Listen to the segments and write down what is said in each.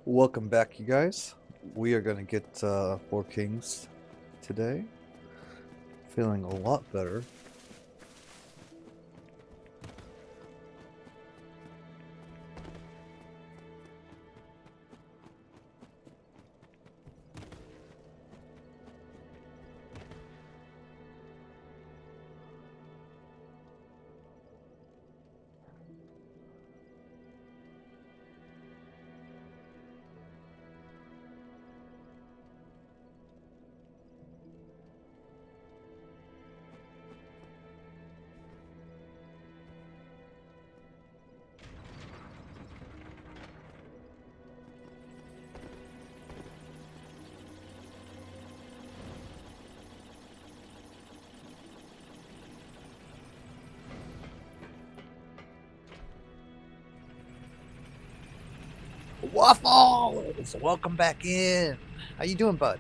Welcome back, you guys. We are going to get Four Kings today. Feeling a lot better. Waffles! Welcome back in. How you doing, bud?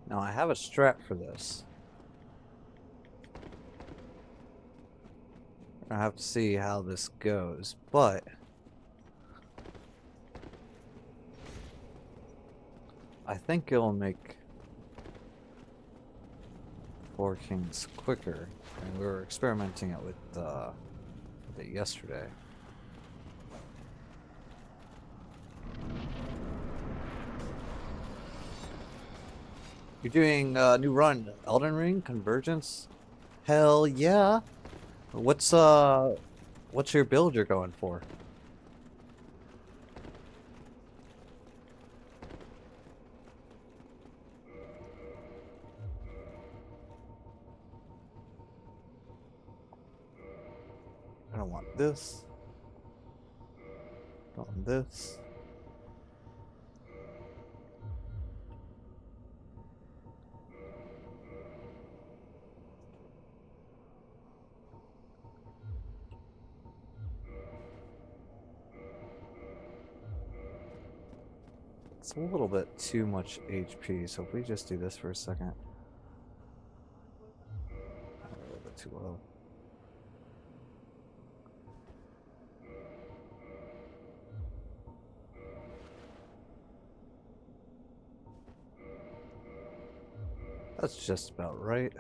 Now I have a strat for this. I have to see how this goes, but I think it'll make Four Kings quicker. And we were experimenting it with it yesterday. You're doing a new run, Elden Ring Convergence? Hell yeah! What's your build you're going for? I don't want this. Don't want this. It's a little bit too much HP, so if we just do this for a second. A little bit too low. That's just about right.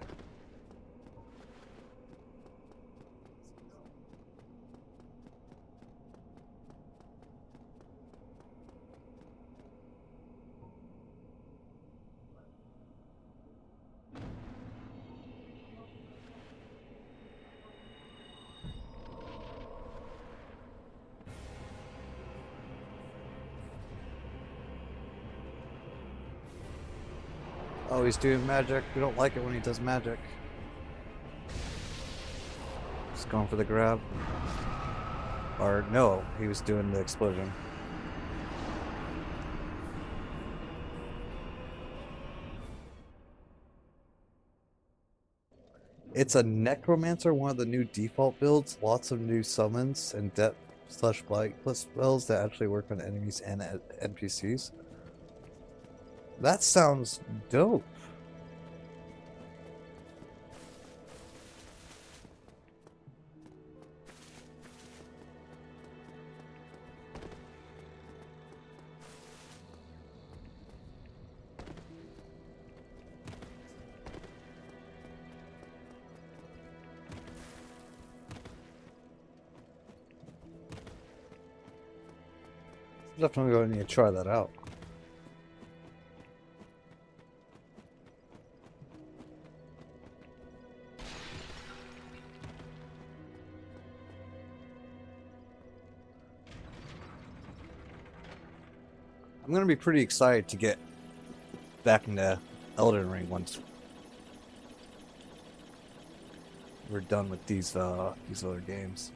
Oh, he's doing magic. We don't like it when he does magic. Just going for the grab. Or no, he was doing the explosion. It's a Necromancer, one of the new default builds. Lots of new summons and depth/blight spells that actually work on enemies and NPCs. That sounds dope. Definitely going to need to try that out. I'm gonna be pretty excited to get back into Elden Ring once we're done with these other games.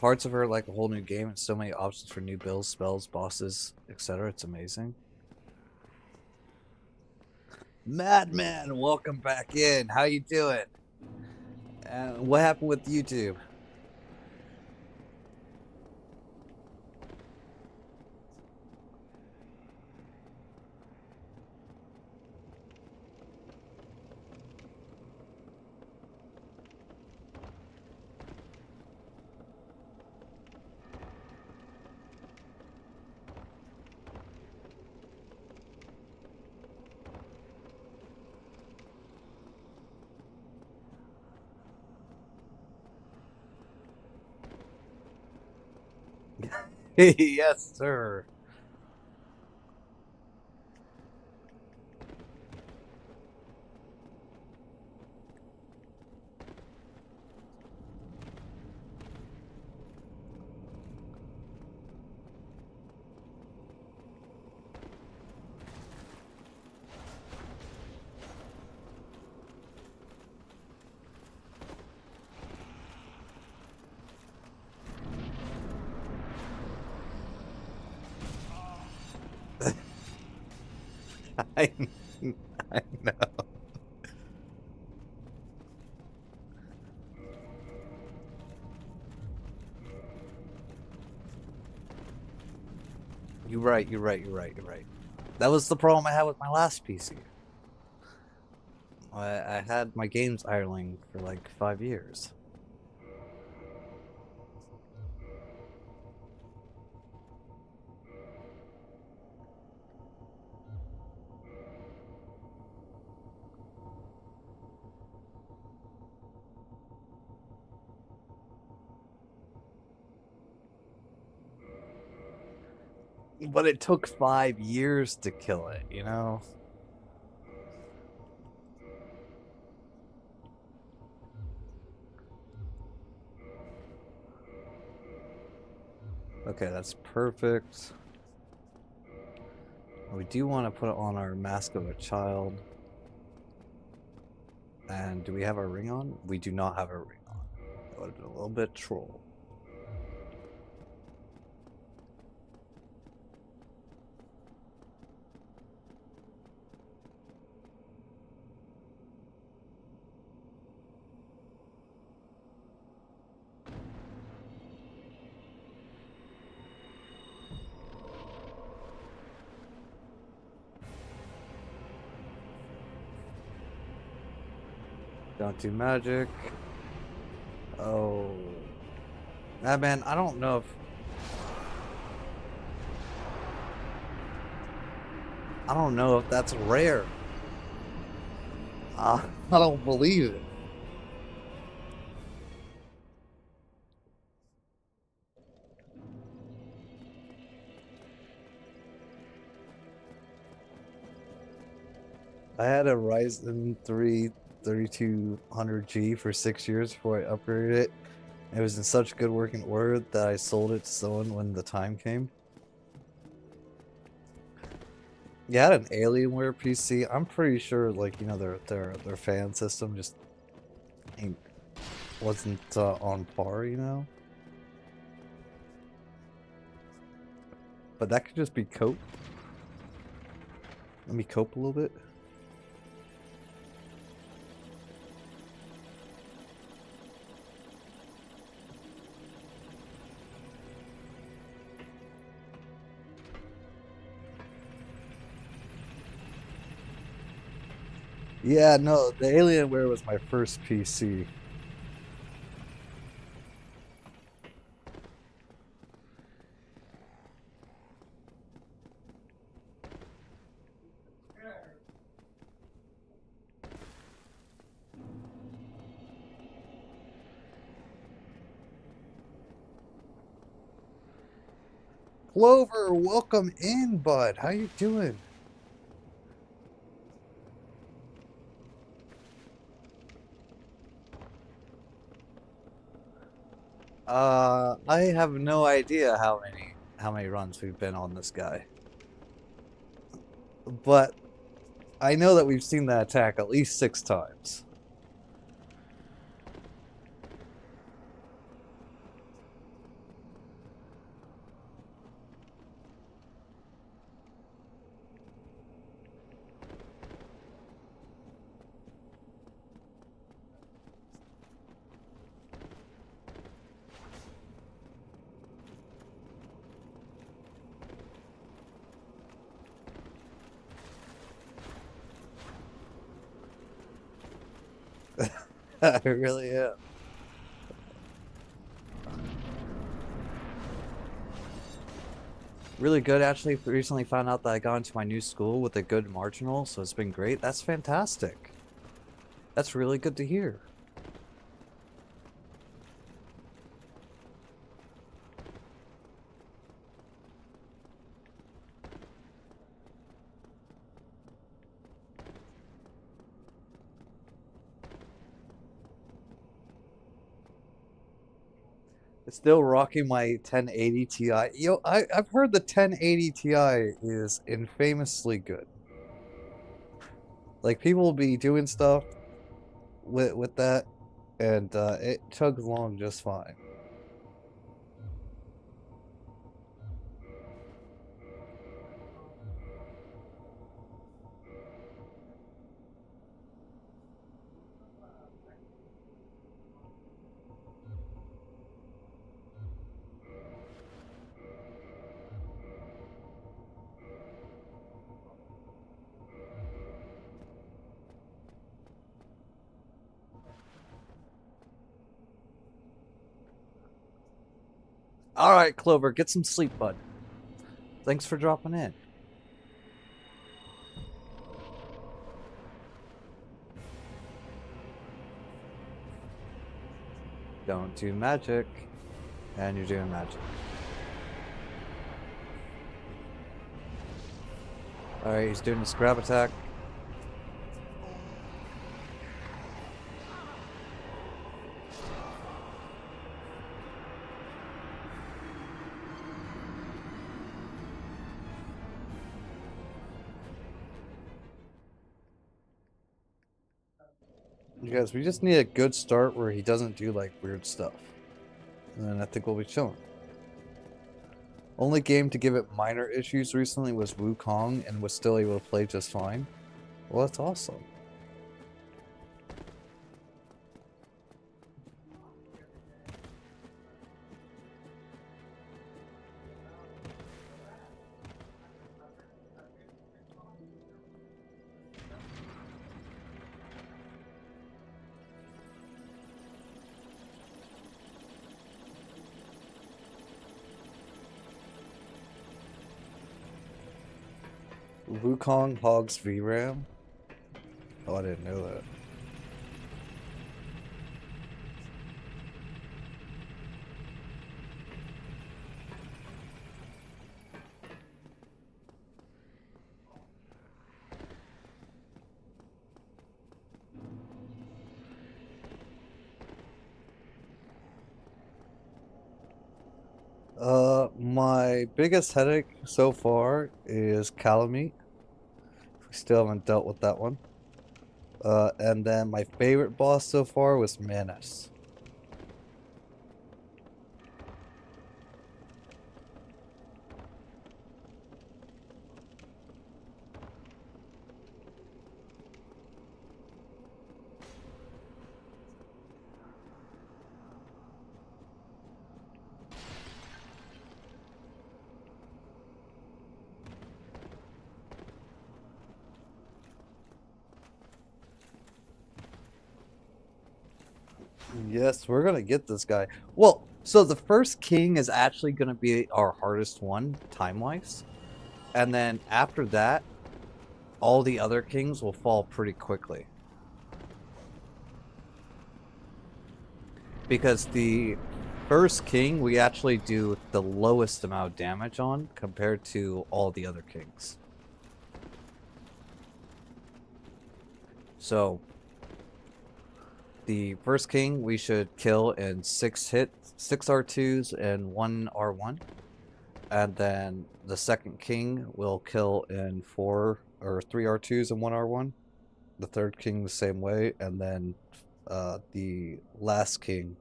Parts of her like a whole new game and so many options for new builds, spells, bosses, etc. It's amazing. Madman, welcome back in. How you doing? What happened with YouTube? Yes, sir. I, I know. You're right, you're right, you're right, you're right. That was the problem I had with my last PC. I had my games idling for like 5 years. But it took 5 years to kill it, you know? Okay, that's perfect. We do want to put it on our Mask of a Child. And do we have our ring on? We do not have a ring on. That would have been a little bit troll. Don't do magic. Oh. Ah, man, I don't know if... I don't know if that's rare. I don't believe it. I had a Ryzen 3 3200G for 6 years before I upgraded it. It was in such good working order that I sold it to someone when the time came. You had an Alienware PC. I'm pretty sure, like, you know, their fan system just wasn't on par, you know. But that could just be cope. Let me cope a little bit. Yeah, no, the Alienware was my first PC. Clover, welcome in, bud. How you doing? I have no idea how many runs we've been on this guy. But I know that we've seen that attack at least 6 times. I really am. Really good, actually. Recently found out that I got into my new school with a good marginal, so it's been great. That's fantastic. That's really good to hear. It's still rocking my 1080 Ti. I've heard the 1080 Ti is infamously good. Like, people will be doing stuff with that, and it chugs along just fine. Alright, Clover, get some sleep, bud. Thanks for dropping in. Don't do magic. And you're doing magic. Alright, he's doing his grab attack. You guys, we just need a good start where he doesn't do like weird stuff. And then I think we'll be chilling. Only game to give it minor issues recently was Wukong and was still able to play just fine. Well, that's awesome. Wukong hogs VRAM? Oh, I didn't know that. My biggest headache so far is Calamite. We still haven't dealt with that one. And then my favorite boss so far was Manus. Yes, we're gonna get this guy. Well, so the first king is actually gonna be our hardest one, time-wise. And then after that, all the other kings will fall pretty quickly. Because the first king, we actually do the lowest amount of damage on compared to all the other kings. So, the first king we should kill in 6 hits, 6 R2s and 1 R1. And then the second king will kill in 4 or 3 R2s and 1 R1. The third king the same way, and then the last king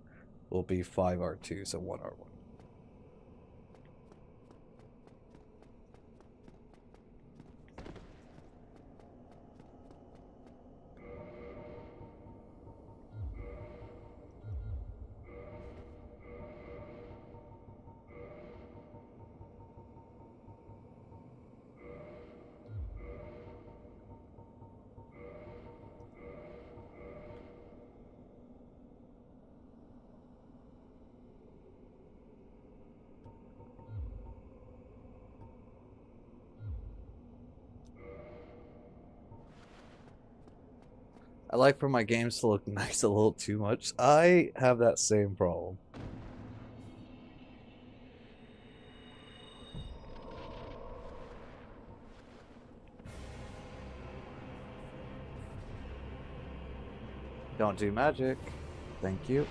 will be 5 R2s and 1 R1. I like for my games to look nice a little too much. I have that same problem. Don't do magic. Thank you.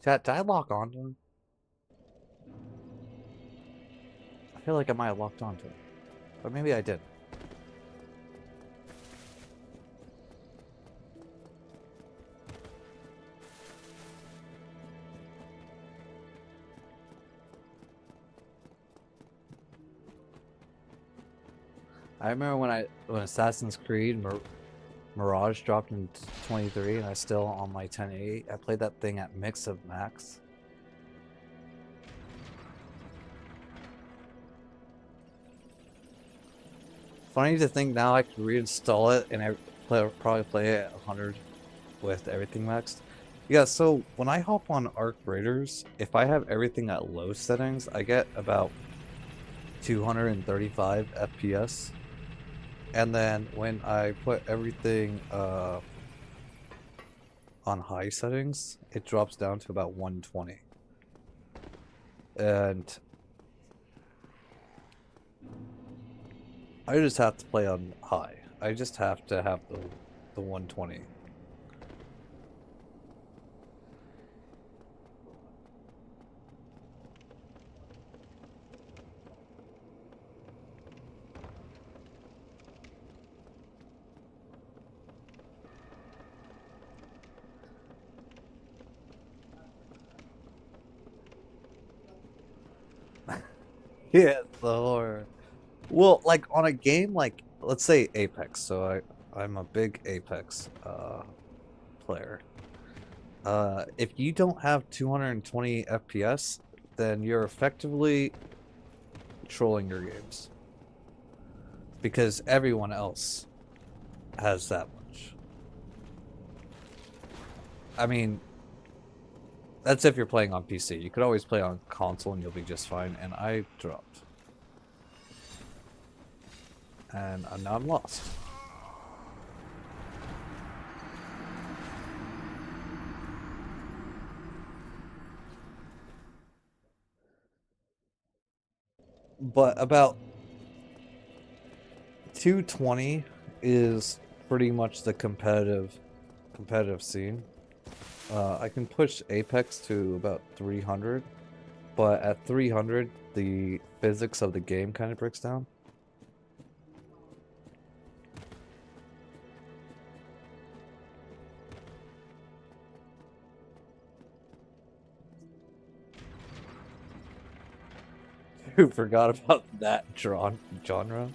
Chat, did I lock onto him? I feel like I might have locked onto him. But maybe I didn't. I remember when Assassin's Creed Mirage dropped in 23 and I still on my 1080. I played that thing at mix of max. Funny to think now I could reinstall it and probably play it at 100 with everything maxed. Yeah, so when I hop on Arc Raiders, if I have everything at low settings, I get about 235 FPS. And then when I put everything on high settings, it drops down to about 120. And I just have to play on high. I just have to have the 120. Yeah, the horror. Well, like on a game like, let's say Apex. So I'm a big Apex player. If you don't have 220 FPS, then you're effectively trolling your games. Because everyone else has that much. I mean, that's if you're playing on PC. You could always play on console and you'll be just fine. And I dropped. And now I'm lost. But about 220 is pretty much the competitive scene. I can push Apex to about 300, but at 300 the physics of the game kind of breaks down. Who forgot about that genre?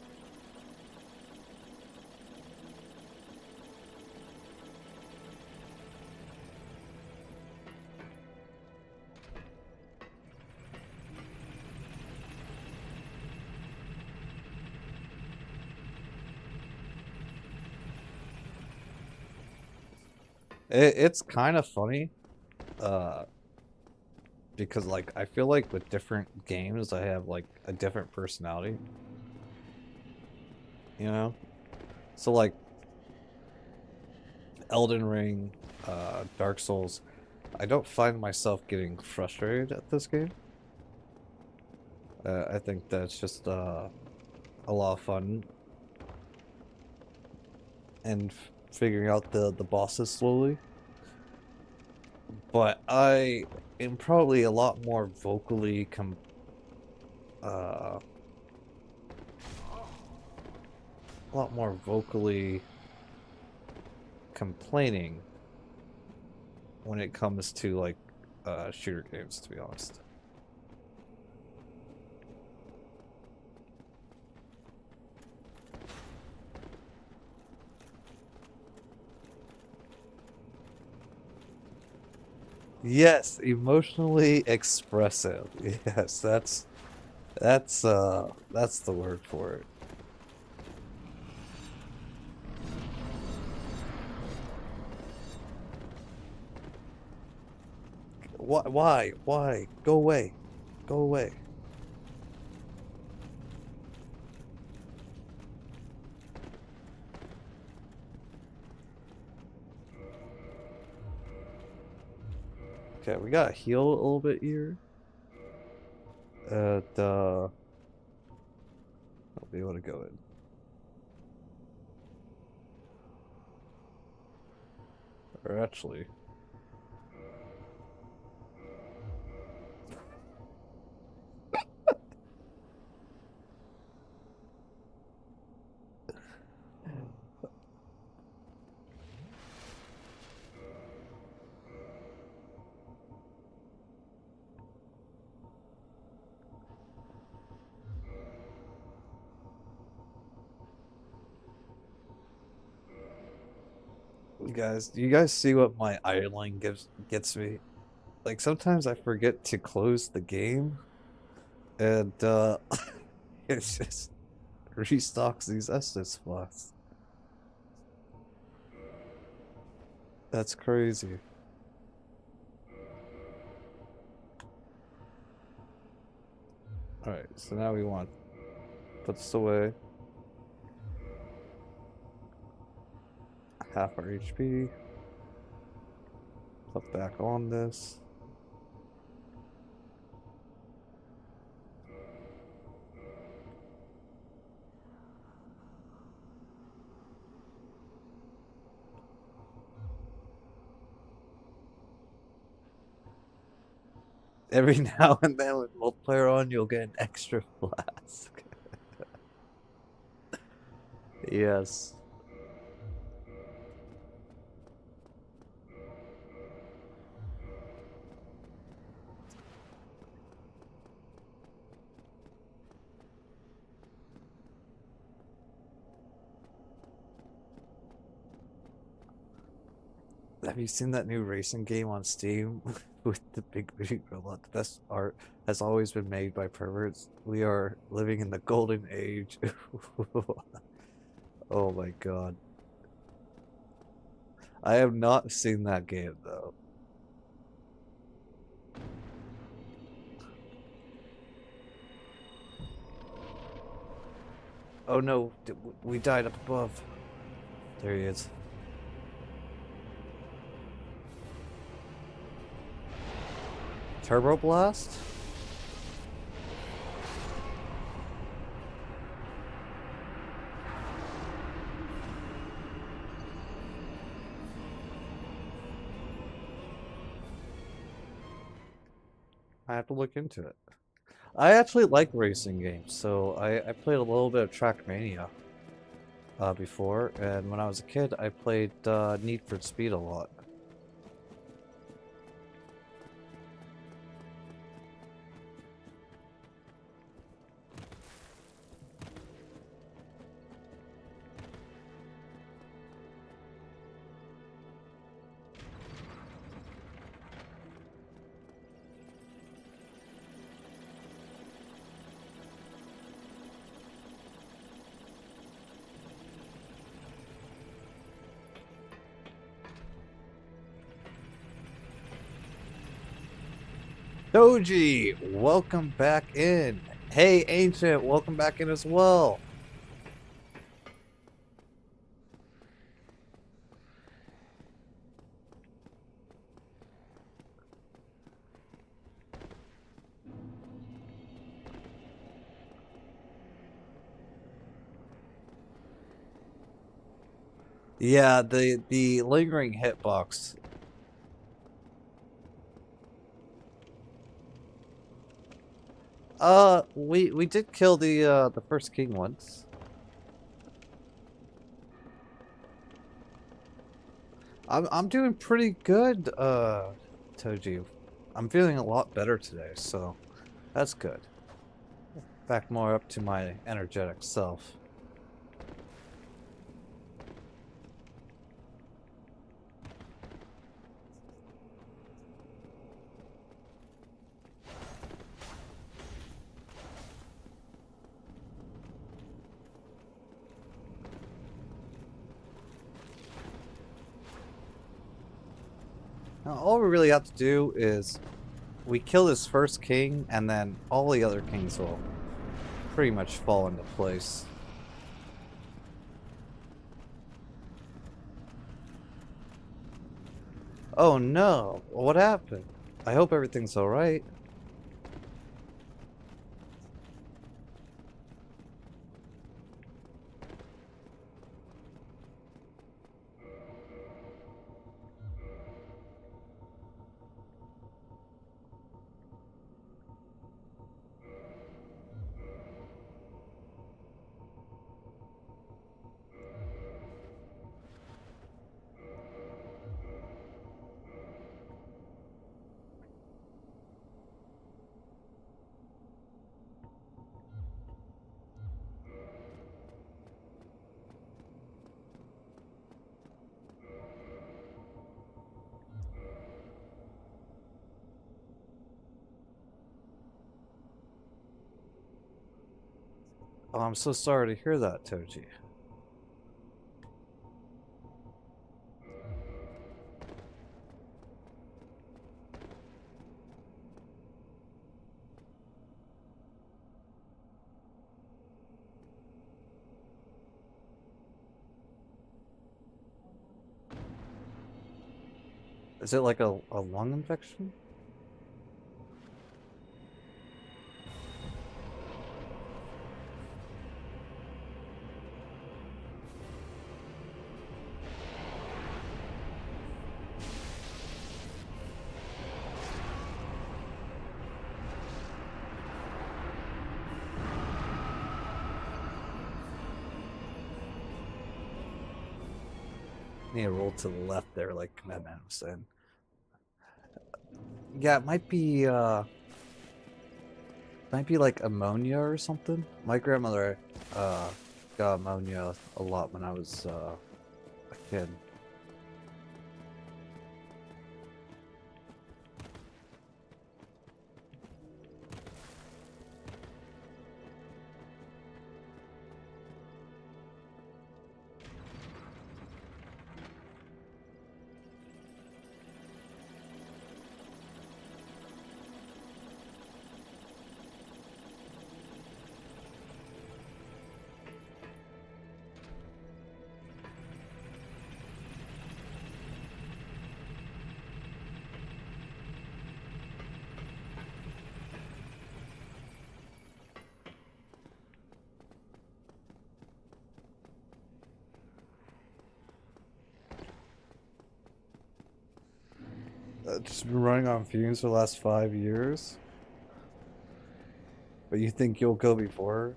It's kind of funny, because like I feel like with different games I have like a different personality. You know? So like Elden Ring, Dark Souls, I don't find myself getting frustrated at this game. I think that's just a lot of fun, and figuring out the bosses slowly. But I am probably uh, a lot more vocally complaining when it comes to like shooter games, to be honest. Yes, emotionally expressive. Yes, that's the word for it. Why? Why? Go away. Go away. Okay, we gotta heal a little bit here. And I'll be able to go in. Or actually, you guys see what my idling gets me? Like sometimes I forget to close the game, and it just restocks these Estus spots. That's crazy. Alright, so now we want to put this away. Half our HP. Put back on this. Every now and then with multiplayer on, you'll get an extra flask. Yes. Have you seen that new racing game on Steam with the big booty robot? The best art has always been made by perverts. We are living in the golden age. Oh my god. I have not seen that game though. Oh no, we died up above. There he is. Turbo Blast? I have to look into it. I actually like racing games, so I played a little bit of Trackmania before, and when I was a kid, I played Need for Speed a lot. Doji, welcome back in. Hey, Ancient, welcome back in as well. Yeah, the lingering hitbox. We did kill the first king once. I'm doing pretty good, Toji. I'm feeling a lot better today, so that's good. Back more up to my energetic self. Now, all we really have to do is we kill this first king, and then all the other kings will pretty much fall into place. Oh no, what happened? I hope everything's alright. Oh, I'm so sorry to hear that, Toji. Is it like a lung infection? Need to roll to the left there, like Madman was saying. Yeah, it might be like ammonia or something. My grandmother got ammonia a lot when I was a kid. Just been running on fumes for the last 5 years. But you think you'll go before?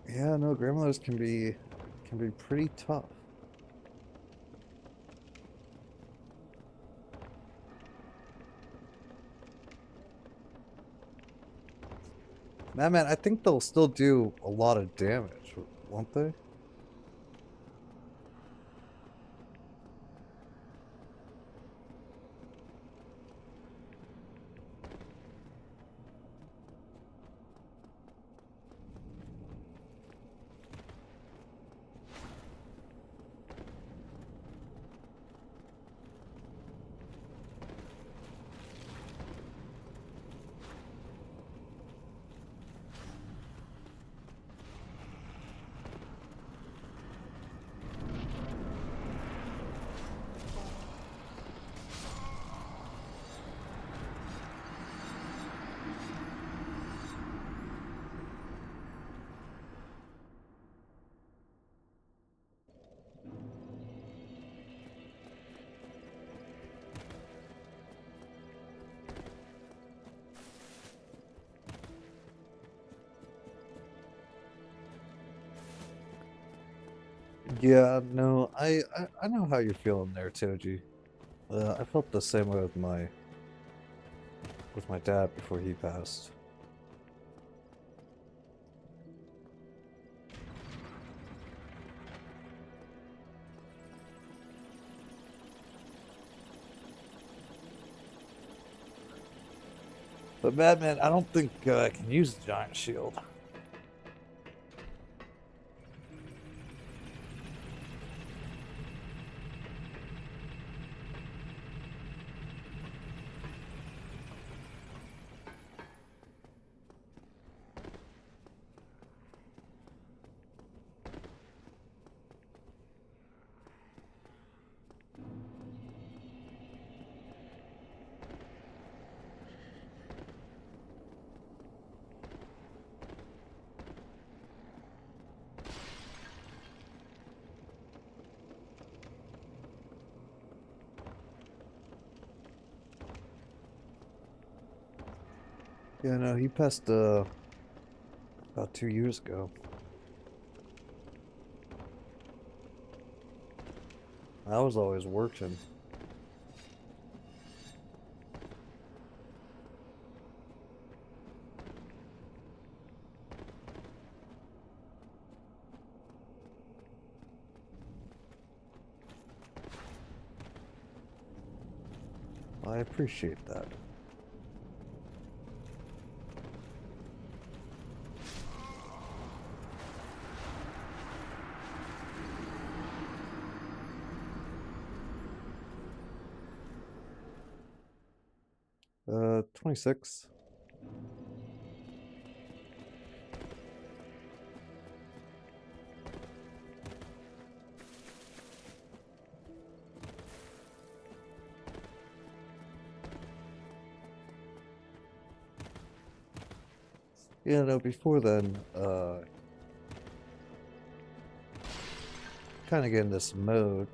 Yeah, no, grandmothers can be pretty tough. Man, I think they'll still do a lot of damage, won't they? Yeah, no, I know how you're feeling there, Toji. I felt the same way with my dad before he passed. But Madman, I don't think I can use the giant shield. Yeah, no, he passed about 2 years ago. I was always working. I appreciate that. 26. Yeah, no, before then, kind of get in this mode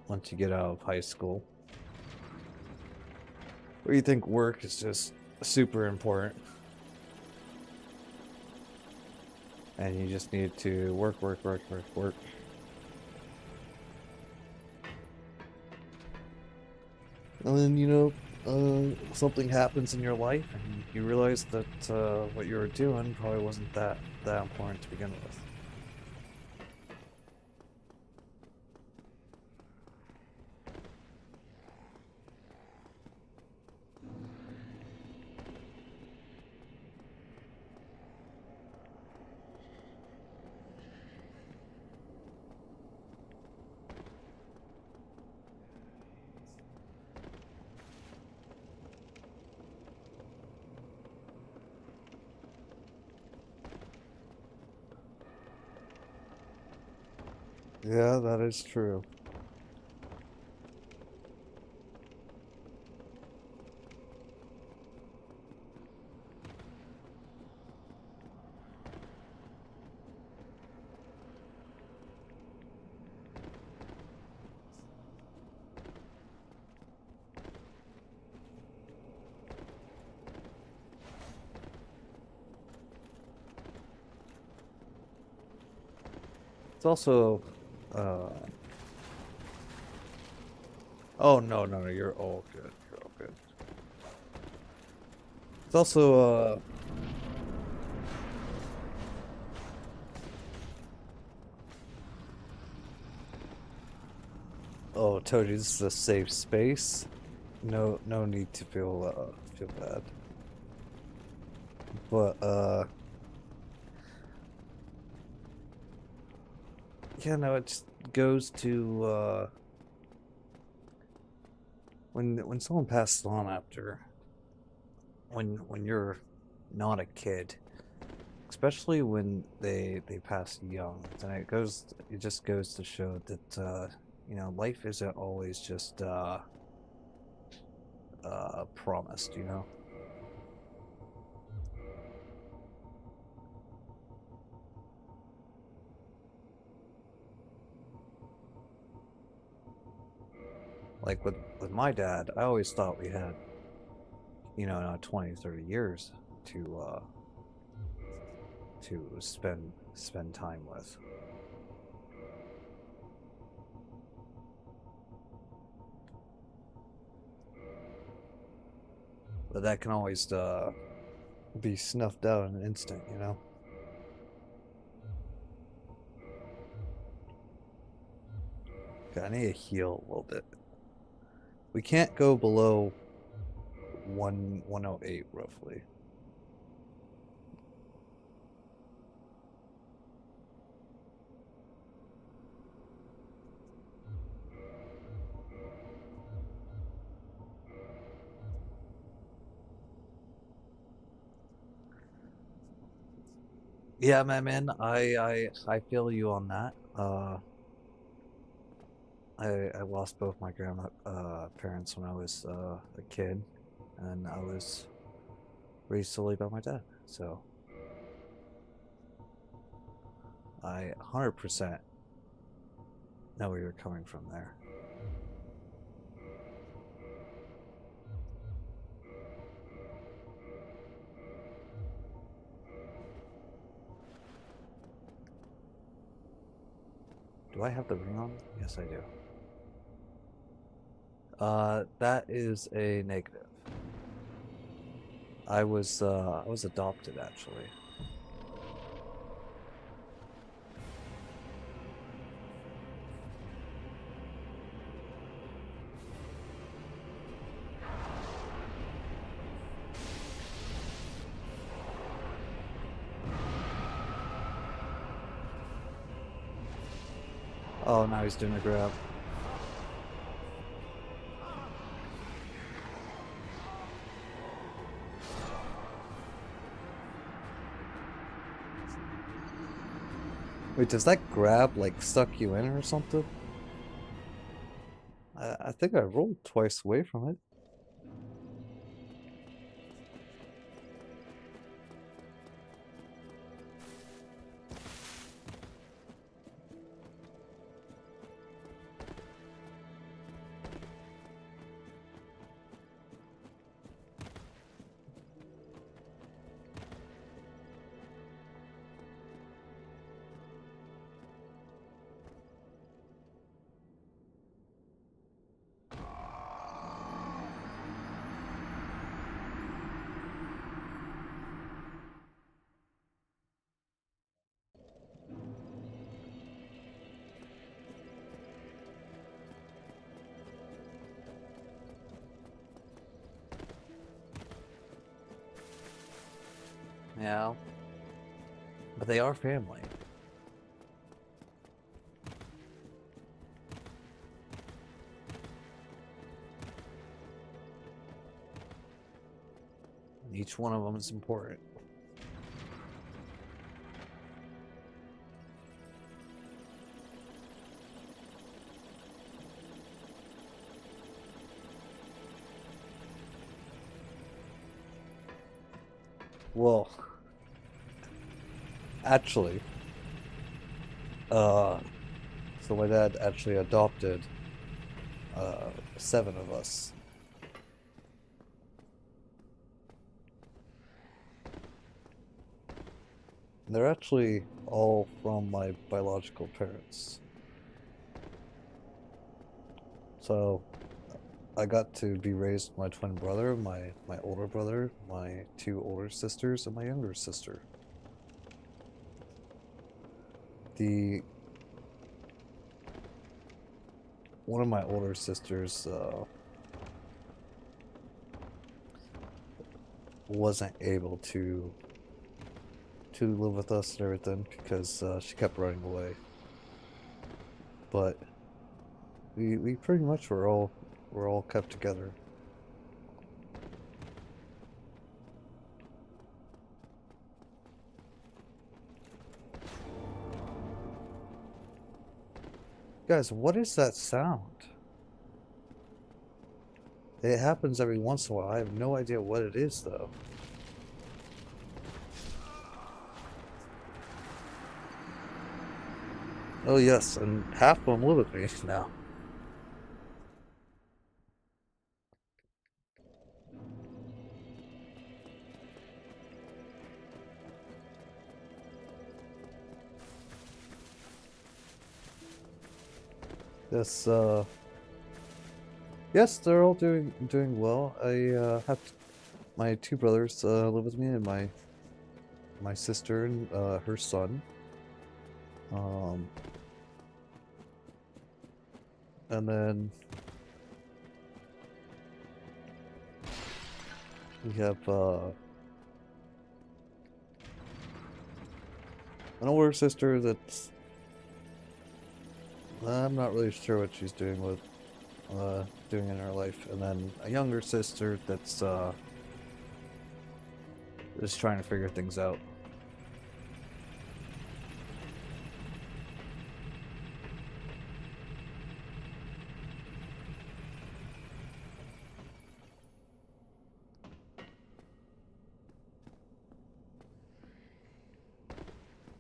once you get out of high school, where you think work is just super important, and you just need to work, work, work, work, work. And then, something happens in your life, and you realize that what you were doing probably wasn't that important to begin with. Yeah, that is true. It's also, uh, oh no, no, no, you're all good. You're all good. It's also, oh, Toji, this is a safe space. No, no need to feel bad. But, yeah, no, it just goes to, when someone passes on after, when you're not a kid, especially when they pass young, then it just goes to show that life isn't always just promised, you know. Like with my dad, I always thought we had 20, 30 years to spend time with. But that can always be snuffed out in an instant, you know? Okay, I need to heal a little bit. We can't go below 108 roughly. Yeah, man, I feel you on that. I lost both my grandma parents when I was a kid, and I was raised solely by my dad. So I 100% know where you're coming from there. Do I have the ring on? Yes, I do. That is a negative. I was adopted actually. Oh, now he's doing a grab. Wait, does that grab like suck you in or something? I think I rolled twice away from it. Yeah, but they are family. And each one of them is important. Well, actually, uh, so my dad actually adopted 7 of us. And they're actually all from my biological parents. So I got to be raised with my twin brother, my older brother, my 2 older sisters, and my younger sister. The one of my older sisters wasn't able to live with us and everything because she kept running away. But we pretty much were all kept together. Guys, what is that sound? It happens every once in a while. I have no idea what it is though. Oh yes, and half of them live with me now. Yes, yes, they're all doing well. I have my two brothers live with me, and my sister and her son. Um, and then we have an older sister that's I'm not really sure what she's doing doing in her life, and then a younger sister that's just trying to figure things out.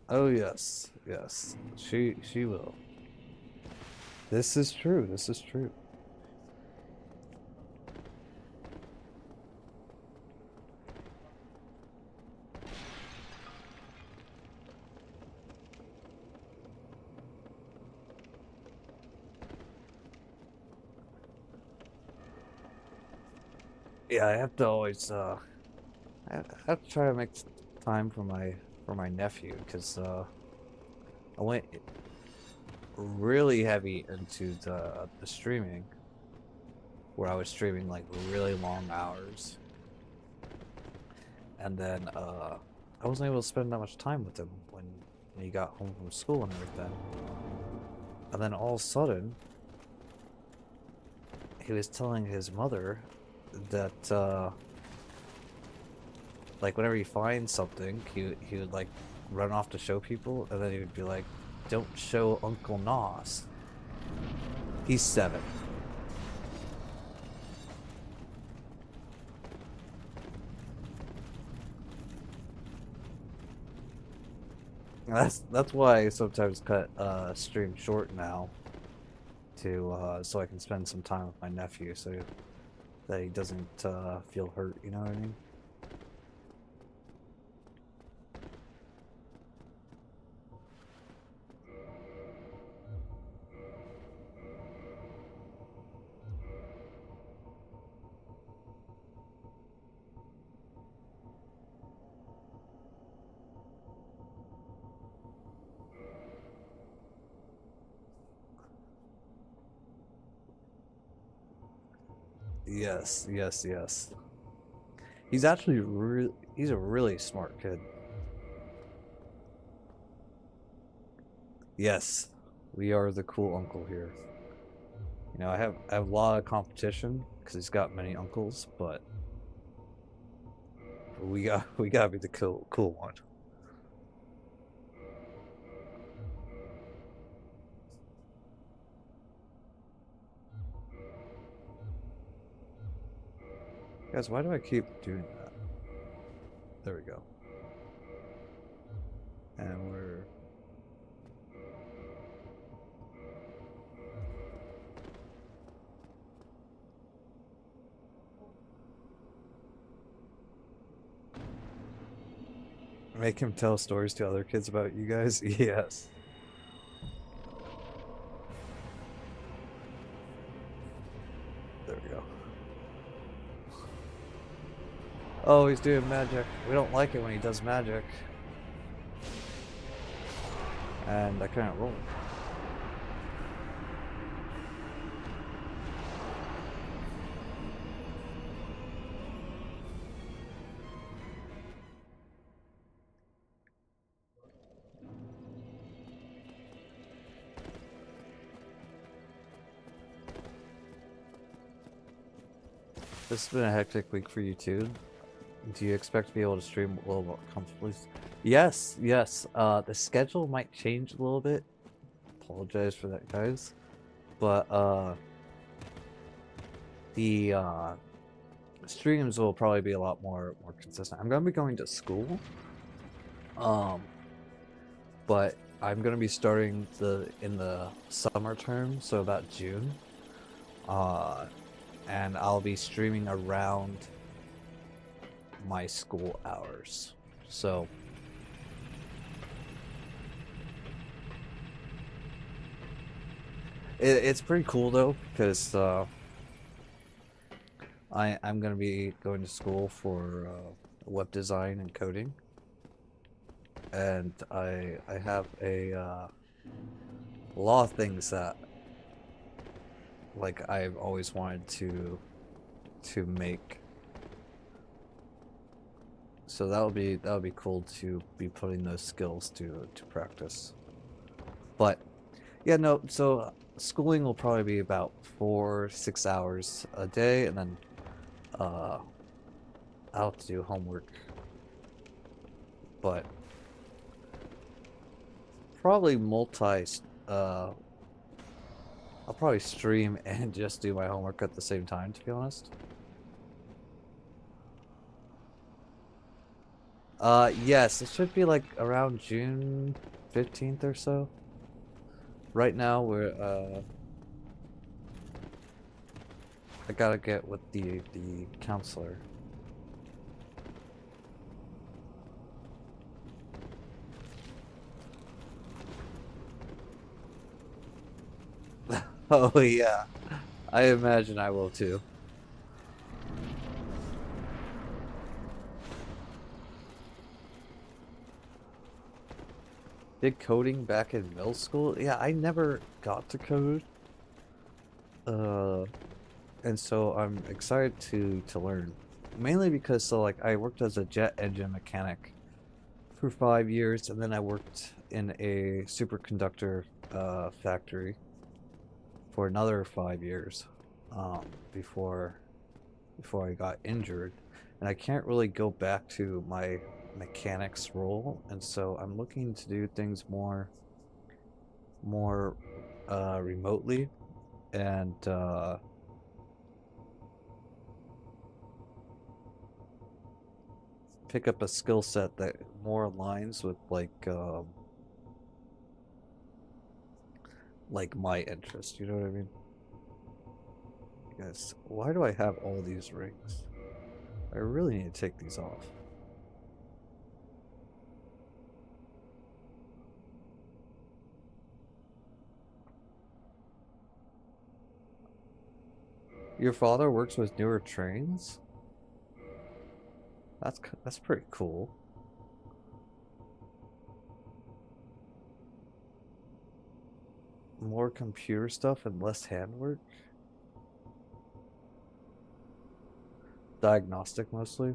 Oh yes, yes, she will. This is true. This is true. Yeah, I have to always I have to try to make time for my nephew because I went really heavy into the streaming where I was streaming like really long hours, and then I wasn't able to spend that much time with him when he got home from school and everything. And then all of a sudden, he was telling his mother that like whenever he finds something, he would like run off to show people, and then he would be like, "Don't show Uncle Nos. He's 7." That's why I sometimes cut stream short now to so I can spend some time with my nephew so that he doesn't feel hurt, you know what I mean? Yes, yes, yes. He's actually he's a really smart kid. Yes, we are the cool uncle here. You know, I have a lot of competition because he's got many uncles, but we gotta be the cool one. Guys, why do I keep doing that? There we go. And we're make him tell stories to other kids about you guys. Yes. There we go. Oh, he's doing magic. We don't like it when he does magic. And I can't roll. This has been a hectic week for you too. Do you expect to be able to stream a little more comfortably? Yes, yes. The schedule might change a little bit. Apologize for that, guys. But the streams will probably be a lot more consistent. I'm gonna be going to school. Um, but I'm gonna be starting in the summer term, so about June. Uh, and I'll be streaming around my school hours. So it's pretty cool though, because I'm gonna be going to school for web design and coding, and I have a lot of things that like I've always wanted to make. So that'll be cool to be putting those skills to practice. But yeah, no, so schooling will probably be about 4, 6 hours a day, and then uh, I'll have to do homework. But probably uh, I'll probably stream and just do my homework at the same time, to be honest. Yes, it should be like around June 15th or so. Right now I gotta get with the counselor. Oh yeah, I imagine I will too. Did coding back in middle school? Yeah, I never got to code. Uh, and so I'm excited to learn. Mainly because so like I worked as a jet engine mechanic for 5 years, and then I worked in a superconductor factory for another 5 years um, before before I got injured, and I can't really go back to my mechanics role, and so I'm looking to do things more remotely and pick up a skill set that more aligns with like my interest. You know what I mean? Yes. Why do I have all these rings? I really need to take these off. Your father works with newer trains? That's pretty cool. More computer stuff and less handwork? Diagnostic mostly?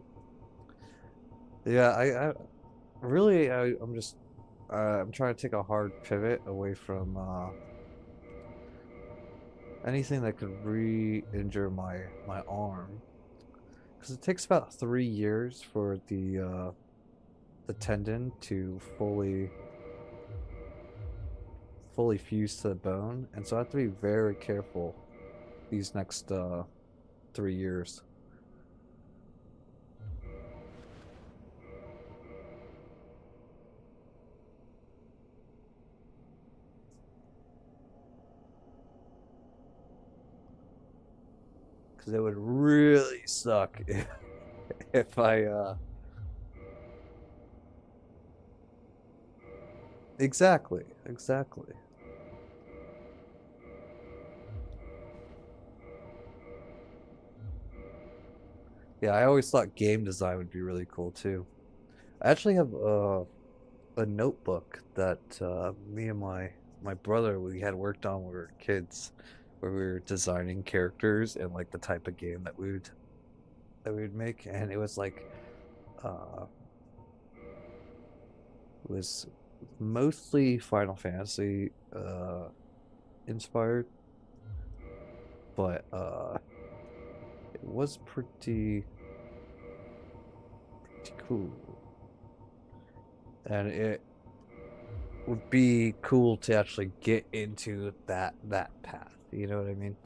Yeah, I really I'm just I'm trying to take a hard pivot away from anything that could re-injure my arm, because it takes about 3 years for the tendon to fully fuse to the bone, and so I have to be very careful these next 3 years. Because it would really suck if I exactly. Yeah, I always thought game design would be really cool too. I actually have a notebook that me and my brother we had worked on when we were kids, where we were designing characters and like the type of game that we would make, and it was like uh, it was mostly Final Fantasy inspired, but it was pretty cool, and it would be cool to actually get into that path. You know what I mean?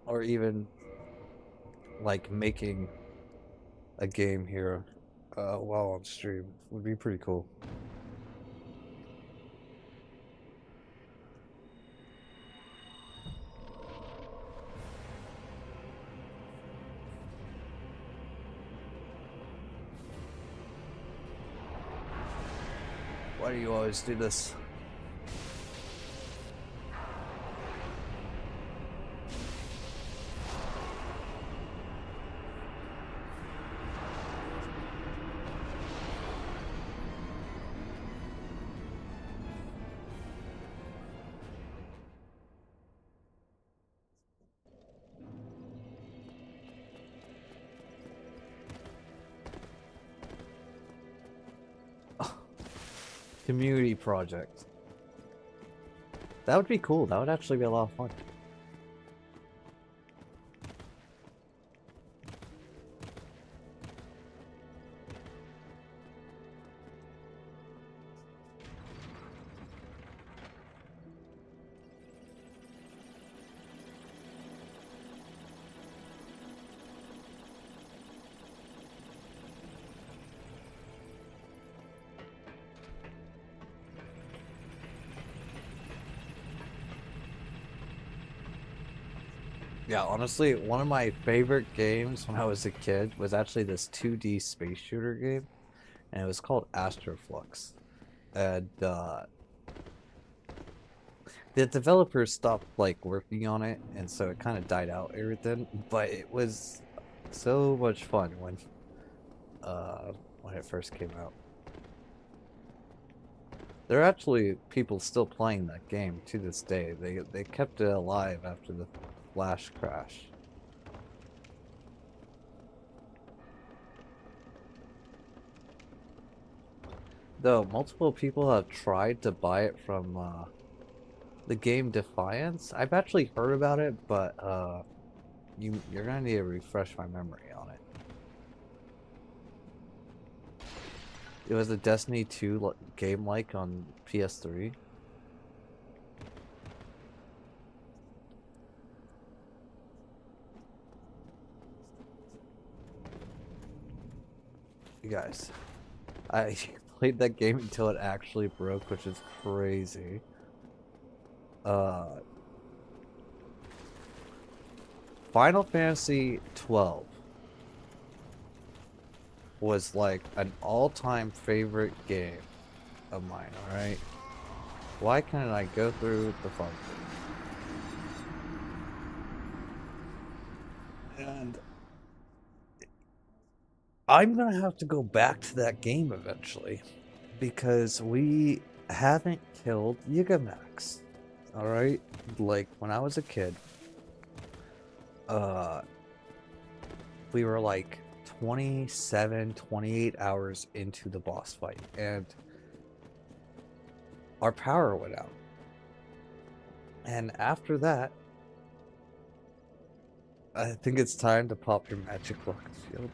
Or even like making a game here while on stream would be pretty cool. Why do you always do this? Community project. That would be cool. That would actually be a lot of fun. Yeah, honestly, one of my favorite games when I was a kid was actually this 2D space shooter game, and it was called Astroflux. And the developers stopped like working on it, and so it kind of died out everything. But it was so much fun when it first came out. There are actually people still playing that game to this day. They kept it alive after the Flash crash. Though multiple people have tried to buy it from the game Defiance. I've actually heard about it, but you're gonna need to refresh my memory on it. It was a Destiny 2 game like on PS3. You guys, I played that game until it actually broke, which is crazy. Final Fantasy 12 was like an all-time favorite game of mine, alright? Why can't I go through the fun? And I'm gonna have to go back to that game eventually because we haven't killed Gigamax. Alright? Like when I was a kid, we were like 27, 28 hours into the boss fight, and our power went out. And after that, I think it's time to pop your magic rocket shield.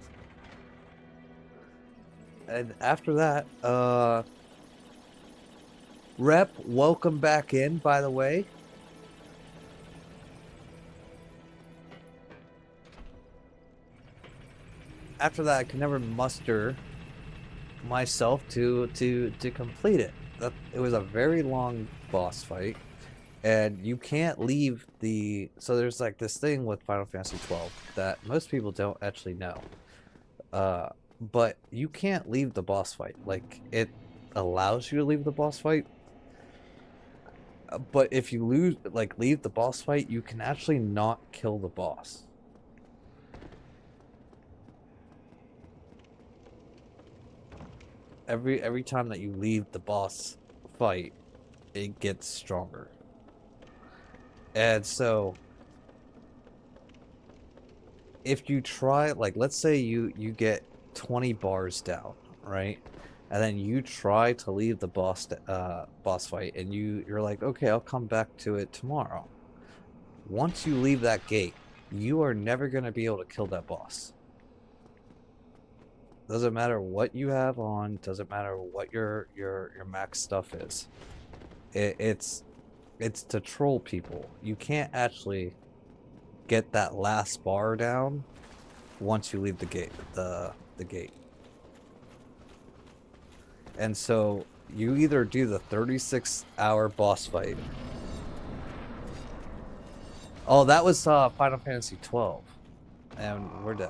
And after that, Rep, welcome back in, by the way. After that, I could never muster myself to complete it. It was a very long boss fight, and you can't leave the. So there's like this thing with Final Fantasy 12 that most people don't actually know. But you can't leave the boss fight. Like it allows you to leave the boss fight, but if you leave the boss fight, you can actually not kill the boss. Every time that you leave the boss fight, it gets stronger. And so if you try, like, let's say you get 20 bars down, right? And then you try to leave the boss fight, and you're like, okay, I'll come back to it tomorrow. Once you leave that gate, you are never gonna be able to kill that boss. Doesn't matter what you have on, doesn't matter what your max stuff is. It's to troll people. You can't actually get that last bar down once you leave the gate, the gate. And so you either do the 36-hour boss fight. Oh, that was Final Fantasy 12. And we're dead.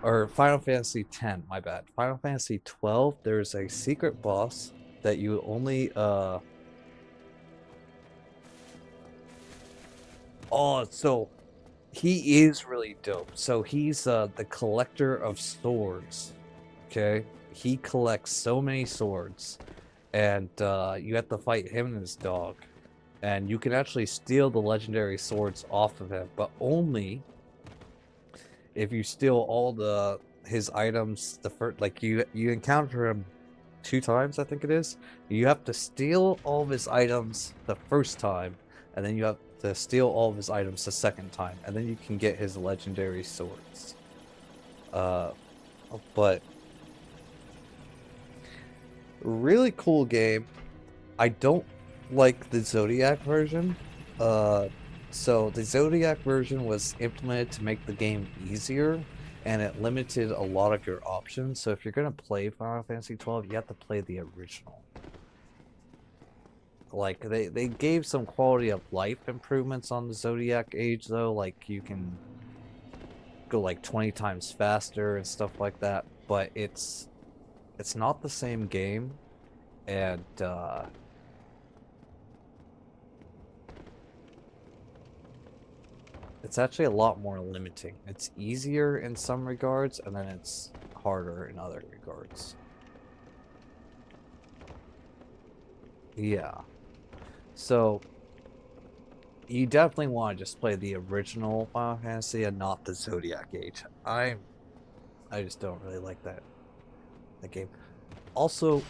Or Final Fantasy 10, my bad. Final Fantasy 12, there's a secret boss that you only Oh, so he is really dope. So he's the collector of swords. Okay? He collects so many swords. And you have to fight him and his dog. And you can actually steal the legendary swords off of him, but only if you steal all the his items the first, like you encounter him 2 times, I think it is. You have to steal all of his items the first time, and then you have to steal all of his items the second time, and then you can get his legendary swords. But really cool game. I don't like the Zodiac version. So the Zodiac version was implemented to make the game easier, and it limited a lot of your options. So if you're gonna play Final Fantasy 12, you have to play the original. Like they gave some quality of life improvements on the Zodiac Age though, like you can go like 20 times faster and stuff like that, but it's not the same game, and it's actually a lot more limiting. It's easier in some regards, and then it's harder in other regards. Yeah. So, you definitely want to just play the original Final Fantasy and not the Zodiac Age. I just don't really like that game. Also,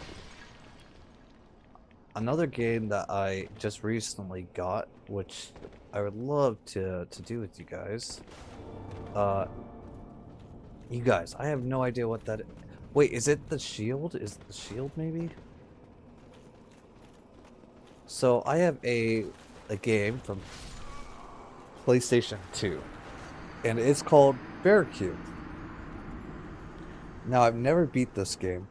another game that I just recently got, which I would love to do with you guys. You guys, I have no idea what that is. Wait, is it the Shield? Is it the Shield maybe? So I have a game from PlayStation 2, and it's called Bearcube. Now I've never beat this game.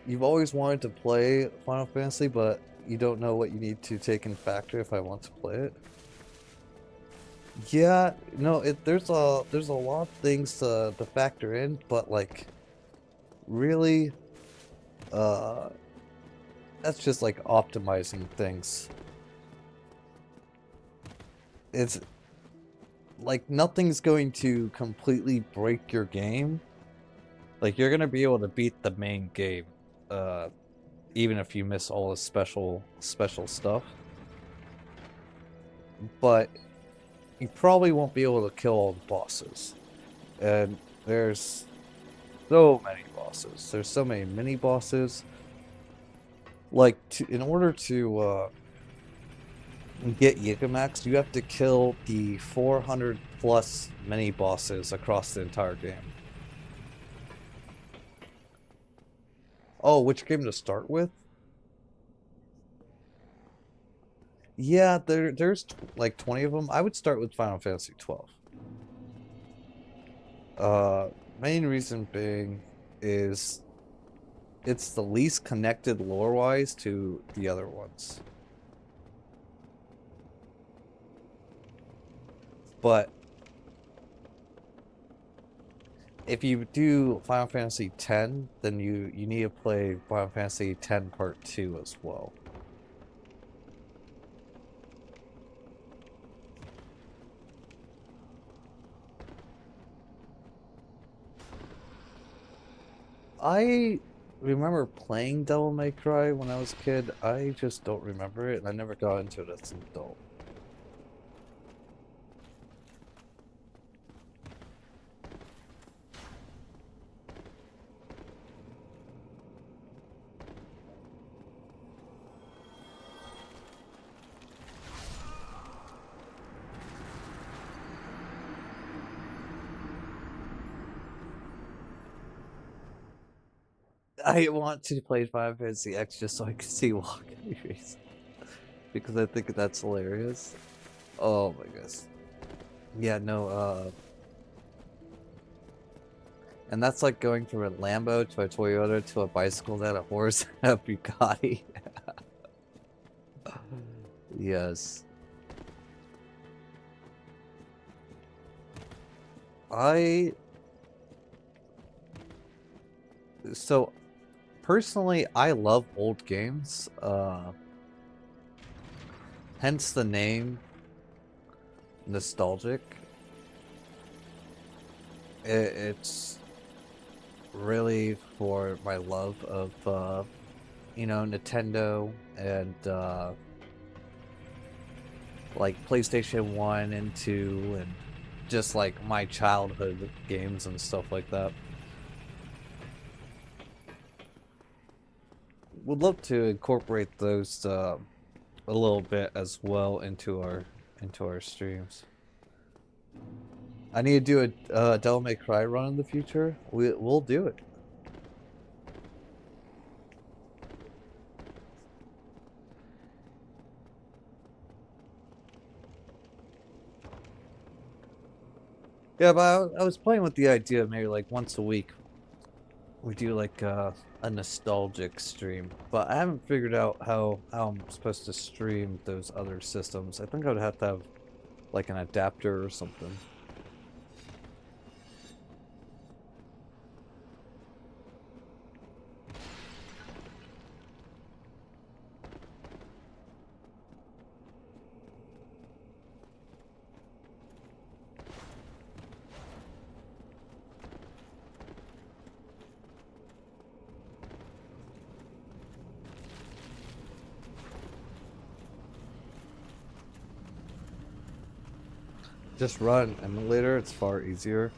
You've always wanted to play Final Fantasy, but you don't know what you need to take in factor if I want to play it. Yeah, no, there's a lot of things to factor in, but like really, uh, that's just like optimizing things. It's like nothing's going to completely break your game. Like you're gonna be able to beat the main game, even if you miss all the special stuff. But you probably won't be able to kill all the bosses. And there's so many bosses. There's so many mini bosses. Like in order to get Gigamax, you have to kill the 400 plus mini bosses across the entire game. Oh, which game to start with? Yeah, there's like 20 of them. I would start with Final Fantasy 12. Main reason being is it's the least connected lore-wise to the other ones. But if you do Final Fantasy X, then you need to play Final Fantasy X Part 2 as well. I remember playing Devil May Cry when I was a kid. I just don't remember it, and I never got into it as an adult. I want to play Final Fantasy X just so I can see walkthroughs. Because I think that's hilarious. Oh my goodness. Yeah, no, and that's like going from a Lambo to a Toyota to a bicycle to a horse and a Bugatti. Yes. So personally, I love old games. Hence the name nostalgic. It's really for my love of Nintendo and like PlayStation 1 and 2 and just like my childhood games and stuff like that. Would love to incorporate those a little bit as well into our streams. I need to do a Devil May Cry run in the future. We'll do it. Yeah, but I was playing with the idea of maybe like once a week we do like a nostalgic stream, but I haven't figured out how I'm supposed to stream those other systems. I think I would have to have like an adapter or something. Just run emulator, it's far easier.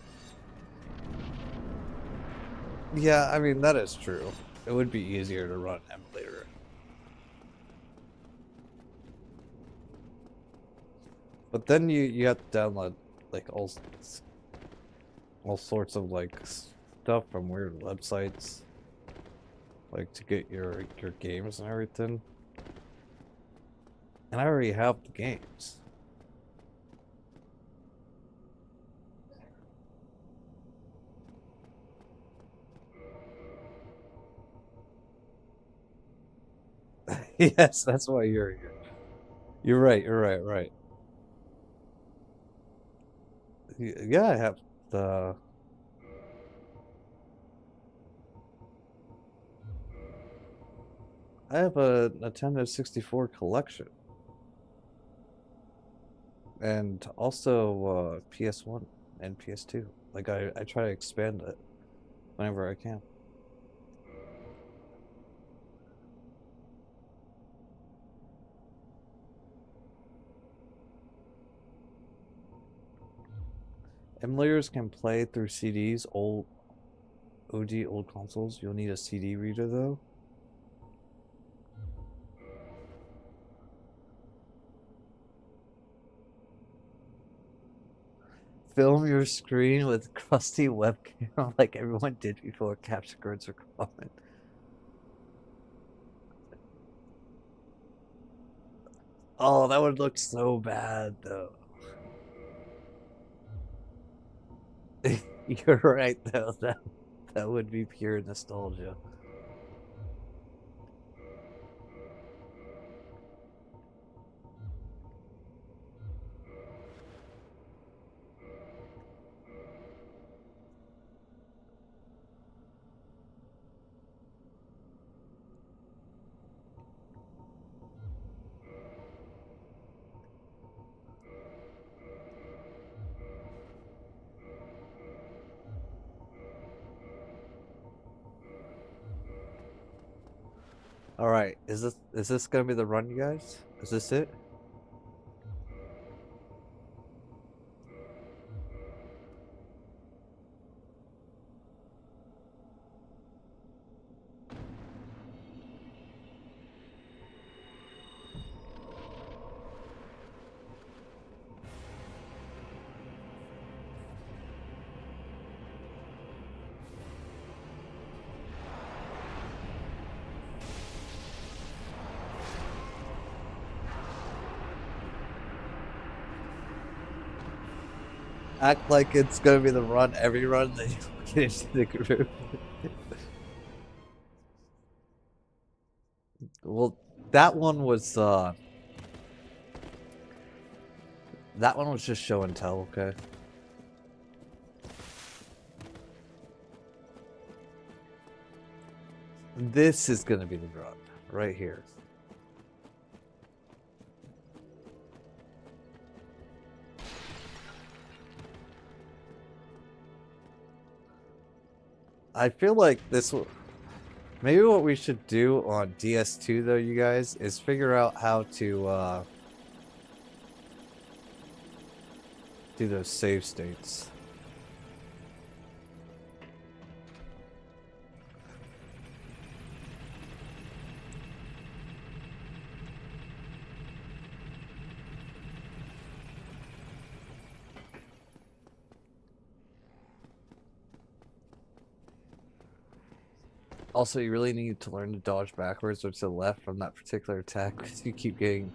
Yeah, I mean that is true. It would be easier to run emulator. But then you have to download like all sorts of like stuff from weird websites, like to get your games and everything. And I already have the games. Yes, that's why you're here. You're right. You're right. Right. Yeah, I have the. I have a Nintendo 64 collection, and also PS1 and PS2. Like I try to expand it whenever I can. Emulators can play through CDs, old old consoles. You'll need a CD reader though. Film your screen with crusty webcam like everyone did before capture cards were common. Oh, that would look so bad though. You're right though. That would be pure nostalgia. All right, is this gonna be the run, you guys? Is this it? Act like it's gonna be the run every run that you get into the group. Well, that one was that one was just show and tell, okay? This is gonna be the run right here. I feel like this will maybe what we should do on DS2 though, you guys, is figure out how to do those save states. Also, you really need to learn to dodge backwards or to the left from that particular attack because you keep getting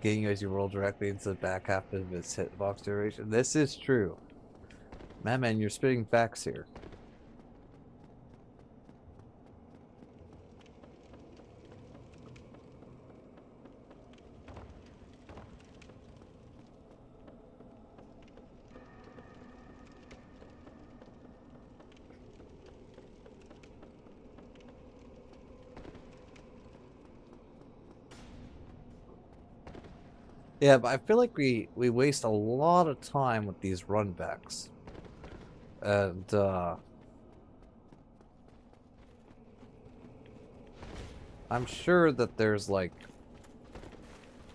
you as you roll directly into the back half of its hitbox duration. This is true. Man, you're spitting facts here. Yeah, but I feel like we waste a lot of time with these runbacks. And I'm sure that there's like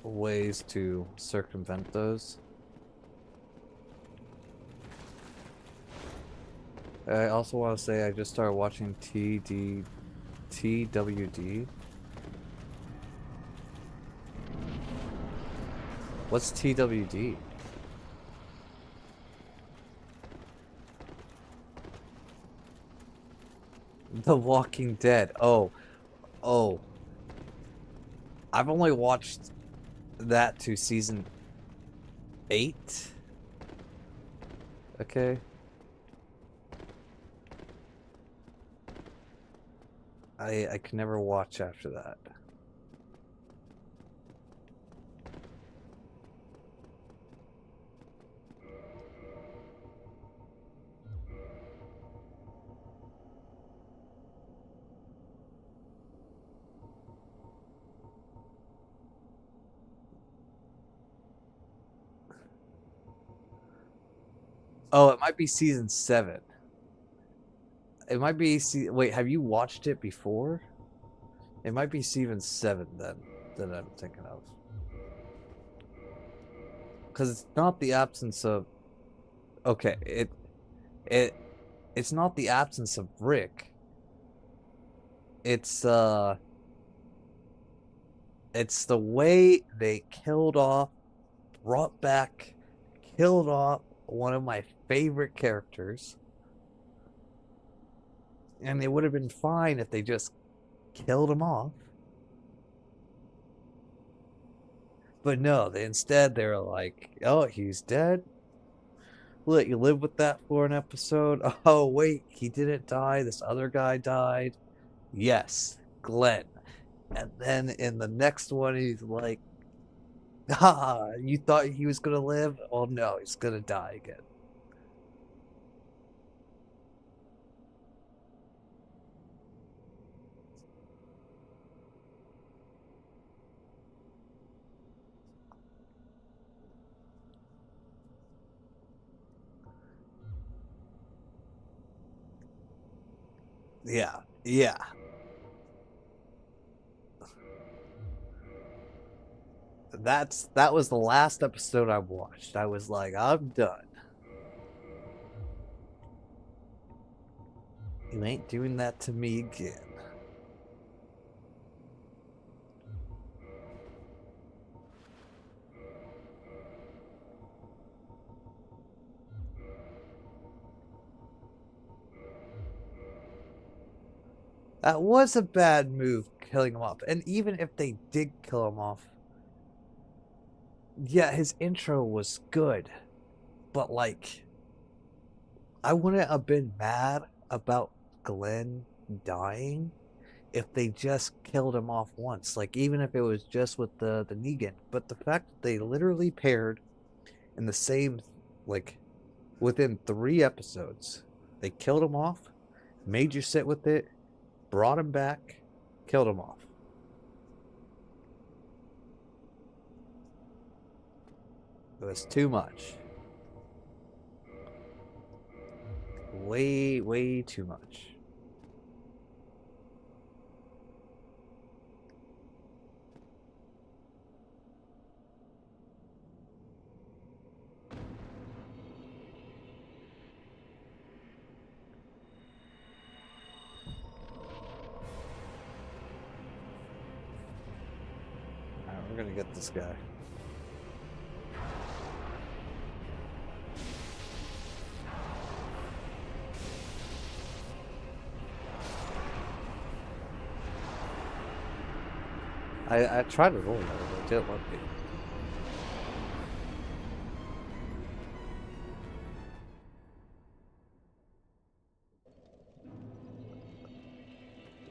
ways to circumvent those. I also want to say I just started watching TWD. What's TWD? The Walking Dead. Oh. I've only watched that to season 8. Okay. I can never watch after that. Oh, it might be season 7. It might be wait, have you watched it before? It might be season 7 then that I'm thinking of. Cuz it's not the absence of okay, it's not the absence of Rick. It's the way they brought back, killed off one of my favorite characters. And it would have been fine if they just killed him off. But no, they're like, oh, he's dead? We'll let you live with that for an episode. Oh, wait, he didn't die. This other guy died. Yes, Glenn. And then in the next one, he's like, ah, you thought he was going to live? Oh, no, he's going to die again. Yeah, yeah. That was the last episode I watched. I was like, I'm done. You ain't doing that to me again. That was a bad move, killing him off. And even if they did kill him off, yeah, his intro was good. But, like, I wouldn't have been mad about Glenn dying if they just killed him off once. Like, even if it was just with the Negan. But the fact that they literally paired in the same, like, within 3 episodes, they killed him off, made you sit with it, brought him back, killed him off. It was too much. Way, way too much. We're gonna get this guy. I tried to roll that, but it didn't let me.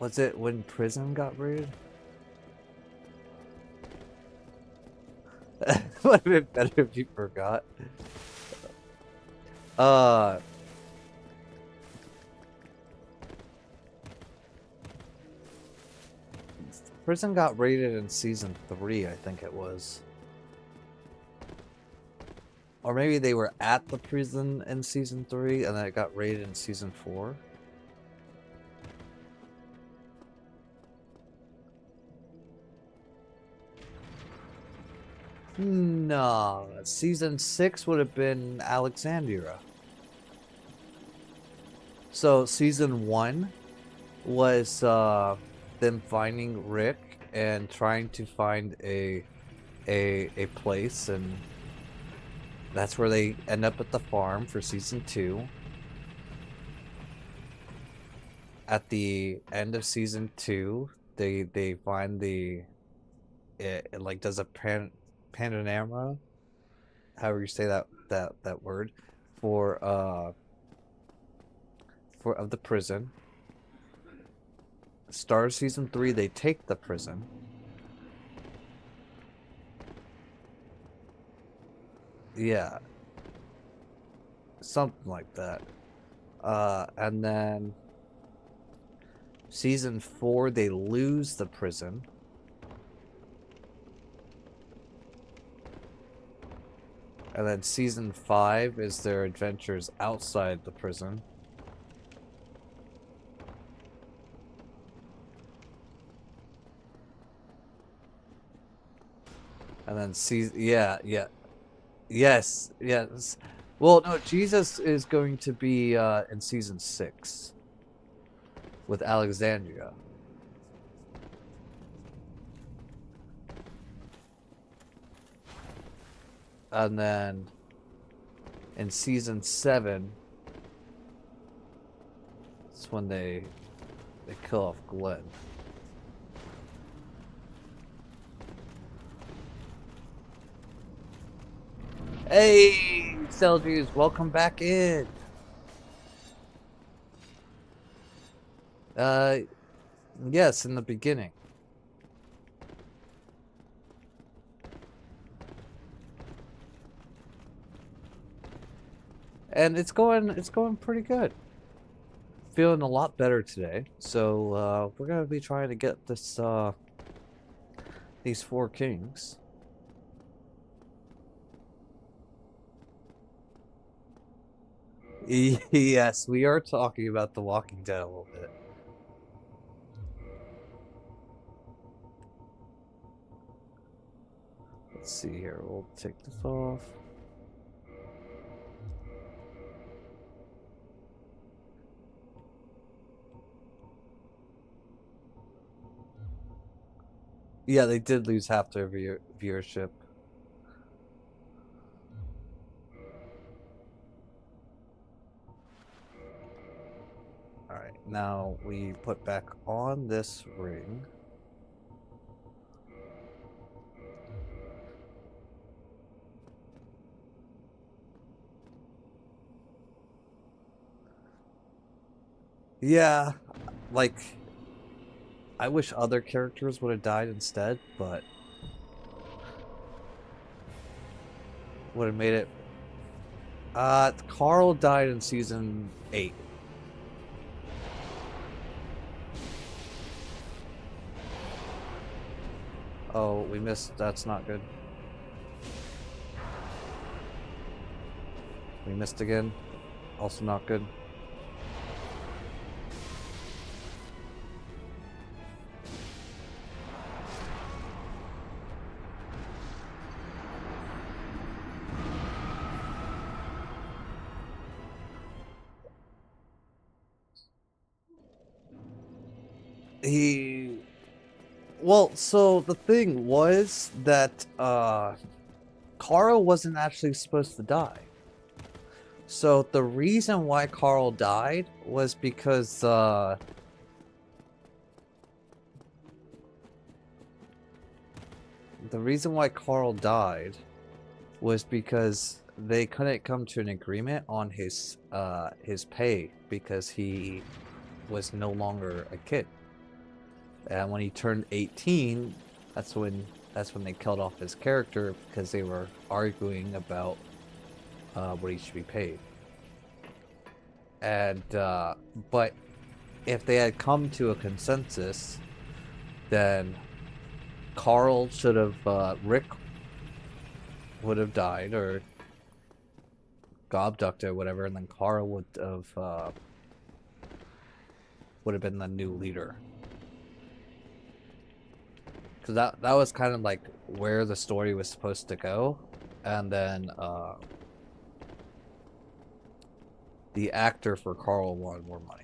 Was it when prison got raided? Would have been better if you forgot. Prison got raided in season 3, I think it was. Or maybe they were at the prison in season 3 and then it got raided in season 4. No, season 6 would have been Alexandria. So season 1 was them finding Rick and trying to find a place, and that's where they end up at the farm for season 2. At the end of season 2, they find it like does a panorama, however you say that word, for of the prison. Start of season 3, they take the prison. Yeah. Something like that. And then season 4, they lose the prison. And then season 5 is their adventures outside the prison. And then yes. Well, no, Jesus is going to be in season 6 with Alexandria. And then in season 7, it's when they kill off Glenn. Hey, Celsius, welcome back in. Yes, in the beginning. And it's going pretty good. Feeling a lot better today. So, we're going to be trying to get this these 4 kings. Yes, we are talking about The Walking Dead a little bit. Let's see here. We'll take this off. Yeah, they did lose half their viewership. Alright, now we put back on this ring. Yeah, like, I wish other characters would have died instead, but would have made it. Carl died in season 8. Oh, we missed. That's not good. We missed again. Also not good. Well, so the thing was that Carl wasn't actually supposed to die. So the reason why Carl died was because the reason why Carl died was because they couldn't come to an agreement on his pay because he was no longer a kid. And when he turned 18, that's when they killed off his character because they were arguing about what he should be paid. And but if they had come to a consensus, then Carl should have Rick would have died or got abducted or whatever, and then Carl would have been the new leader. Because that was kind of like where the story was supposed to go, and then the actor for Carl wanted more money.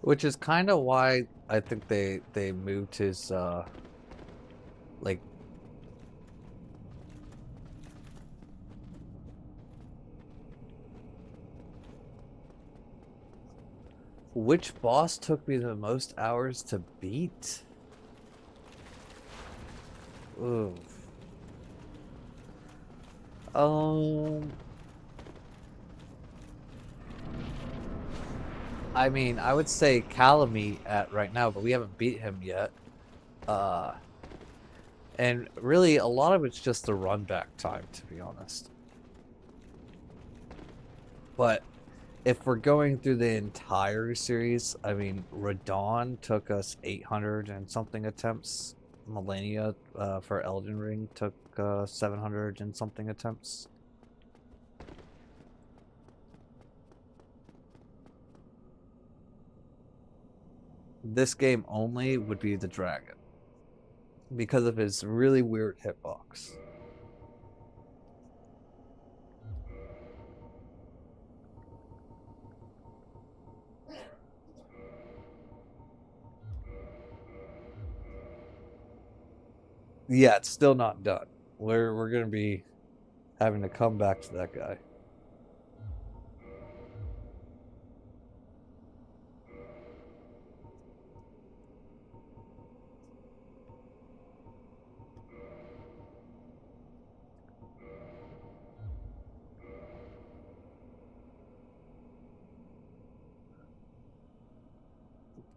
Which is kind of why I think they moved his like which boss took me the most hours to beat? Ooh. I mean, I would say Calamite at right now, but we haven't beat him yet. And really, a lot of it's just the run back time, to be honest. But if we're going through the entire series, I mean, Radon took us 800 and something attempts. Millennia for Elden Ring took 700 and something attempts. This game only would be the dragon because of his really weird hitbox. Yeah, it's still not done. We're gonna be having to come back to that guy.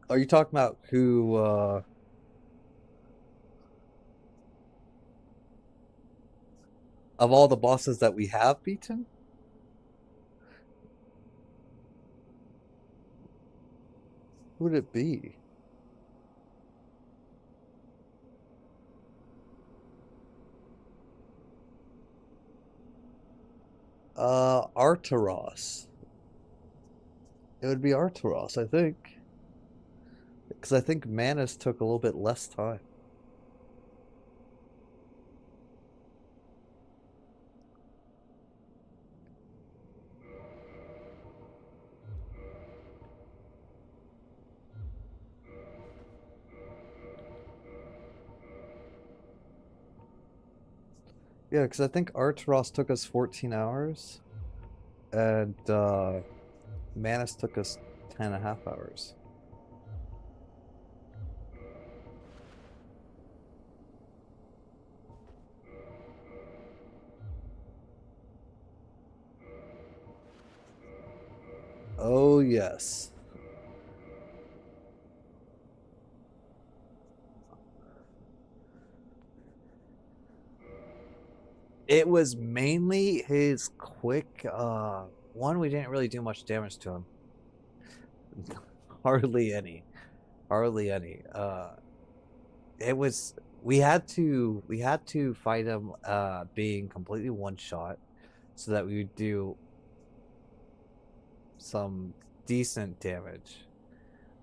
Are you talking about who of all the bosses that we have beaten? Who would it be? Arturos. It would be Arturos, I think. Because I think Manus took a little bit less time. Yeah, because I think Arturos took us 14 hours, and Manus took us 10 and a half hours. Oh, yes. It was mainly his quick, one, we didn't really do much damage to him. Hardly any. Hardly any. It was, we had to fight him, being completely one shot so that we would do some decent damage.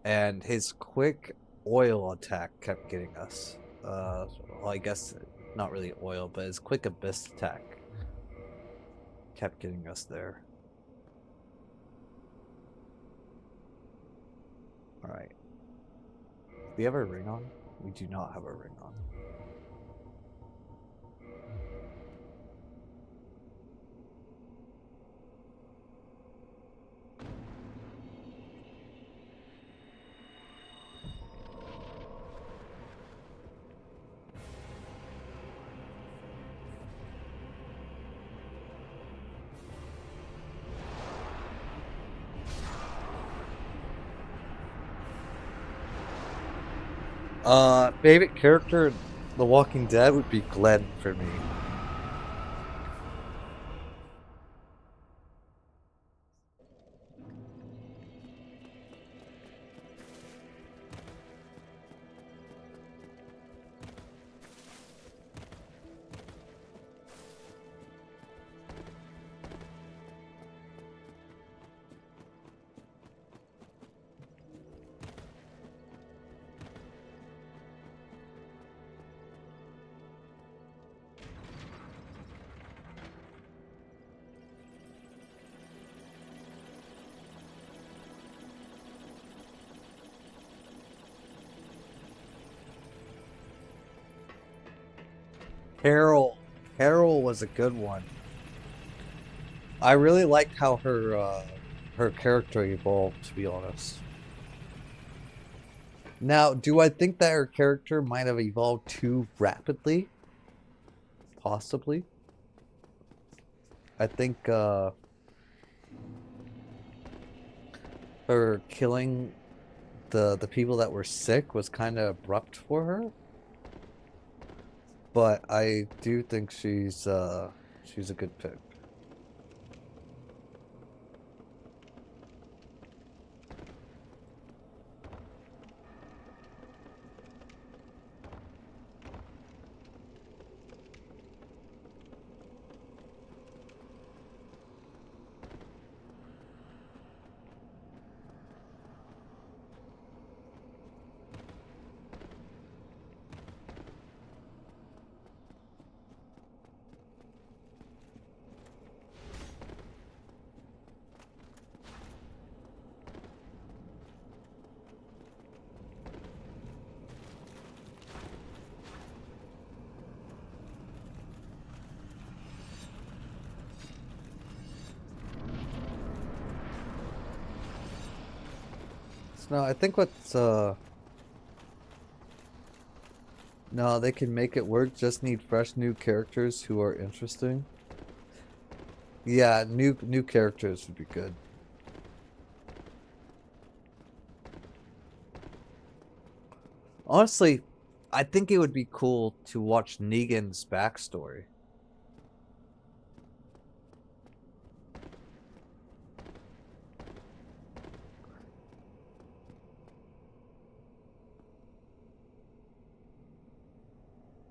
And his quick oil attack kept getting us. Well, I guess not really oil, but his quick abyss attack kept getting us there. Alright. Do we have a ring on? We do not have a ring on. Favorite character in The Walking Dead would be Glenn for me. Carol. Carol was a good one. I really liked how her character evolved, to be honest. Now, do I think that her character might have evolved too rapidly? Possibly. I think her killing the people that were sick was kind of abrupt for her. But I do think she's a good pick. No, I think what's no, they can make it work, just need fresh new characters who are interesting. Yeah, new characters would be good. Honestly, I think it would be cool to watch Negan's backstory.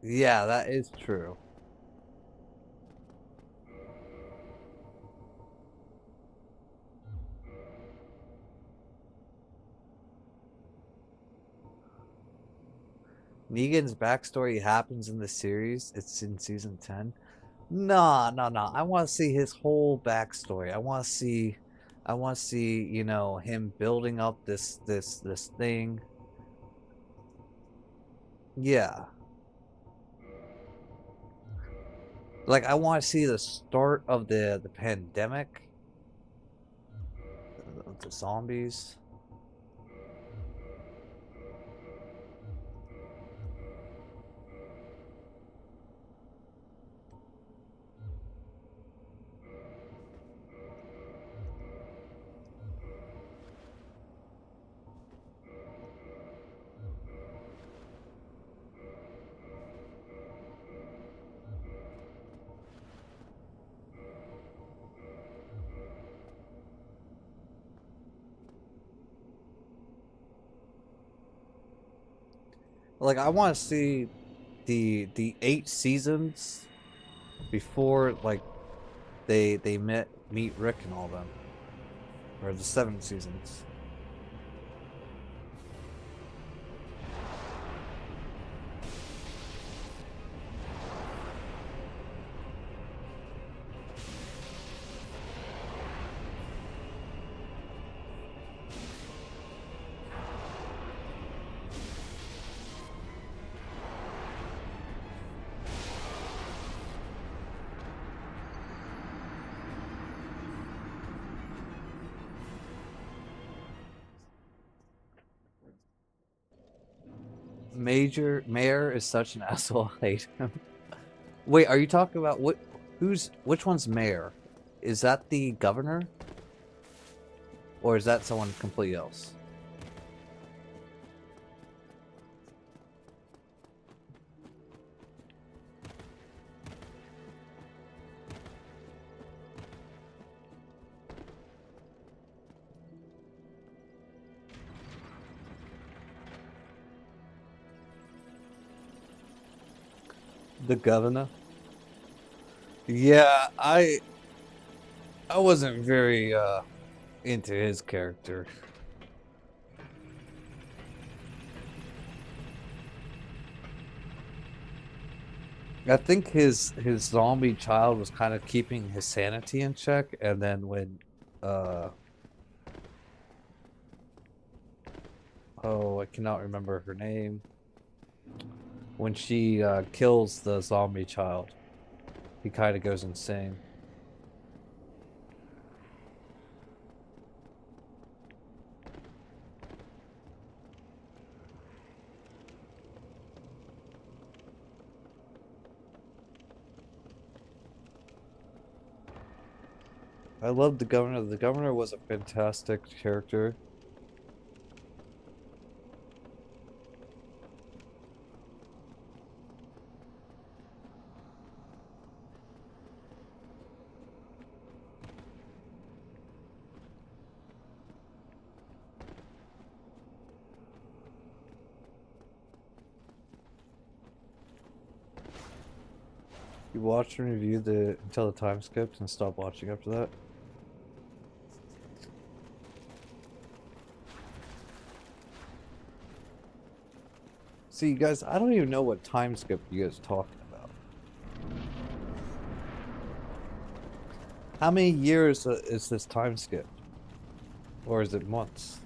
Yeah, that is true. Negan's backstory happens in the series. It's in season 10. Nah, no, no. I want to see his whole backstory. I want to see, you know, him building up this thing. Yeah. Like I want to see the start of the pandemic, the zombies. Like I want to see the 8 seasons before like they meet Rick and all them. Or the 7 seasons. Mayor is such an asshole. I hate him. Wait, are you talking about which one's mayor? Is that the governor? Or is that someone completely else? The governor? Yeah, I wasn't very into his character. I think his zombie child was kind of keeping his sanity in check, and then when uh oh, I cannot remember her name. When she kills the zombie child, he kind of goes insane. I loved the governor. The governor was a fantastic character. You watched and reviewed the until the time skipped and stopped watching after that. See, guys, I don't even know what time skip you guys are talking about. How many years is this time skip? Or is it months?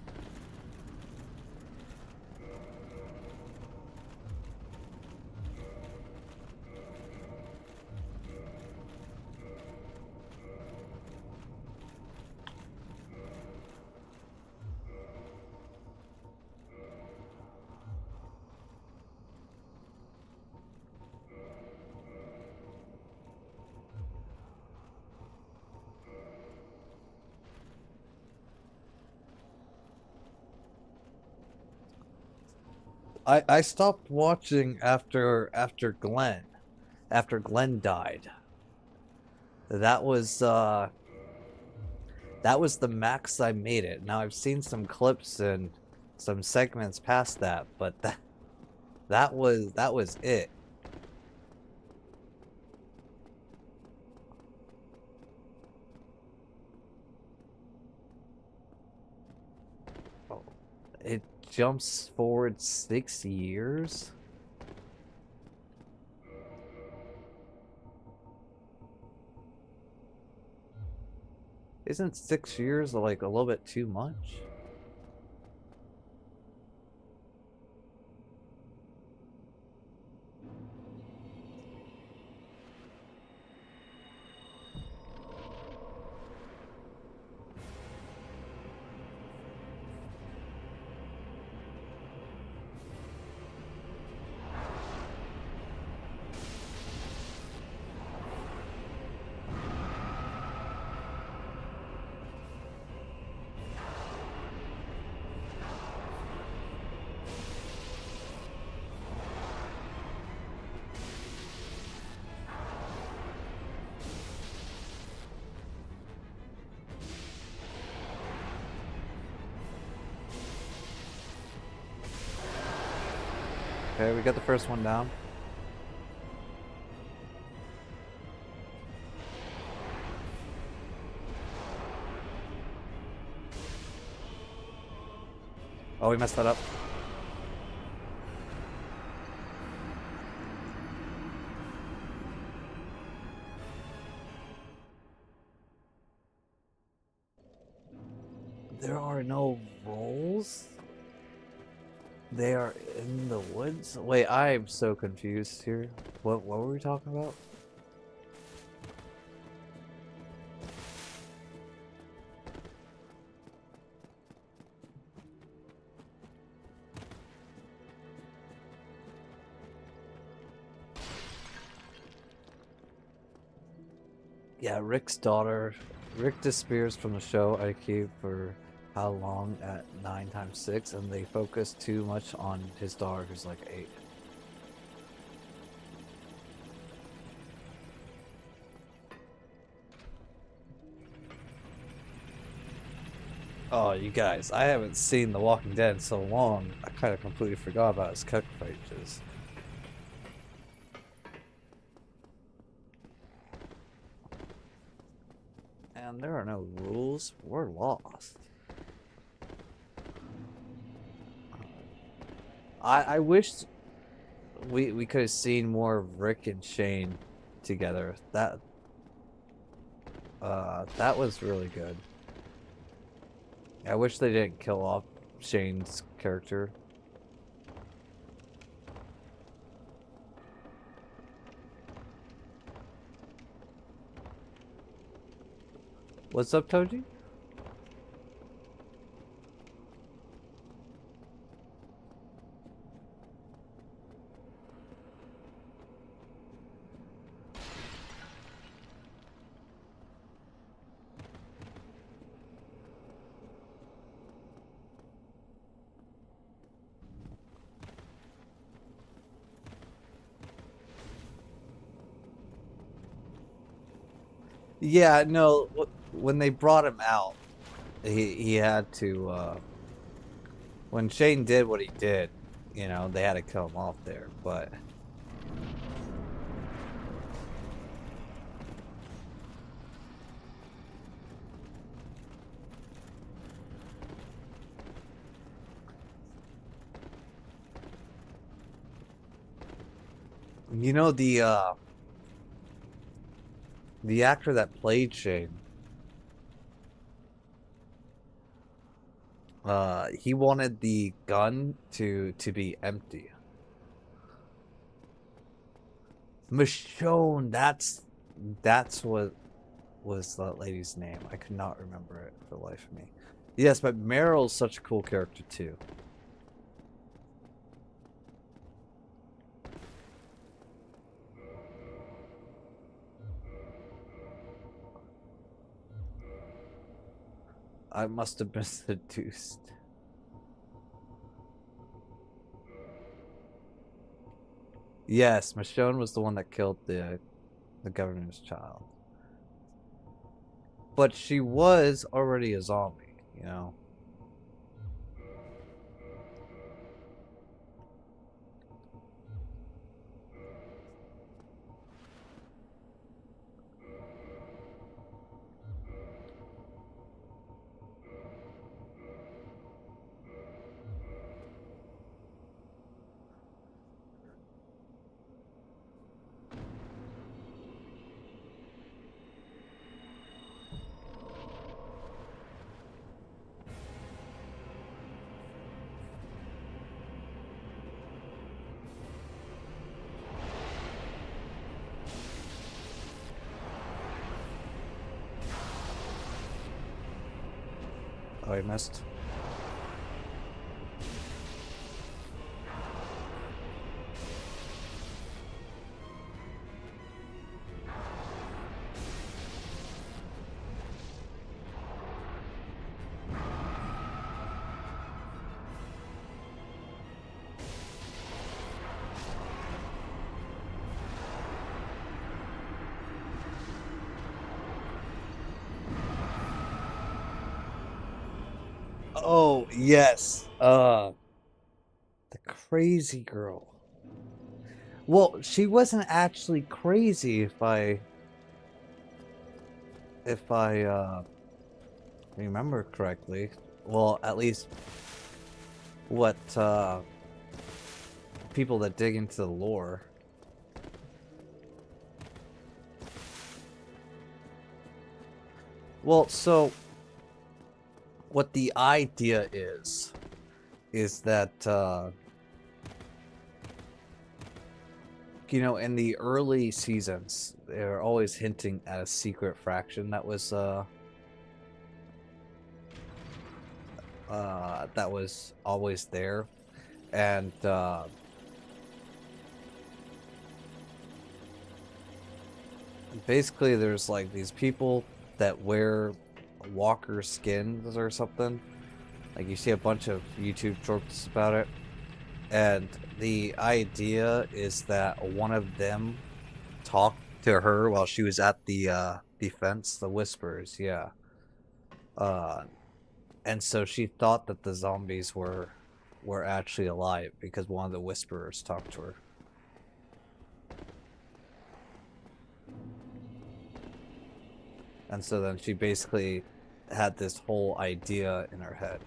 I stopped watching after Glenn. After Glenn died. That was that was the max I made it. Now I've seen some clips and some segments past that, but that was it. Oh, it jumps forward 6 years. Isn't 6 years like a little bit too much? Okay, we got the first one down. Oh, we messed that up. There are no rolls? They are in the woods? Wait, I'm so confused here. What were we talking about? Yeah, Rick's daughter. Rick disappears from the show IQ for how long at 9 times 6, and they focus too much on his daughter who's like 8. Oh, you guys, I haven't seen The Walking Dead in so long, I kind of completely forgot about his cockroaches. And there are no rules, we're lost. I wish we could have seen more of Rick and Shane together. That was really good. I wish they didn't kill off Shane's character. What's up, Toji? Yeah, no, when they brought him out, he had to, when Shane did what he did, you know, they had to kill him off there, but... You know, the actor that played Shane, he wanted the gun to be empty. Michonne, that's what was that lady's name. I could not remember it for the life of me. Yes, but Meryl's such a cool character too. I must have been seduced. Yes, Michonne was the one that killed the governor's child. But she was already a zombie, you know. Oh, I missed. Oh, yes. The crazy girl. Well, she wasn't actually crazy if I remember correctly. Well, at least what people that dig into the lore. Well, so what the idea is that you know, in the early seasons, they're always hinting at a secret fraction that was always there, and basically there's like these people that wear walker skins or something. Like you see a bunch of YouTube shorts about it, and the idea is that one of them talked to her while she was at the defense, the Whispers, yeah. Uh, and so she thought that the zombies were actually alive because one of the Whisperers talked to her. And so then she basically had this whole idea in her head.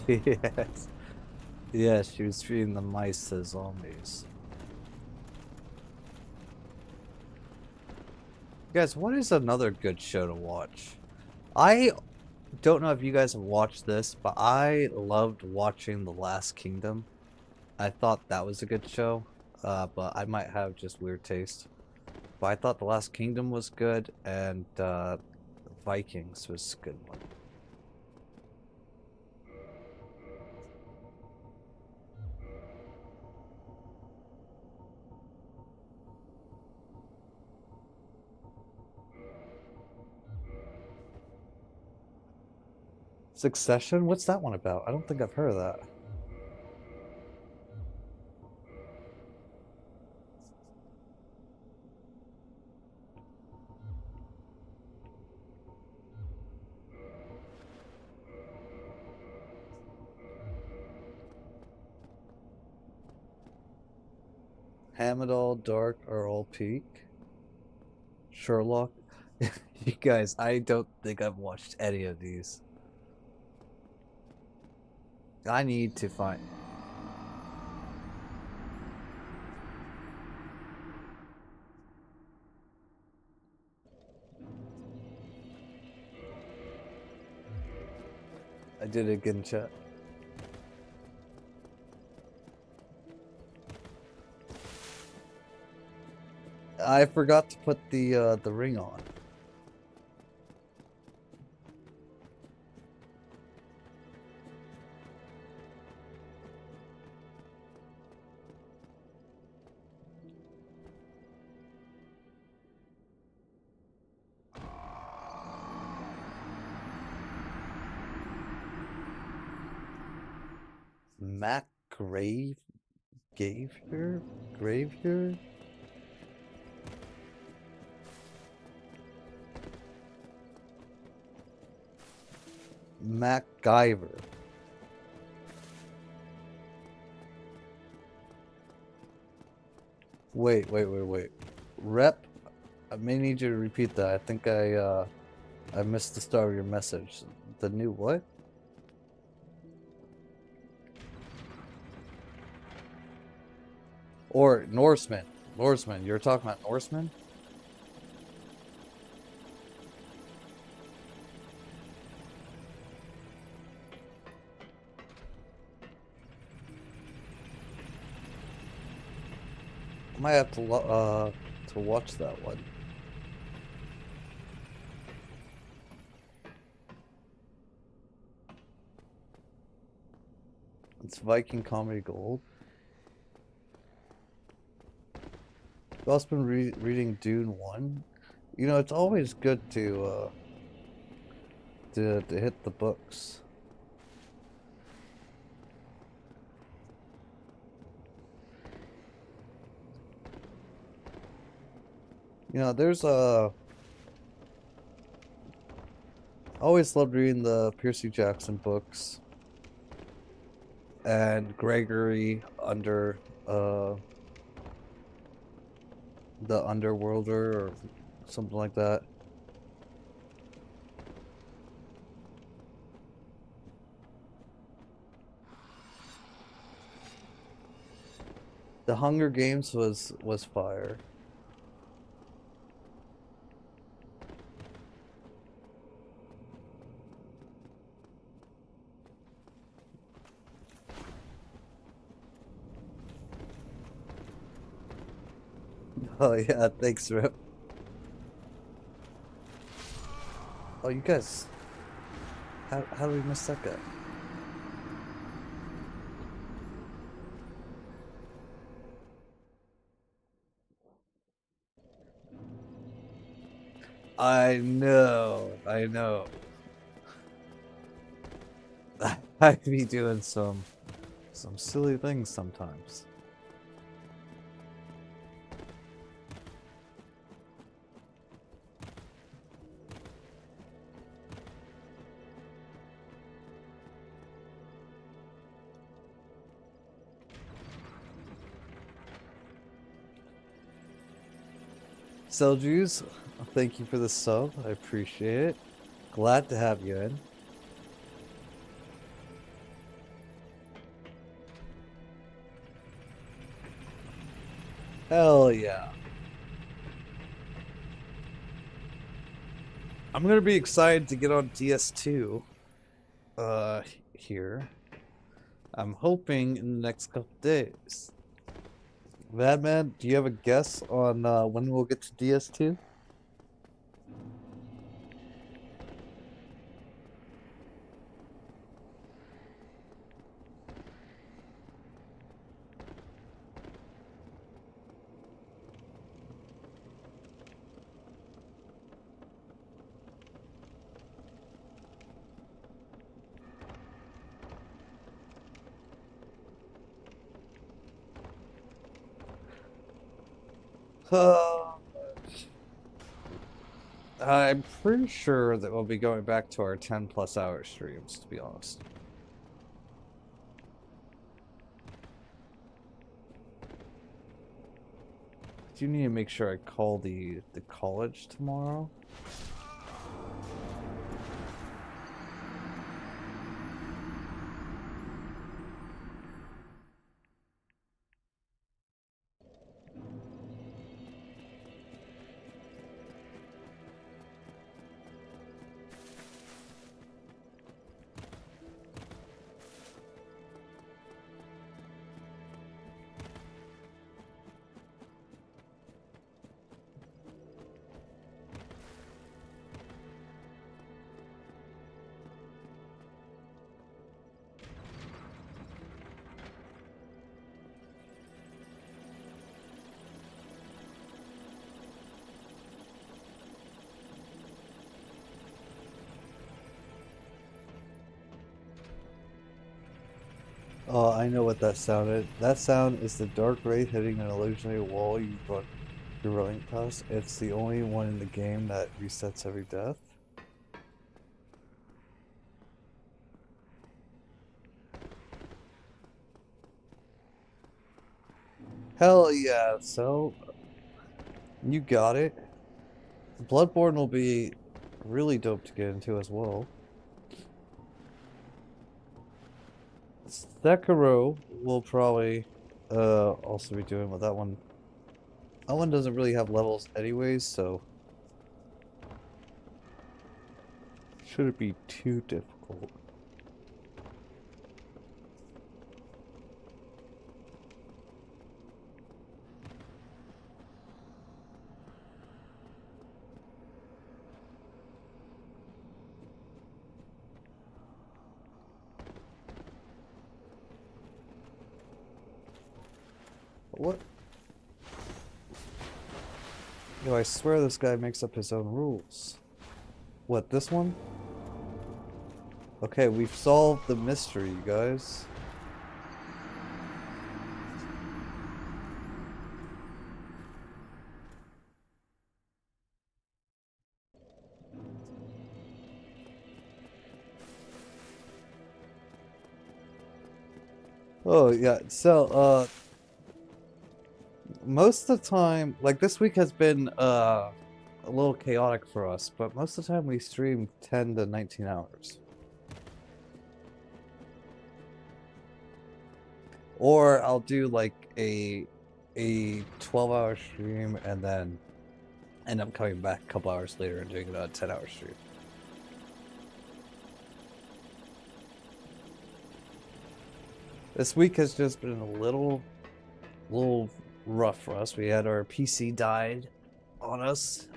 Yes. Yes, she was treating the mice as zombies. Guys, what is another good show to watch? I don't know if you guys have watched this, but I loved watching The Last Kingdom. I thought that was a good show, but I might have just weird taste. But I thought The Last Kingdom was good, and Vikings was a good one. Succession? What's that one about? I don't think I've heard of that. Hamadal, Dark, Earl Peak, Sherlock. You guys, I don't think I've watched any of these. I need to find. I did it again, chat. I forgot to put the ring on. Mac Gravier? MacGyver. Wait. Rep, I may need you to repeat that. I think I missed the start of your message. The new what? Or Norseman. Norseman. You're talking about Norseman? I might have to to watch that one. It's Viking Comedy Gold. I've also been reading Dune 1. You know, it's always good to hit the books. You know, there's always loved reading the Percy Jackson books and Gregory under the Underworlder or something like that. The Hunger Games was fire. Oh yeah, thanks, Rip. Oh, you guys, how did we miss that guy? I know, I know. I'd be doing some silly things sometimes. Seljuice, thank you for the sub. I appreciate it. Glad to have you in. Hell yeah. I'm gonna be excited to get on DS2 here. I'm hoping in the next couple days. Madman, do you have a guess on when we'll get to DS2? I'm pretty sure that we'll be going back to our 10 plus hour streams, to be honest. I do need to make sure I call the college tomorrow. Oh, I know what that sounded. That sound is the Dark Wraith hitting an illusionary wall you're running past. It's the only one in the game that resets every death. Hell yeah, so you got it. Bloodborne will be really dope to get into as well. Sekiro will probably also be doing with that one. That one doesn't really have levels anyways, so shouldn't be too difficult. What? Yo, I swear this guy makes up his own rules. What, this one? Okay, we've solved the mystery, you guys. Oh, yeah, so, most of the time, like this week has been, a little chaotic for us, but most of the time we stream 10 to 19 hours. Or I'll do like a 12-hour stream and then end up coming back a couple hours later and doing a 10-hour stream. This week has just been a little rough for us. We had our PC died on us,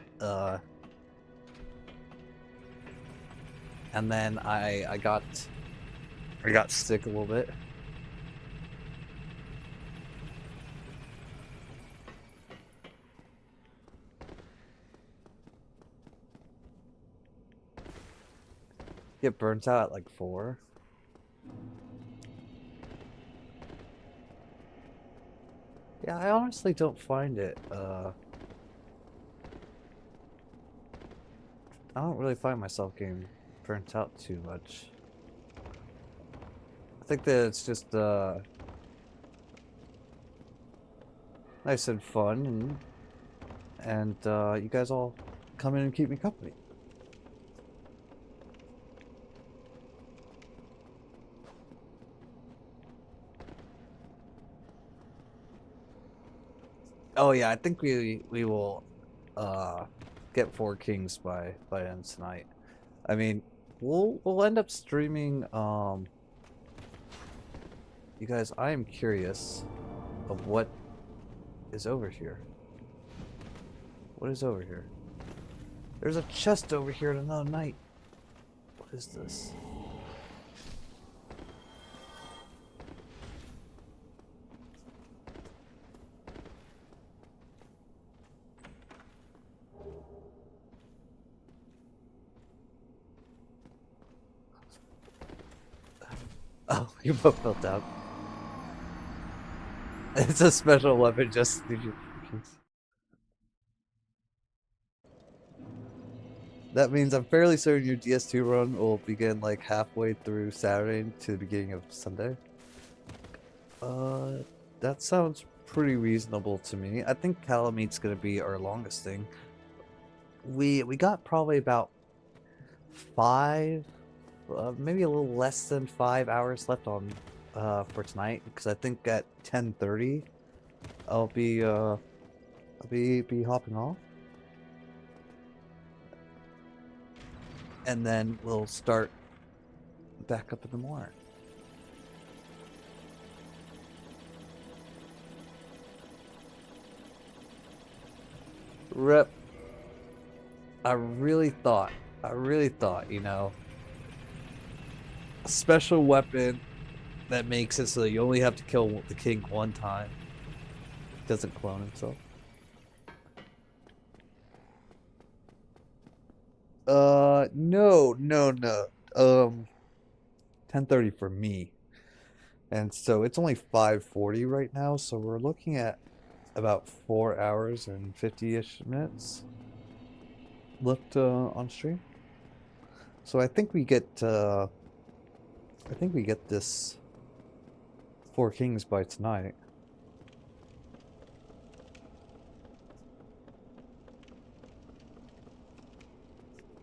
and then I got sick a little bit. Get burnt out at like 4. Yeah, I honestly don't find it, I don't really find myself getting burnt out too much. I think that it's just, nice and fun, and you guys all come in and keep me company. Oh yeah, I think we will get 4 Kings by end tonight. I mean, we'll end up streaming you guys, I am curious of what is over here. What is over here? There's a chest over here at another night. What is this? Oh, you both fell down. It's a special weapon just That means I'm fairly certain your DS2 run will begin like halfway through Saturday to the beginning of Sunday. That sounds pretty reasonable to me. I think Calamete's gonna be our longest thing. We got probably about 5, maybe a little less than 5 hours left on for tonight, because I think at 10:30 I'll be hopping off, and then we'll start back up in the morning. Rep. I really thought, you know, a special weapon that makes it so you only have to kill the king one time. Doesn't clone himself. No. 10:30 for me. And so it's only 5:40 right now, so we're looking at about 4 hours and 50-ish minutes left on stream. So I think we get this 4 Kings by tonight.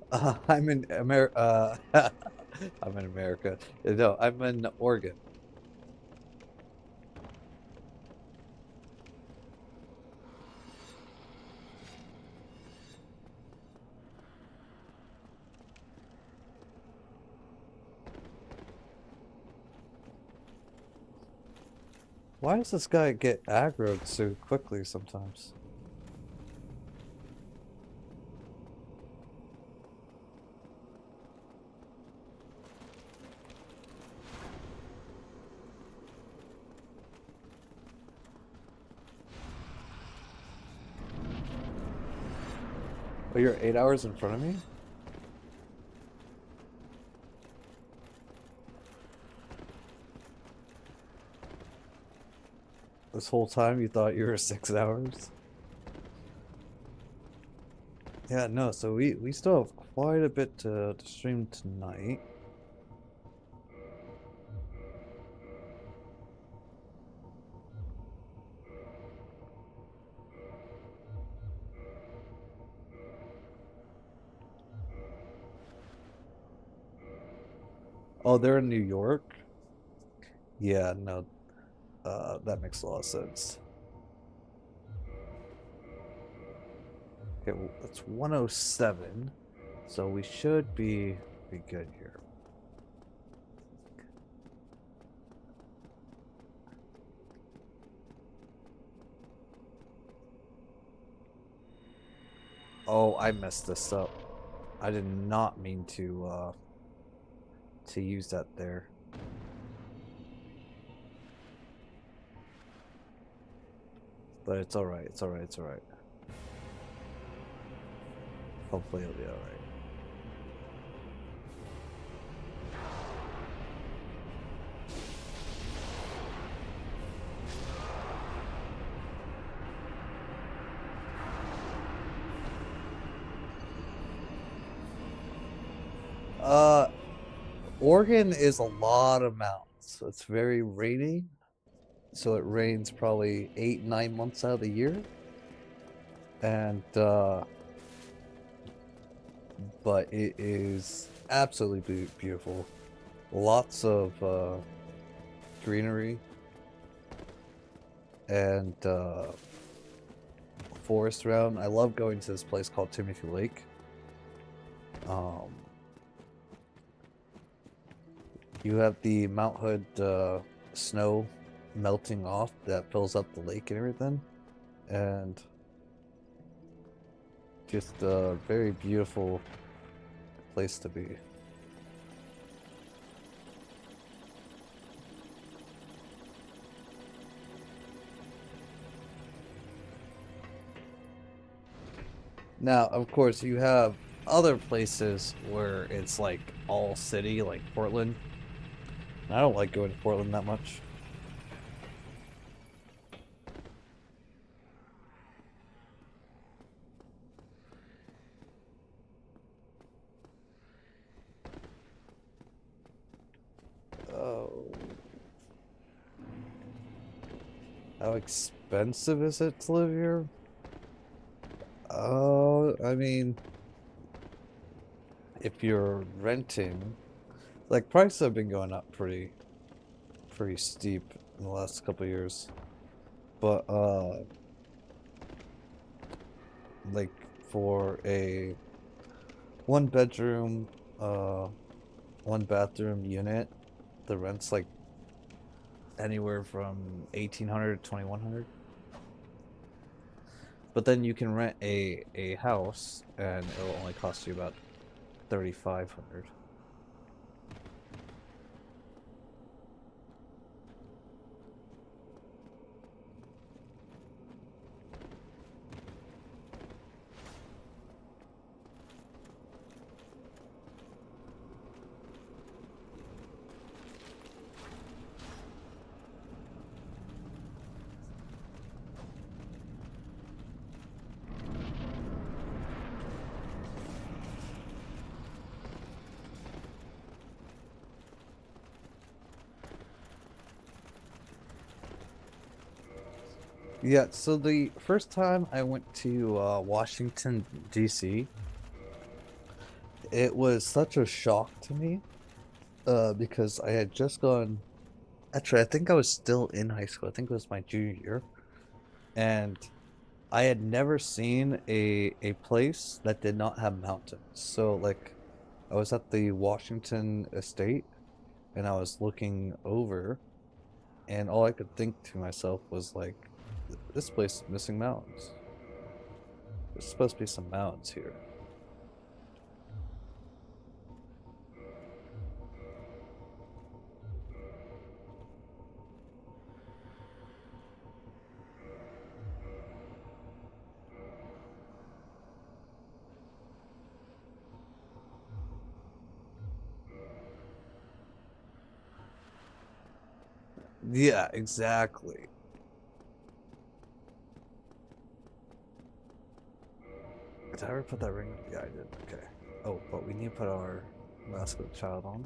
I'm in America. I'm in America. No, I'm in Oregon. Why does this guy get aggroed so quickly sometimes? Oh, you're 8 hours in front of me? This whole time you thought you were 6 hours? Yeah, no, so we still have quite a bit to stream tonight. Oh, they're in New York? Yeah, no, that makes a lot of sense. Okay, well, that's 107, so we should be good here. Oh, I messed this up. I did not mean to use that there. But it's alright, it's alright, it's alright. Hopefully it'll be alright. Uh, Oregon is a lot of mountains. So it's very rainy. So it rains probably 8, 9 months out of the year. And but it is absolutely beautiful. Lots of greenery and forest around. I love going to this place called Timothy Lake. Um, you have the Mount Hood snow melting off that fills up the lake and everything, and just a very beautiful place to be. Now, of course, you have other places where it's like all city, like Portland. I don't like going to Portland that much. Oh, how expensive is it to live here? Oh, I mean, if you're renting, like prices have been going up pretty steep in the last couple of years. But like for a one bedroom, uh, one bathroom unit, the rent's like anywhere from 1,800 to 2,100. But then you can rent a house and it'll only cost you about 3,500. Yeah, so the first time I went to Washington, D.C., it was such a shock to me because I had just gone. Actually, I think I was still in high school. I think it was my junior year, and I had never seen a place that did not have mountains. So like, I was at the Washington Estate, and I was looking over, and all I could think to myself was like, this place is missing mountains. There's supposed to be some mountains here. Yeah, exactly. Did I ever put that ring? Yeah, I did. Okay. Oh, but we need to put our Mask of the Child on.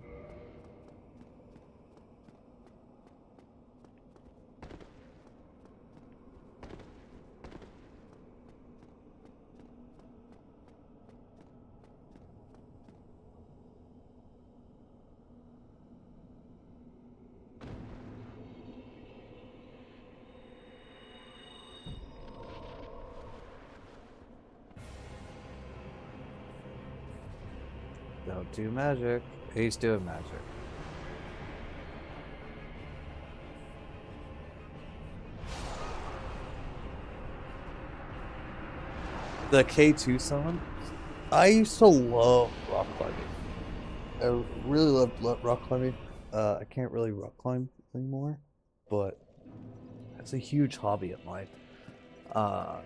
Don't do magic. He's doing magic. The K2 summon? I used to love rock climbing. I really loved rock climbing. I can't really rock climb anymore, but it's a huge hobby of mine. Uh,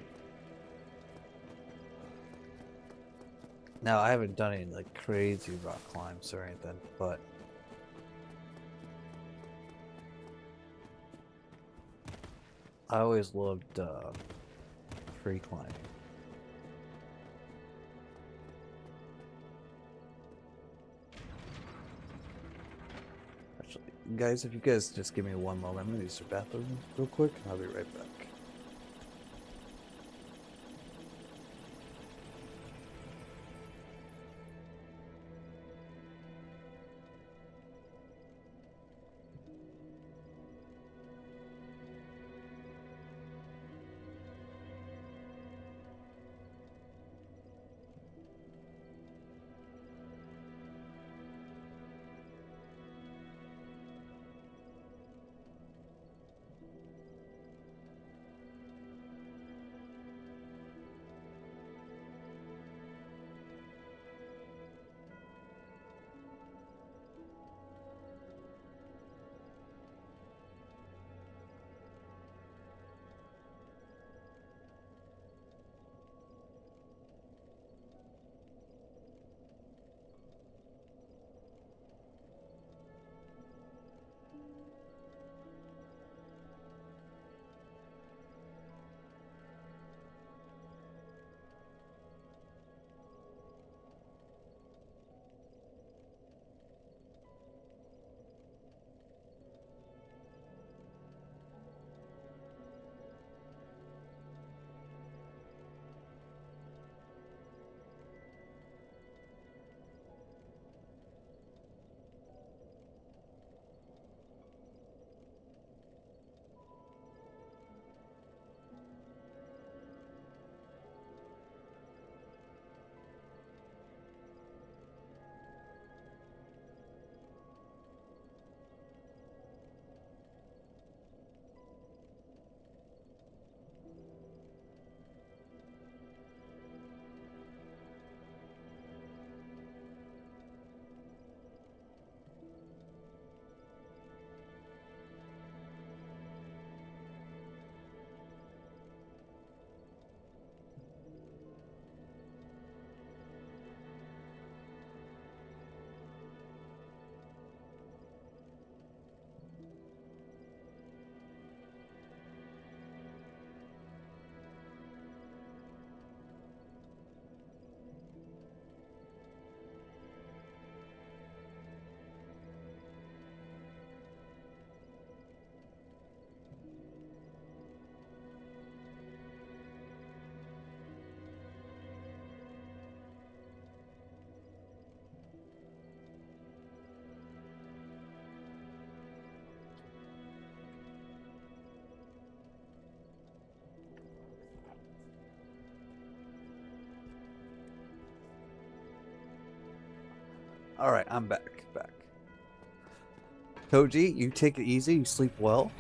Now I haven't done any like crazy rock climbs or anything, but I always loved free climbing. Actually, guys, if you guys just give me one moment, I'm gonna use the bathroom real quick, and I'll be right back. All right, I'm back. Koji, you take it easy. You sleep well.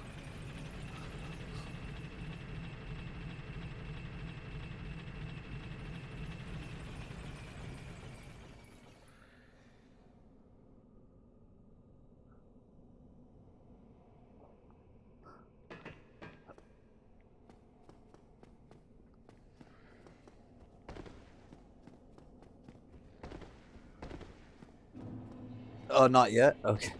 Oh, not yet. Okay.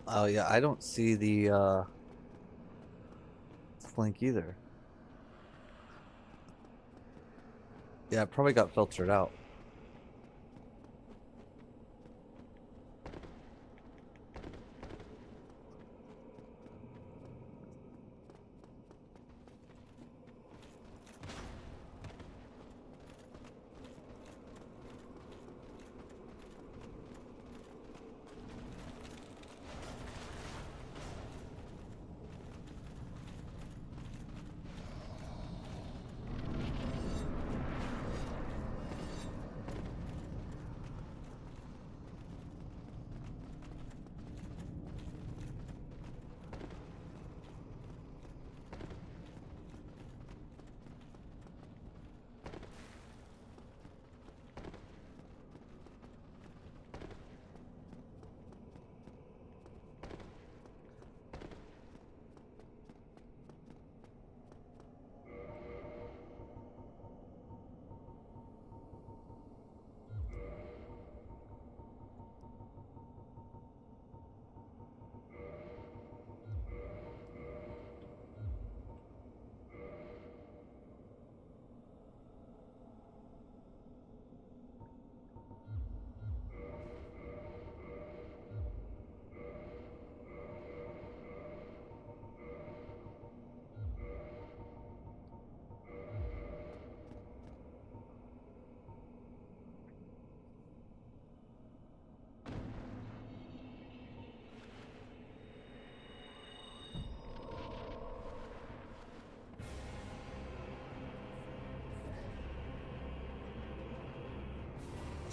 Oh yeah, I don't see the link either. Yeah, it probably got filtered out.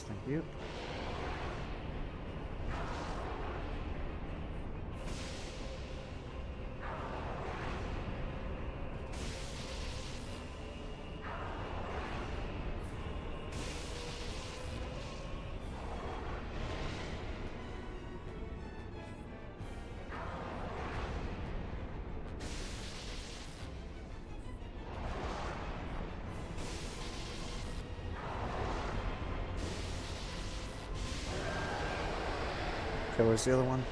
Thank you. Okay, where's the other one?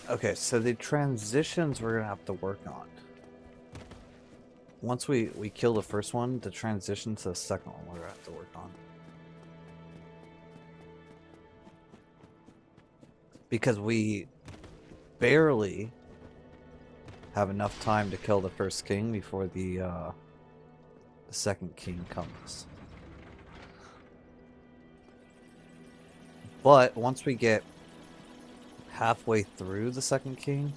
Okay, so the transitions we're gonna have to work on. Once we kill the first one, the transition to the second one we're gonna have to work on. Because we barely have enough time to kill the first king before the second king comes. But once we get halfway through the second king,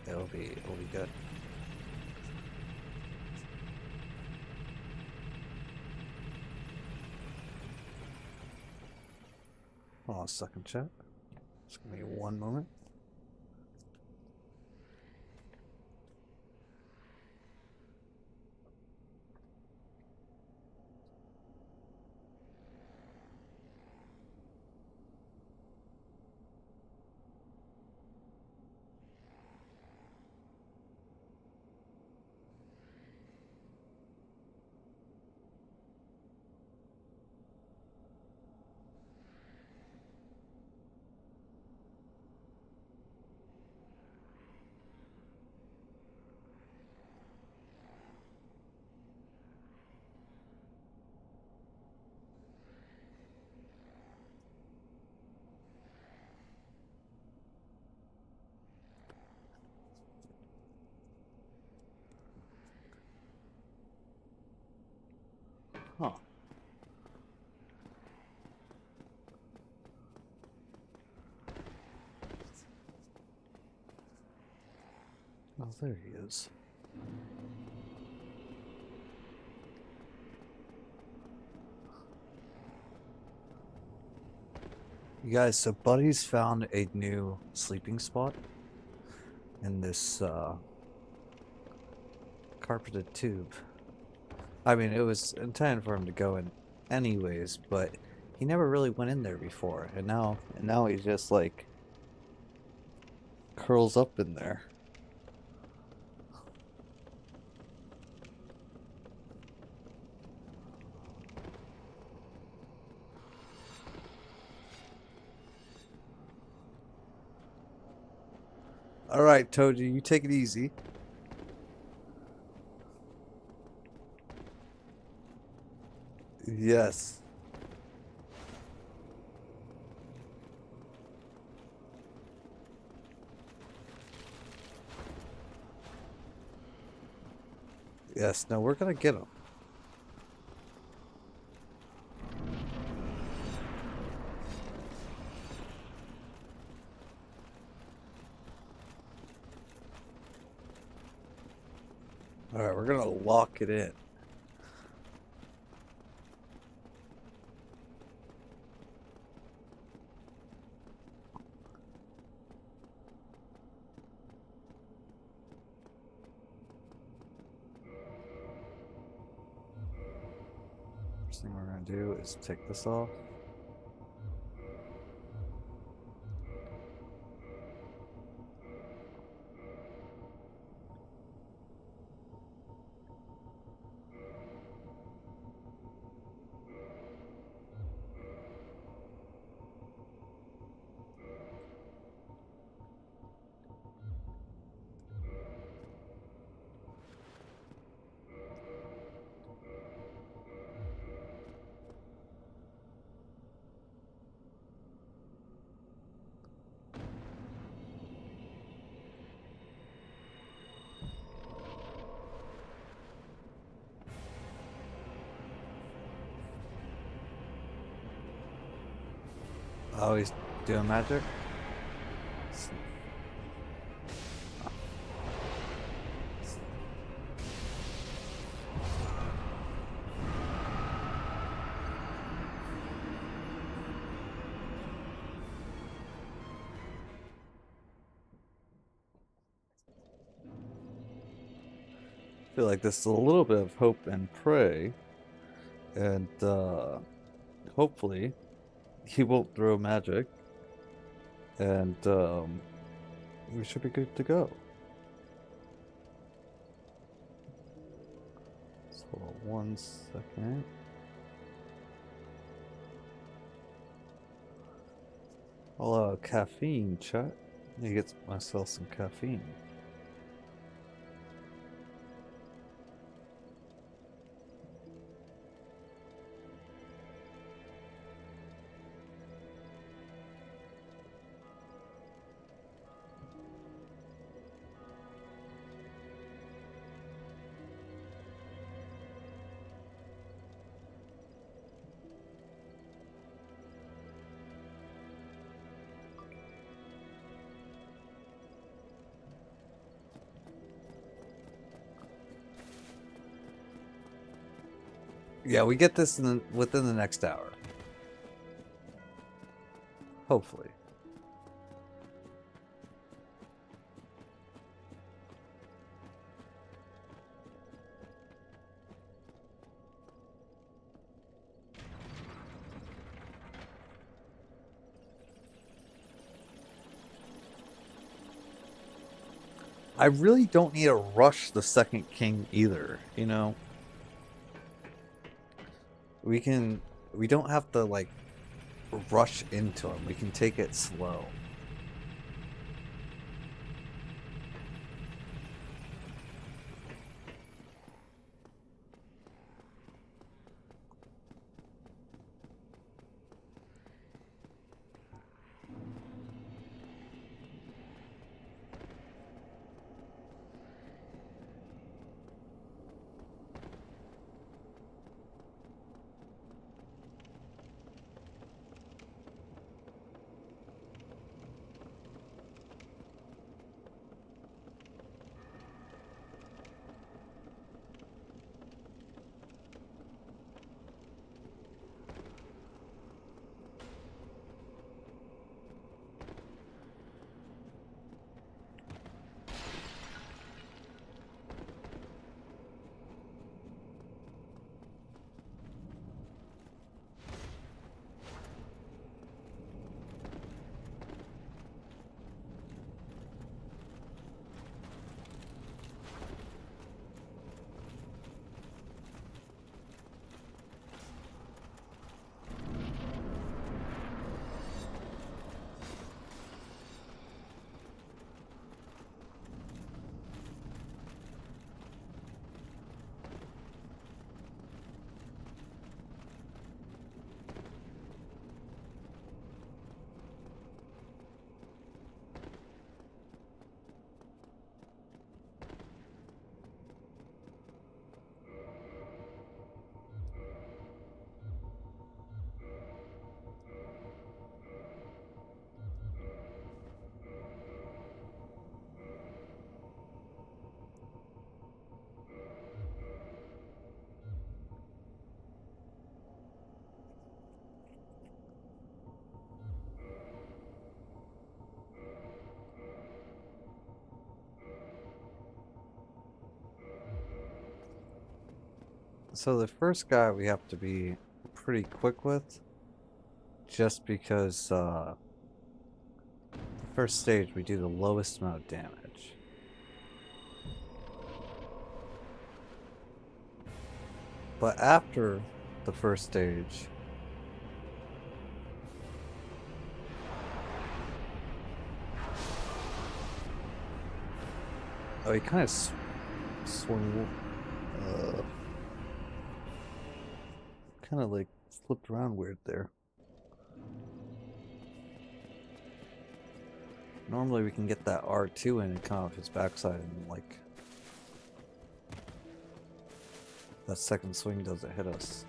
it'll be good. Hold on a second, chat. Just give me one moment. Huh. Oh, there he is. You guys, so Buddy's found a new sleeping spot in this carpeted tube. I mean, it was intended for him to go in anyways, but he never really went in there before, and now he just like curls up in there. All right, Toji, you take it easy. Yes. Yes, no, we're gonna get him. All right, we're gonna lock it in. First thing we're gonna do is take this off. Oh, he's doing magic. I feel like this is a little bit of hope and pray, and hopefully he won't throw magic, and we should be good to go. So hold on 1 second. Hello, caffeine, chat. Let me get myself some caffeine. Yeah, we get this within the next hour. Hopefully. I really don't need to rush the second king either, you know? We don't have to like rush into him. We can take it slow. So the first guy we have to be pretty quick with, just because the first stage we do the lowest amount of damage. But after the first stage, oh, he kind of swung, kind of like flipped around weird there. Normally we can get that R2 in and come off his backside and like that second swing doesn't hit us.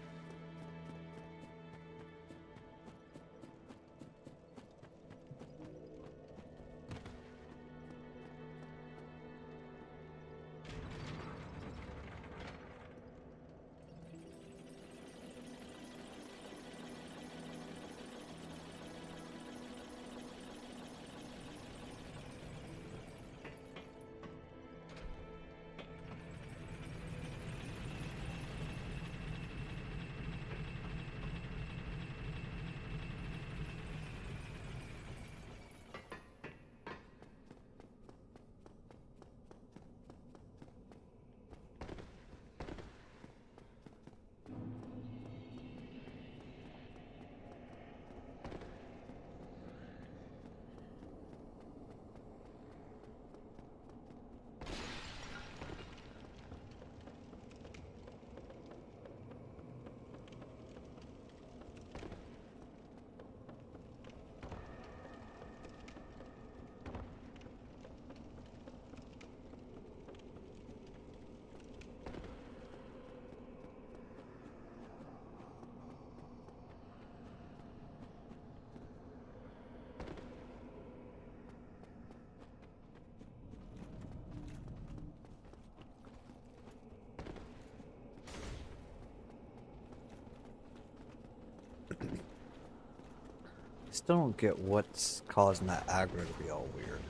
Still don't get what's causing that aggro to be all weird.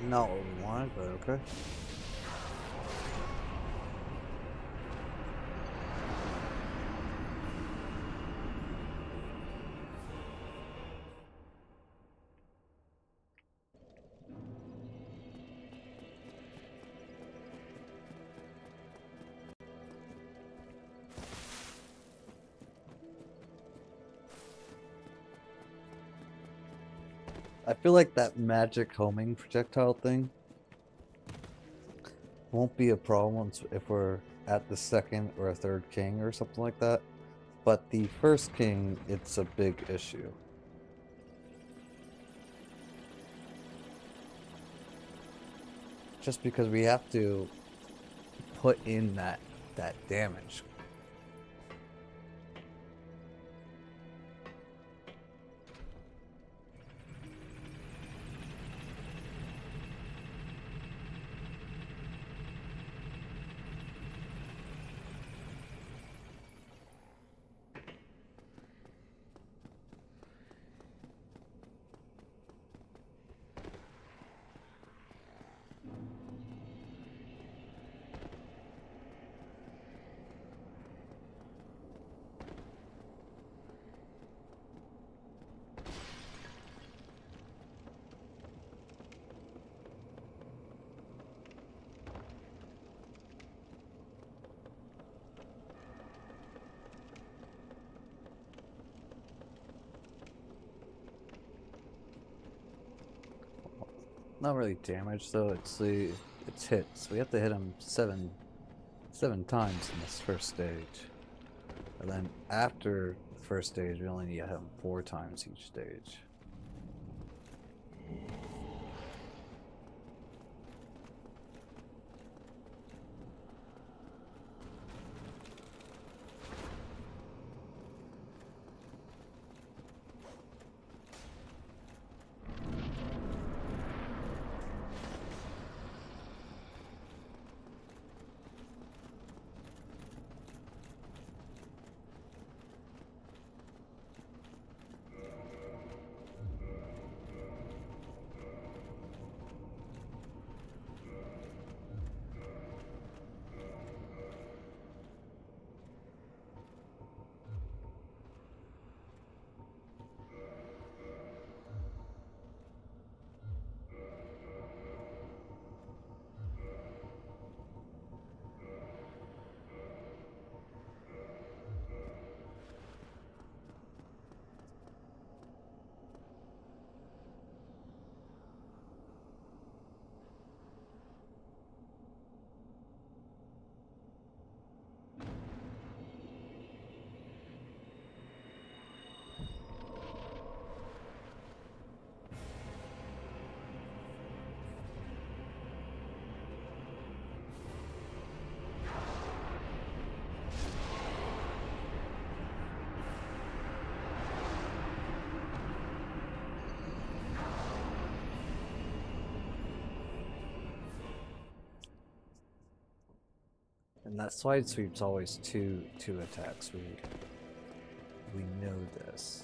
Not what we wanted, but okay. I feel like that magic homing projectile thing won't be a problem if we're at the second or third king or something like that. But the first king, it's a big issue. Just because we have to put in that damage. not really damage though. It's hits. We have to hit him seven times in this first stage, and then after the first stage, we only need to hit him 4 times each stage. And that side sweep's always two attacks. We know this.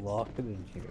Lock it in here.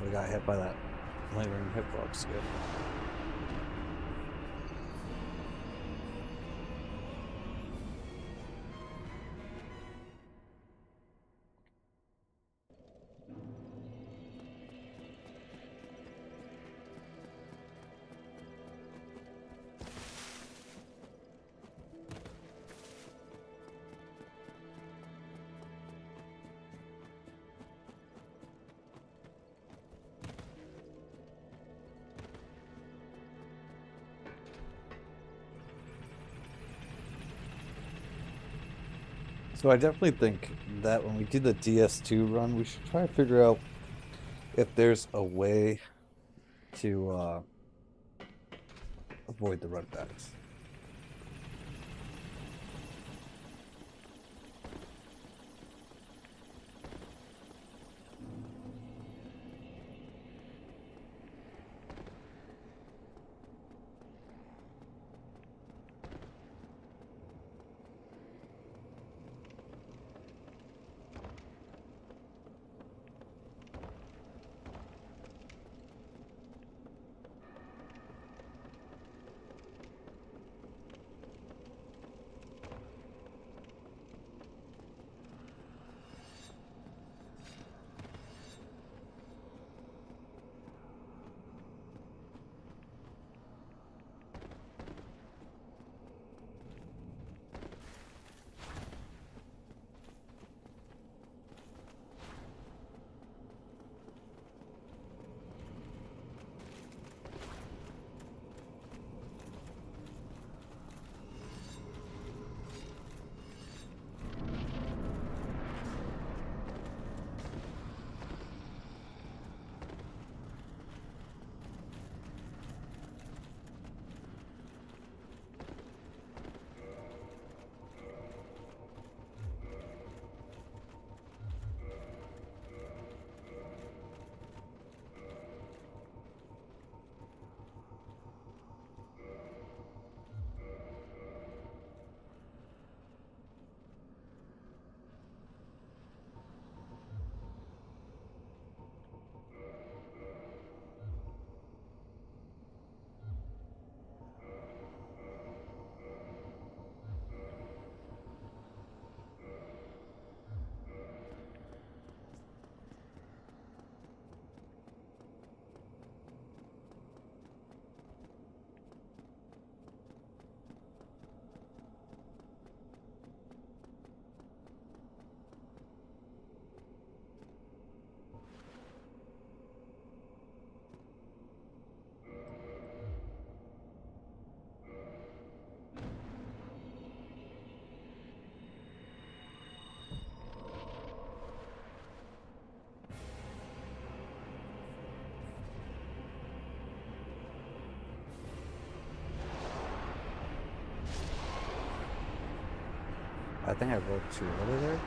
We got hit by that layering hitbox again. So I definitely think that when we do the DS2 run, we should try to figure out if there's a way to avoid the runbacks. I think I wrote too early there.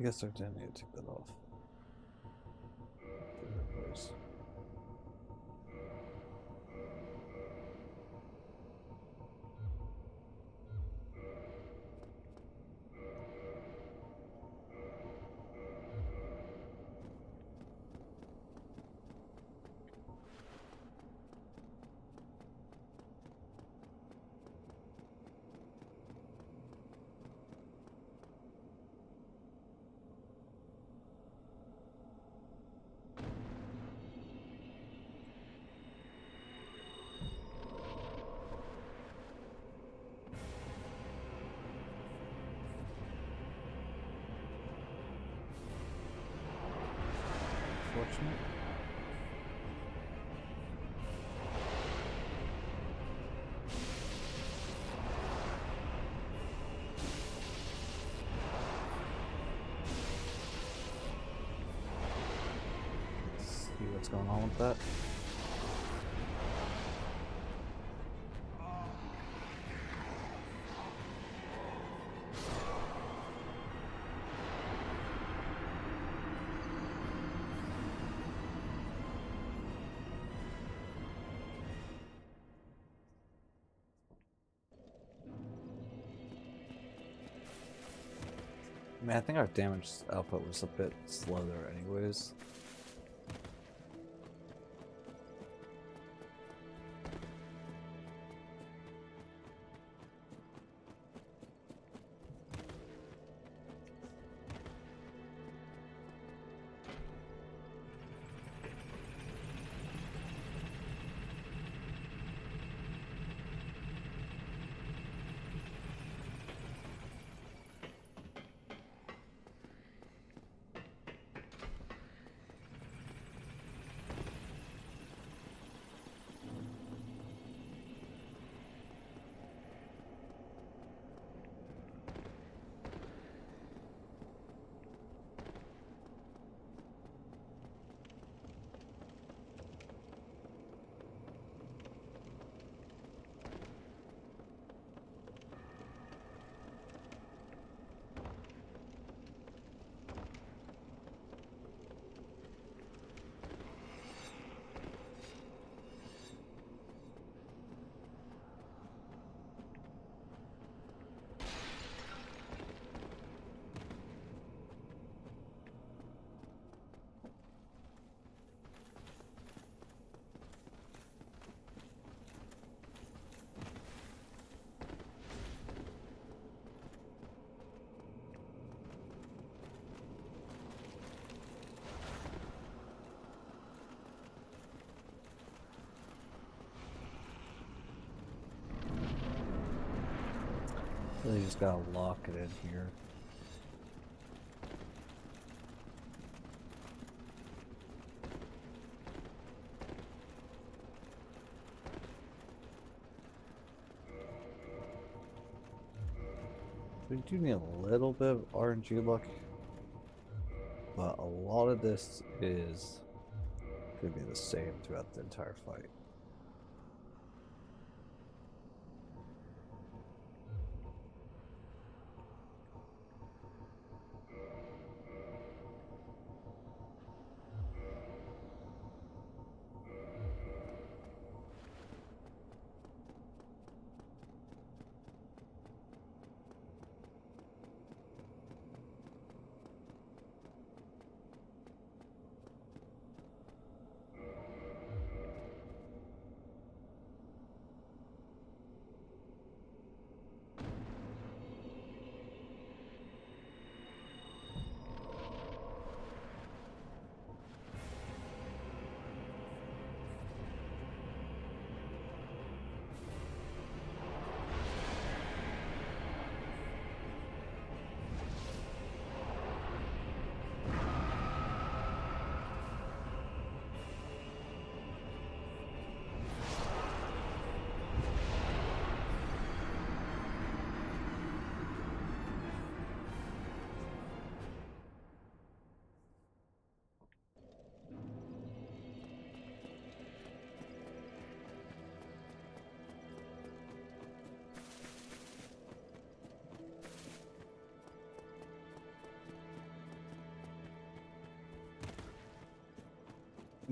I guess I didn't need to take that off. Put it in place. Fortunate. Let's see what's going on with that. I mean, I think our damage output was a bit slow there anyways. Really just gotta lock it in here. We do need a little bit of RNG luck, but a lot of this is gonna be the same throughout the entire fight.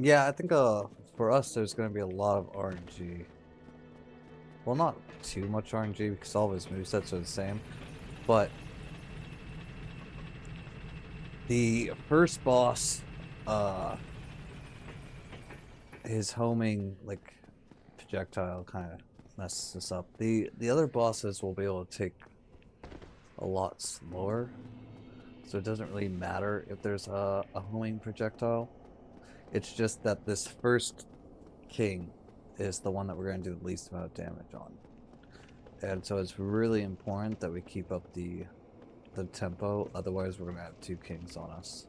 Yeah, I think for us there's gonna be a lot of RNG. Well, not too much RNG because all of his movesets are the same, but the first boss, his homing like projectile kind of messes us up. The other bosses will be able to take a lot slower, so it doesn't really matter if there's a homing projectile. It's just that this first king is the one that we're going to do the least amount of damage on. And so it's really important that we keep up the tempo, otherwise we're going to have two kings on us.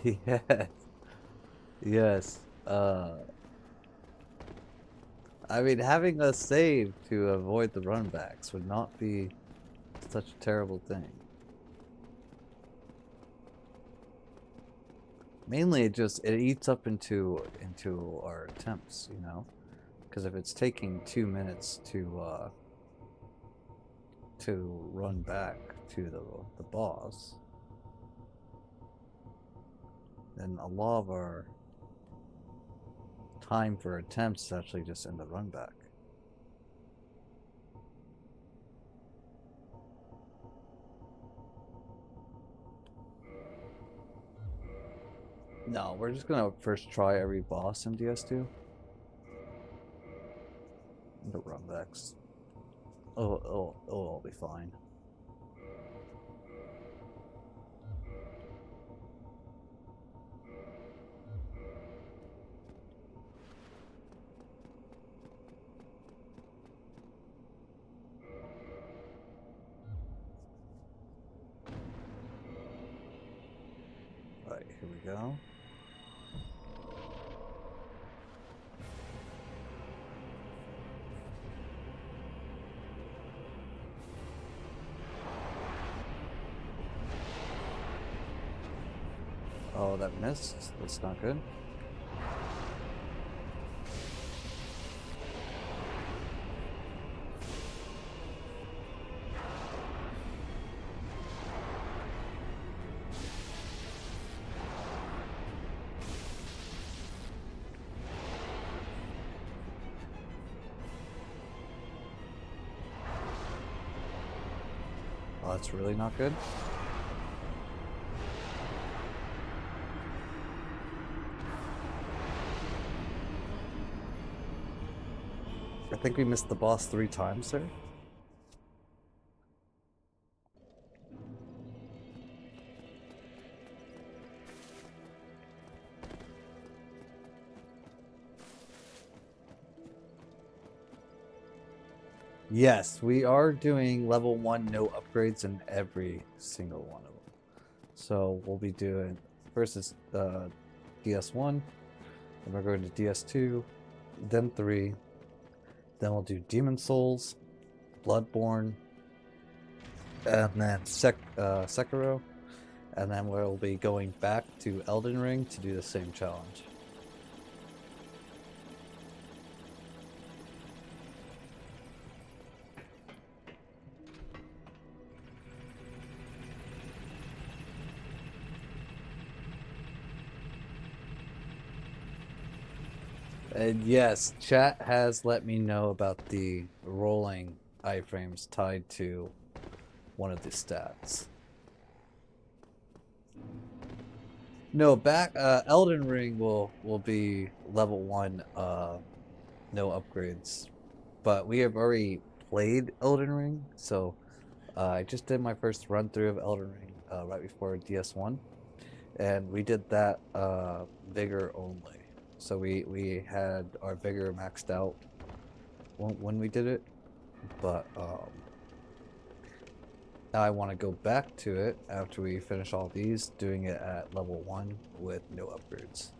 Yes. Yes. I mean, having us save to avoid the runbacks would not be such a terrible thing. Mainly, it eats up into our attempts, you know, because if it's taking 2 minutes to run back to the boss, then a lot of our time for attempts is actually just in the run back. No, we're just gonna first try every boss in DS2. The runbacks. It'll all be fine. Alright, here we go. Oh, that missed. That's not good. Oh, that's really not good. I think we missed the boss 3 times there. Yes, we are doing level 1 no upgrades in every single one of them. So we'll be doing, first is DS1, then we're going to DS2, then 3, then we'll do Demon Souls, Bloodborne, and then Sekiro, and then we'll be going back to Elden Ring to do the same challenge. And yes, chat has let me know about the rolling iframes tied to one of the stats. No, Elden Ring will be level 1 no upgrades. But we have already played Elden Ring, so I just did my first run through of Elden Ring right before DS1, and we did that vigor only. So we had our vigor maxed out when we did it, but now I want to go back to it after we finish all these, doing it at level 1 with no upgrades.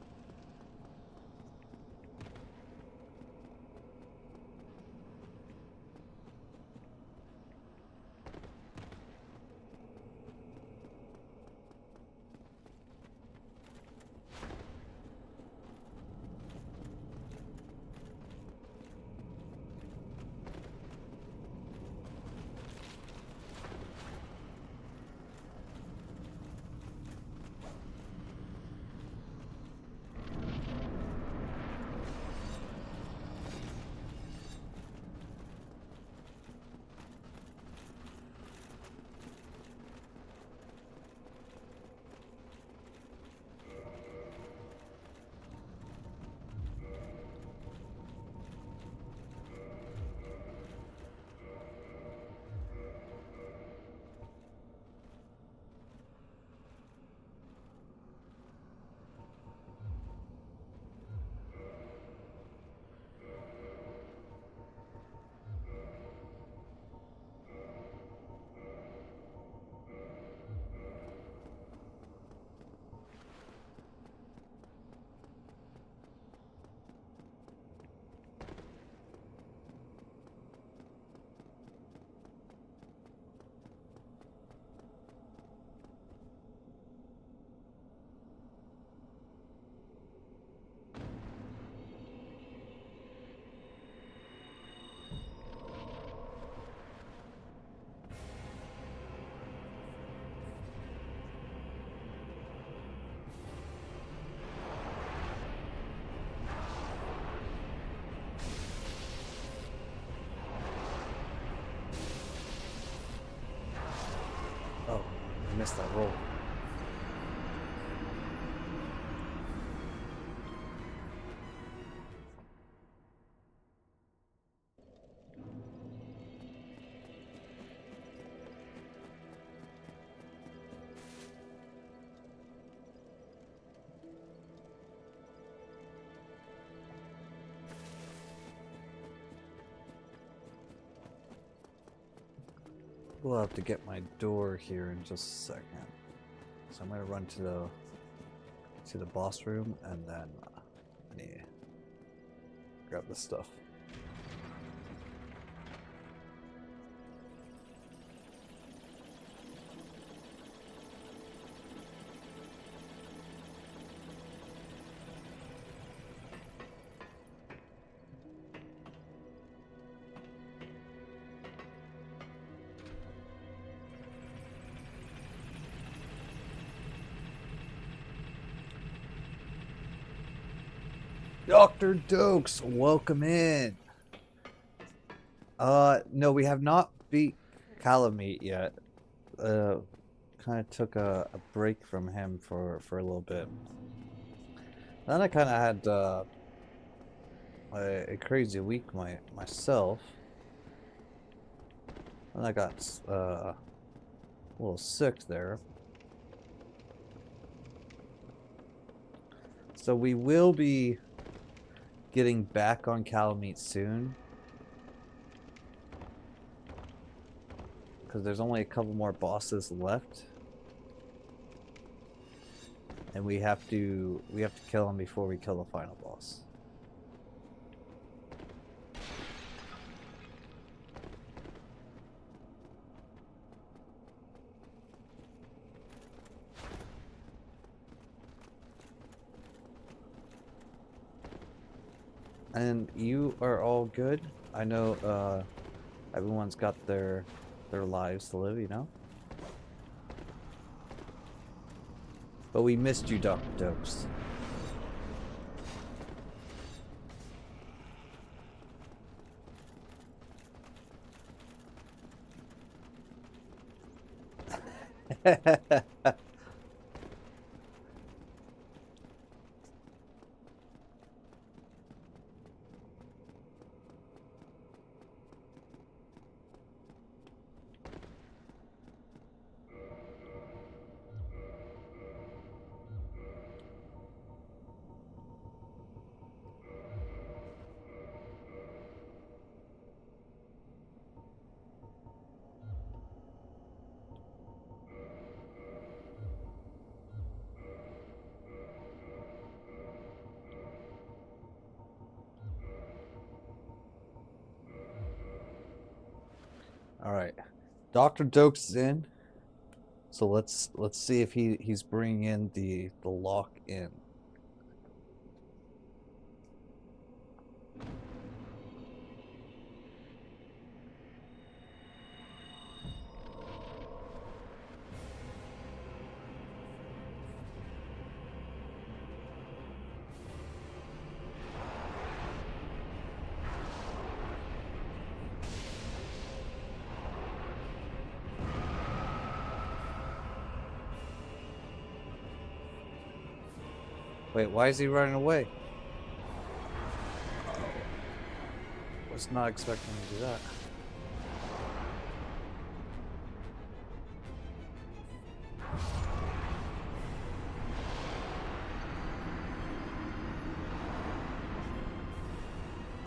Oh, I missed that roll. We'll have to get my door here in just a second. So I'm gonna run to the boss room and then I need to grab this stuff. Dr. Dokes, welcome in. No, we have not beat Calamite yet. Kind of took a break from him for a little bit. Then I kind of had a crazy week myself. And I got a little sick there. So we will be getting back on Calamite soon. Because there's only a couple more bosses left. And we have to kill them before we kill the final boss. And you are all good? I know everyone's got their lives to live, you know? But we missed you, Dr. Dokes. All right, Dr. Dokes is in. So let's see if he's bringing in the lock in. Wait, why is he running away? Was not expecting to do that.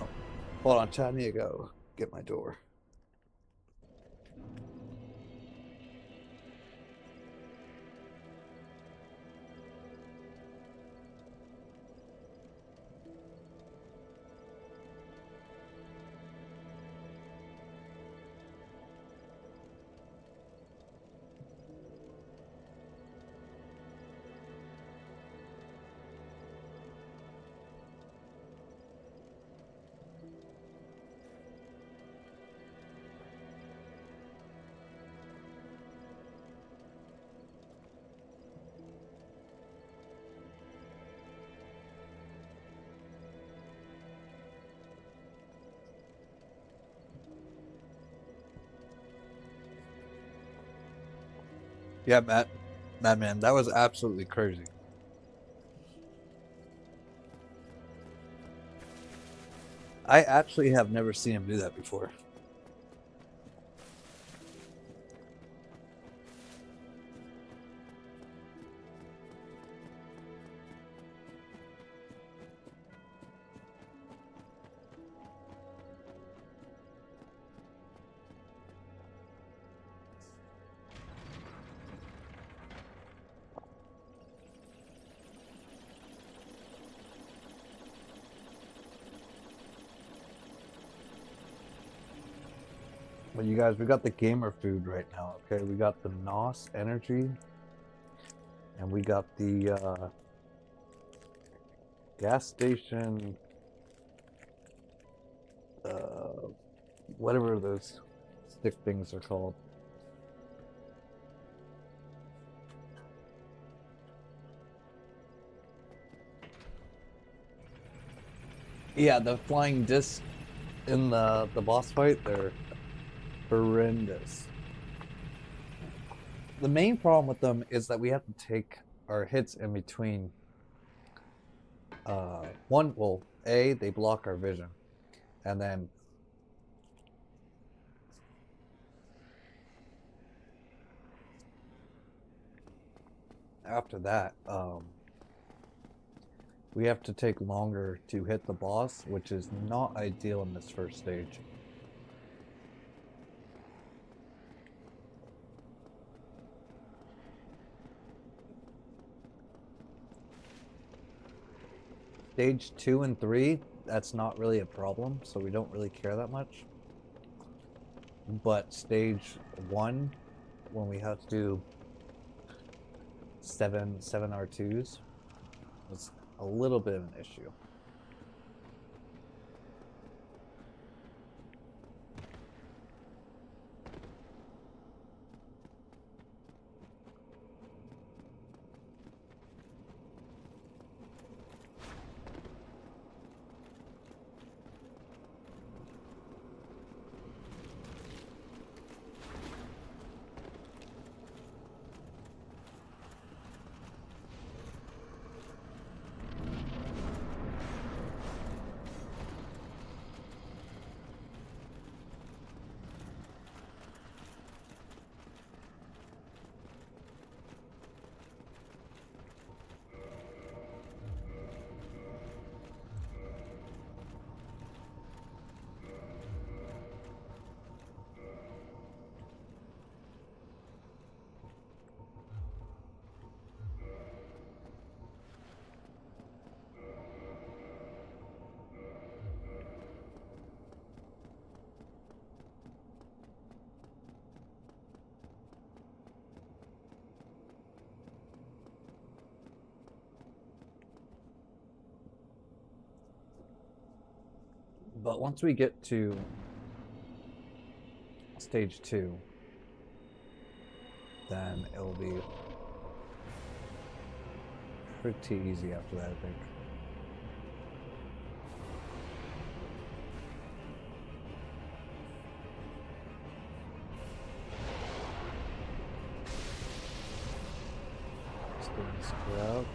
Oh, hold on, Chad, I need to go get my door. Yeah, Madman, that was absolutely crazy. I actually have never seen him do that before. But you guys, we got the gamer food right now, okay? We got the NOS energy, and we got the gas station, whatever those stick things are called. Yeah, the flying discs in the boss fight, they're horrendous. The main problem with them is that we have to take our hits in between. Well, A, they block our vision, and then after that, we have to take longer to hit the boss, which is not ideal in this first stage. Stage 2 and 3, that's not really a problem, so we don't really care that much. But stage 1, when we have to do seven R2s, was a little bit of an issue. But once we get to stage 2, then it'll be pretty easy after that, I think. Sprout.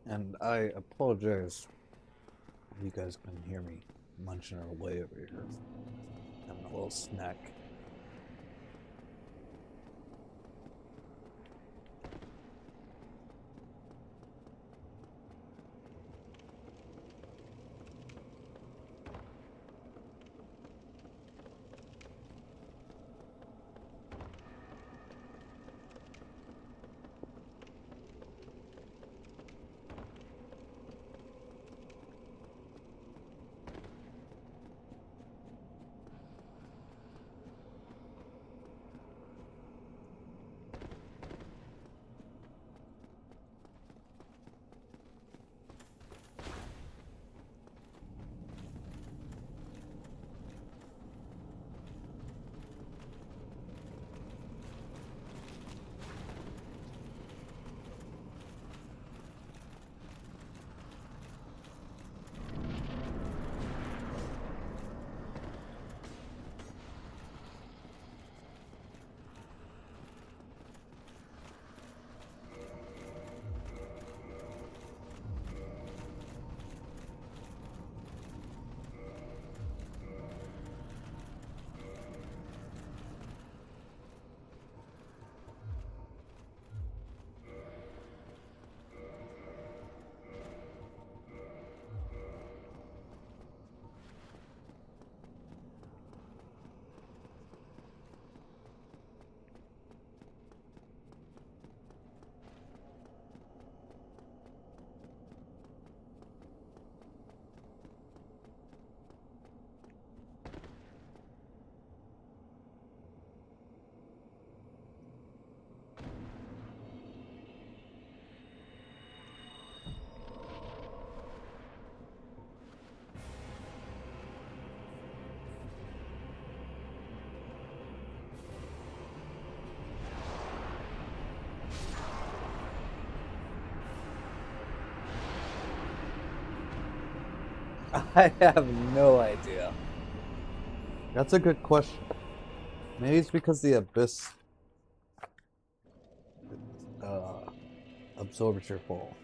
And I apologize if you guys can hear me munching away over here. Having a little snack. I have no idea. That's a good question. Maybe it's because the Abyss absorbs your fall.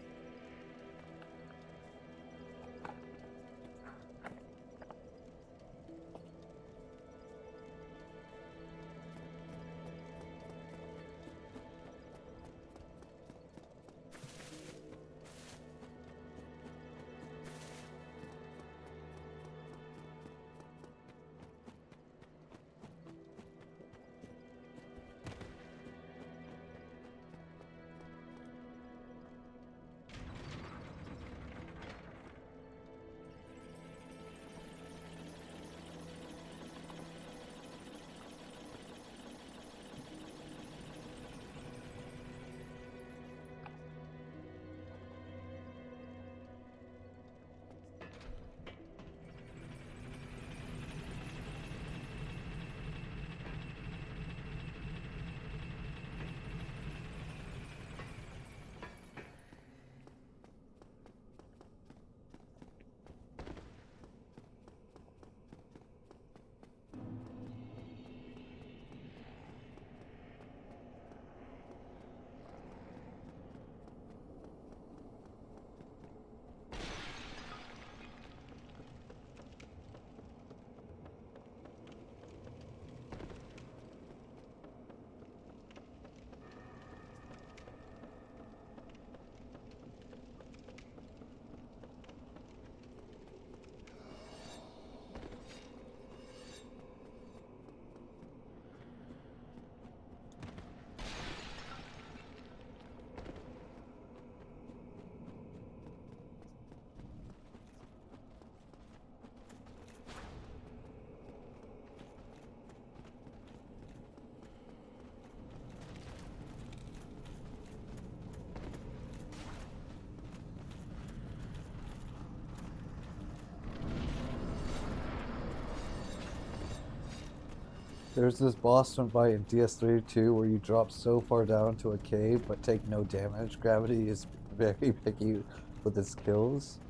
There's this boss fight in DS32 where you drop so far down to a cave but take no damage. Gravity is very picky with its kills.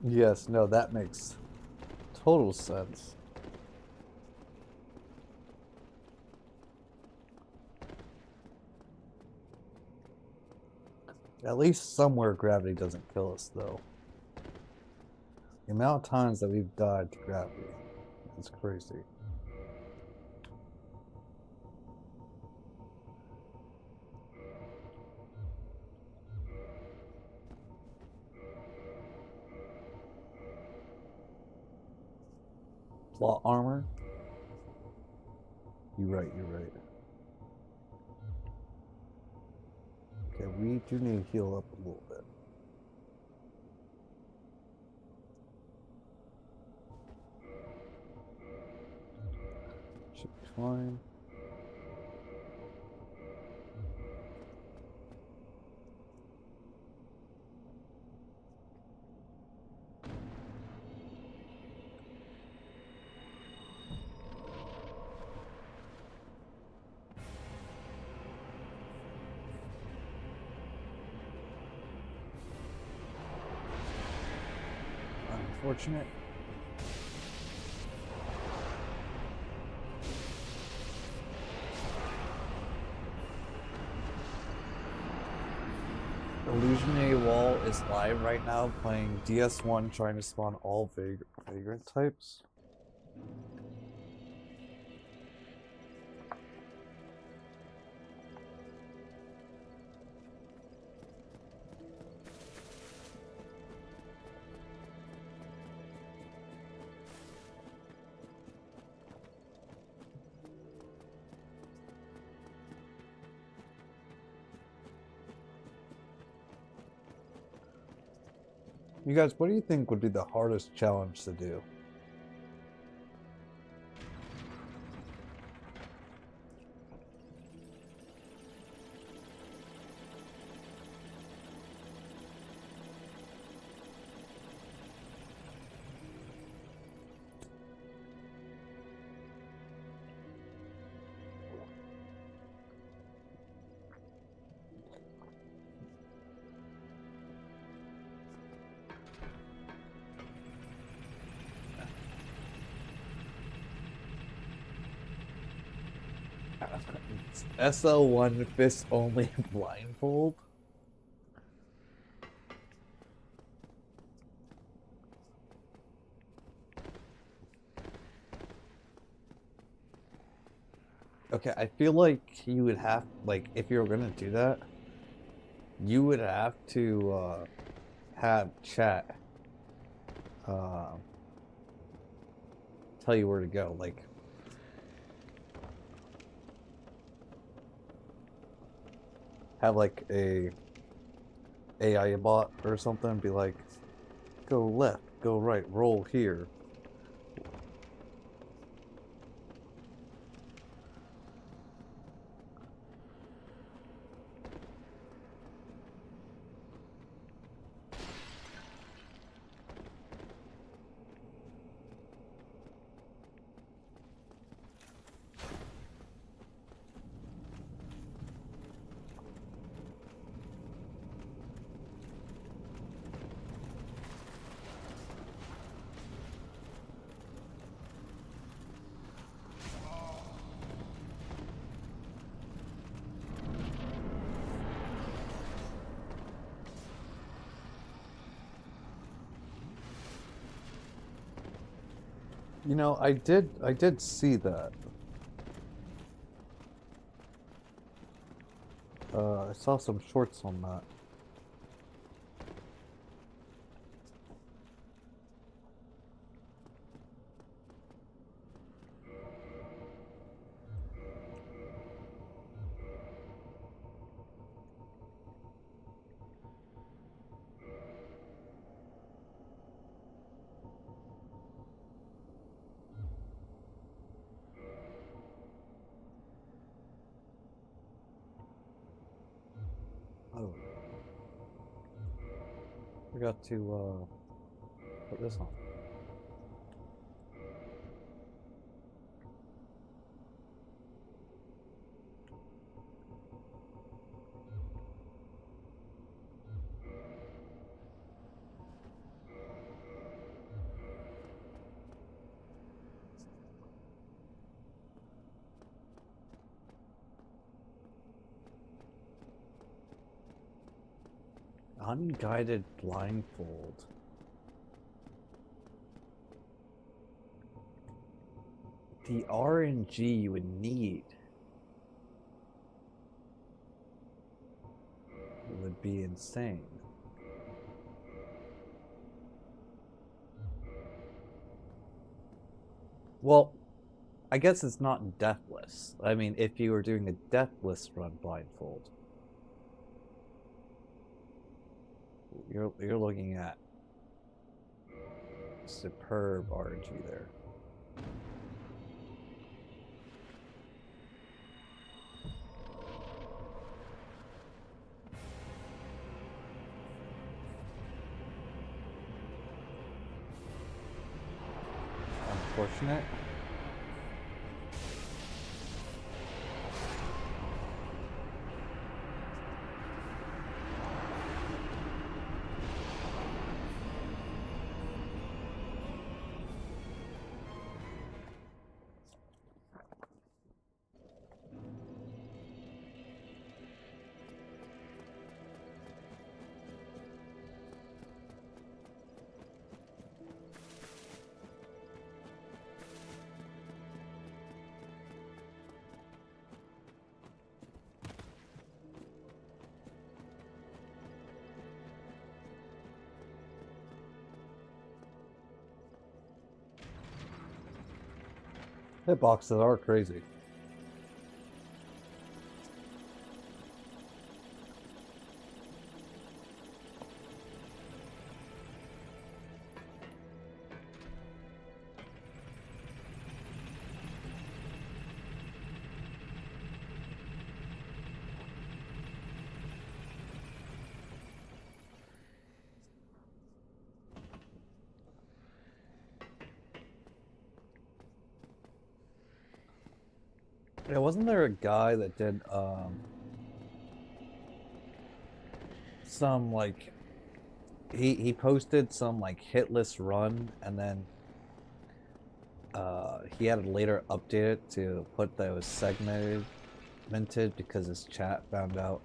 Yes, no, that makes total sense. At least somewhere gravity doesn't kill us, though. The amount of times that we've died to gravity is crazy. Plot armor? You're right, you're right. Okay, we do need to heal up a little bit. Should be fine. Unfortunate. Illusionary Wall is live right now playing DS1 trying to spawn all vagrant types. You guys, what do you think would be the hardest challenge to do? SL1 fist only blindfold? Okay, I feel like you would have, like, if you were gonna do that, you would have to have chat tell you where to go. Like, have like a AI bot or something be like, go left, go right, roll here. You know, I did see that. I saw some shorts on that. Oh, I got to put this on. Unguided blindfold. The RNG you would need would be insane. Well, I guess it's not deathless. I mean, if you were doing a deathless run blindfold, you're looking at superb RNG there. Unfortunate. Hitboxes are crazy. Yeah, wasn't there a guy that did some like he posted some like hitless run and then he had to later update it to put that it was segmented because his chat found out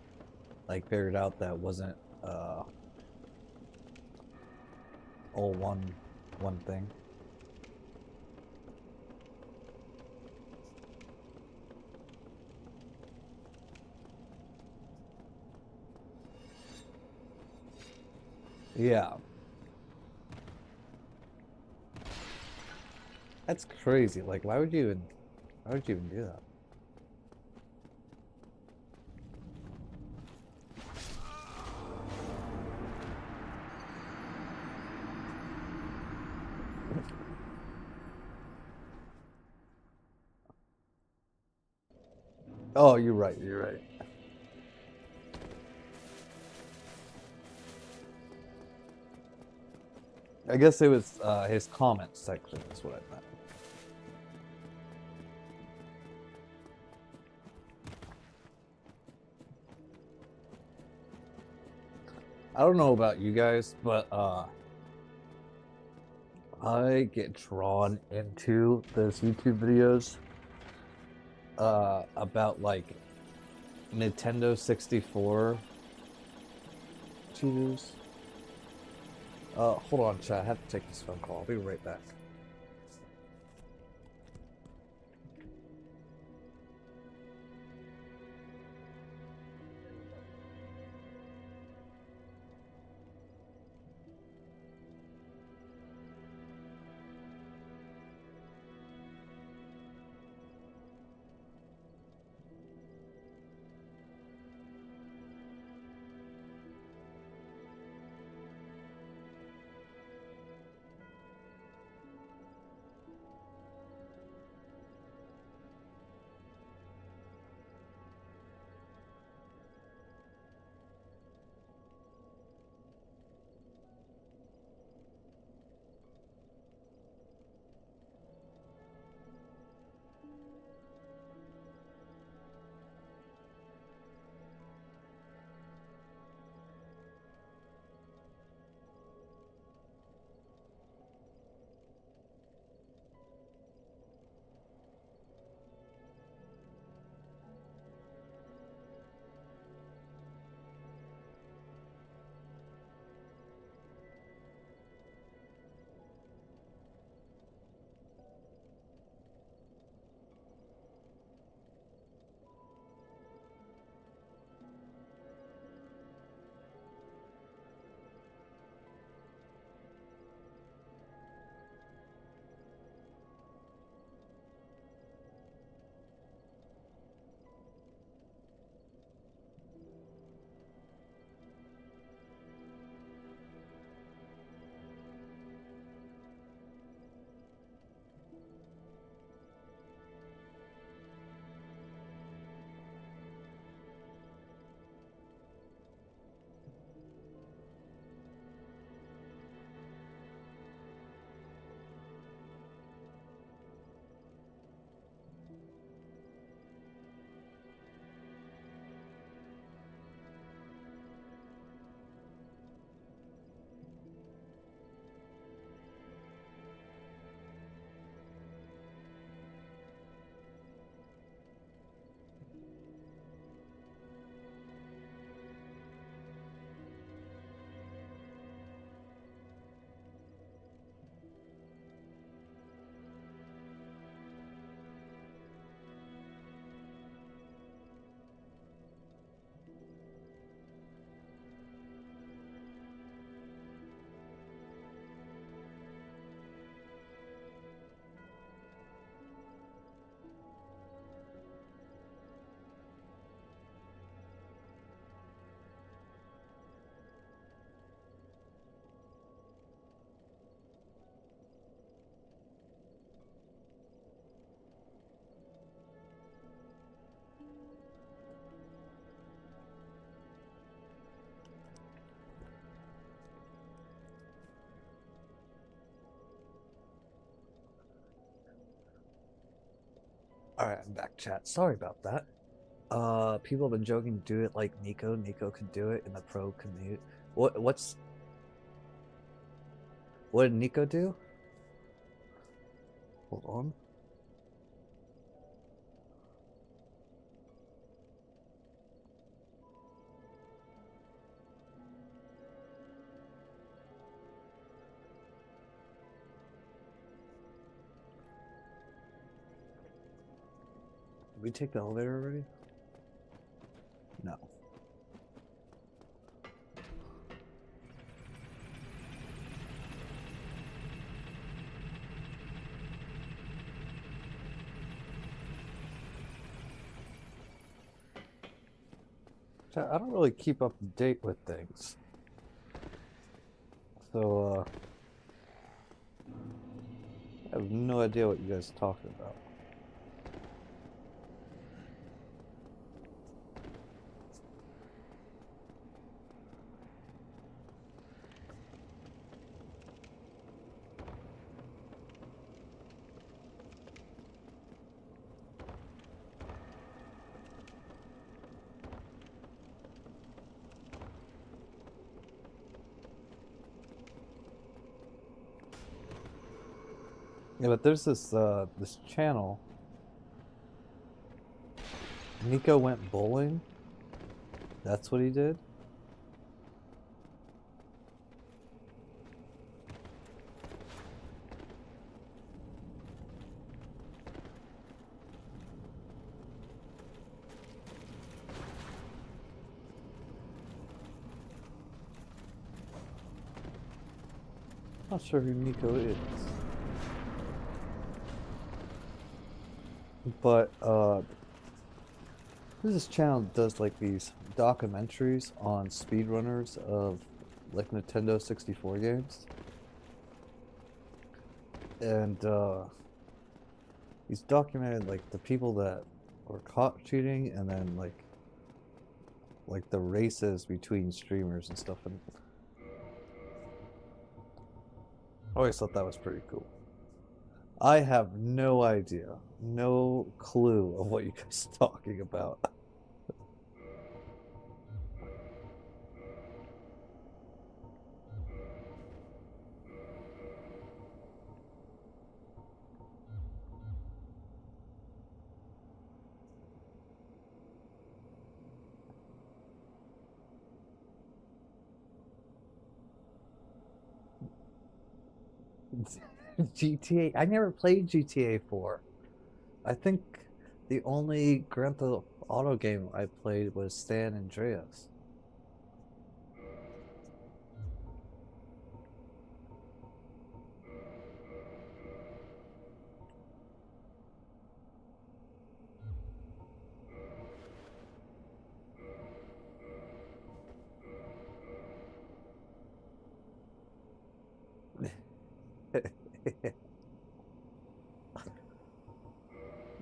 figured out that wasn't all one thing. Yeah. That's crazy. Like why would you even do that? Oh, you're right. You're right. I guess it was his comment section is what I meant. I don't know about you guys, but I get drawn into those YouTube videos about like Nintendo 64 cheaters. Hold on, chat. I have to take this phone call. I'll be right back. Alright, I'm back, chat. Sorry about that. People have been joking, do it like Nico. Nico could do it in the pro commute. What did Nico do? Hold on. Did we take the elevator already? No. Chat, I don't really keep up to date with things. So, I have no idea what you guys are talking about. Yeah, but there's this channel. Nico went bowling. That's what he did. Not sure who Nico is. But this channel does like these documentaries on speedrunners of like Nintendo 64 games. And he's documented like the people that were caught cheating and then like the races between streamers and stuff. And I always thought that was pretty cool. I have no idea, no clue of what you guys are talking about. GTA. I never played GTA 4. I think the only Grand Theft Auto game I played was San Andreas.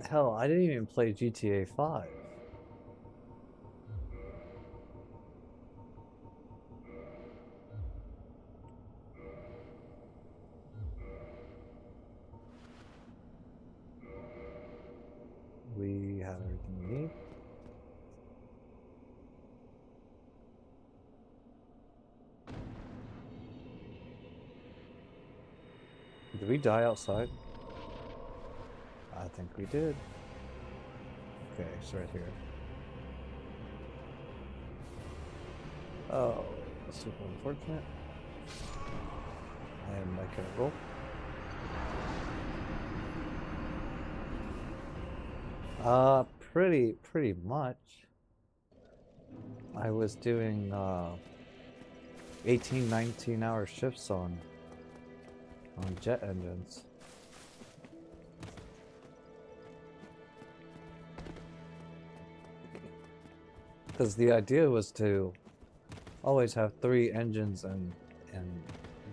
Hell, I didn't even play GTA 5. We have everything we need. Did we die outside? I think we did. Okay, it's right here. Oh, super unfortunate. I am not gonna roll. Pretty much. I was doing 18, 19-hour shifts on jet engines. Because the idea was to always have 3 engines and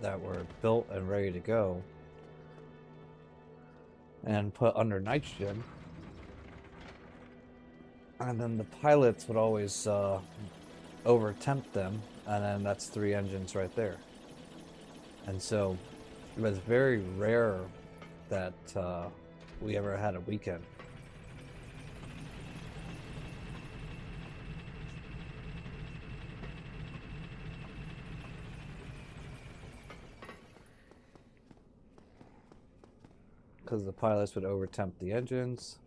that were built and ready to go and put under nitrogen. And then the pilots would always over tempt them, and then that's 3 engines right there. And so it was very rare that we ever had a weekend. because the pilots would overtemp the engines.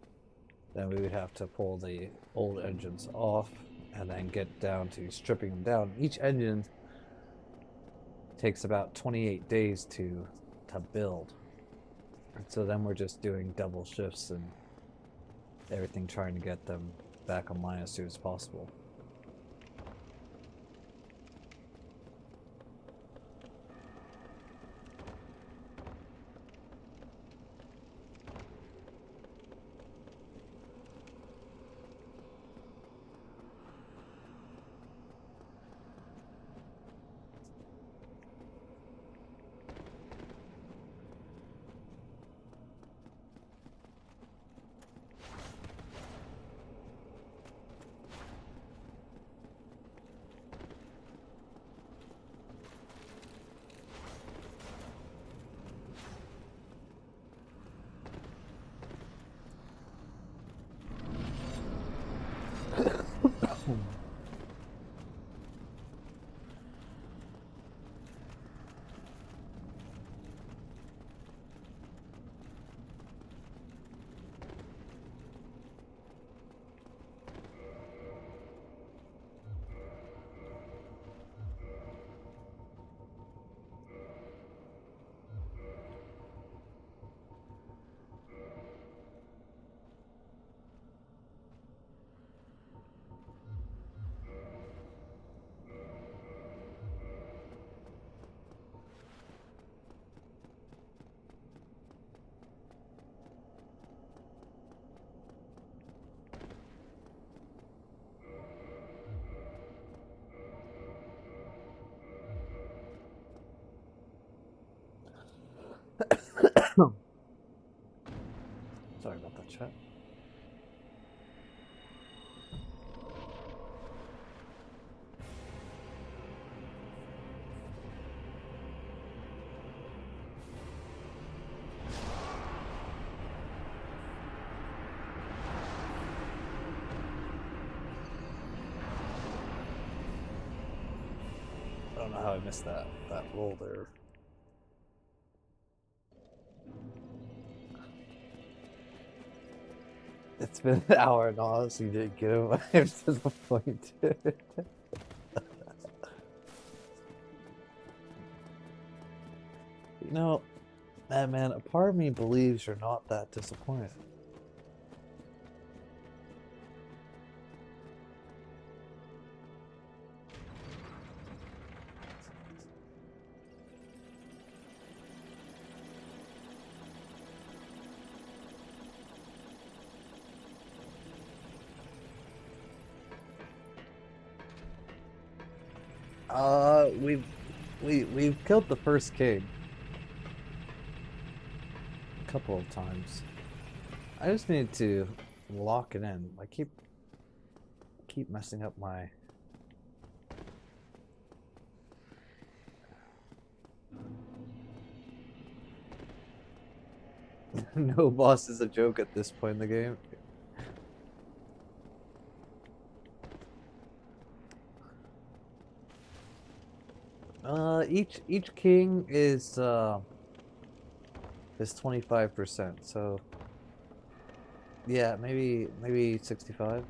Then we would have to pull the old engines off and then get down to stripping them down. Each engine takes about 28 days to build. And so then we're just doing double shifts and everything, trying to get them back online as soon as possible. Sorry about that, chat. I don't know how I missed that roll there. It's been an hour and honestly you didn't get him. I'm disappointed. You know, man, a part of me believes you're not that disappointed. We've killed the first king a couple of times. I just need to lock it in. I keep messing up my. No boss is a joke at this point in the game. Each king is 25%. So yeah, maybe 65.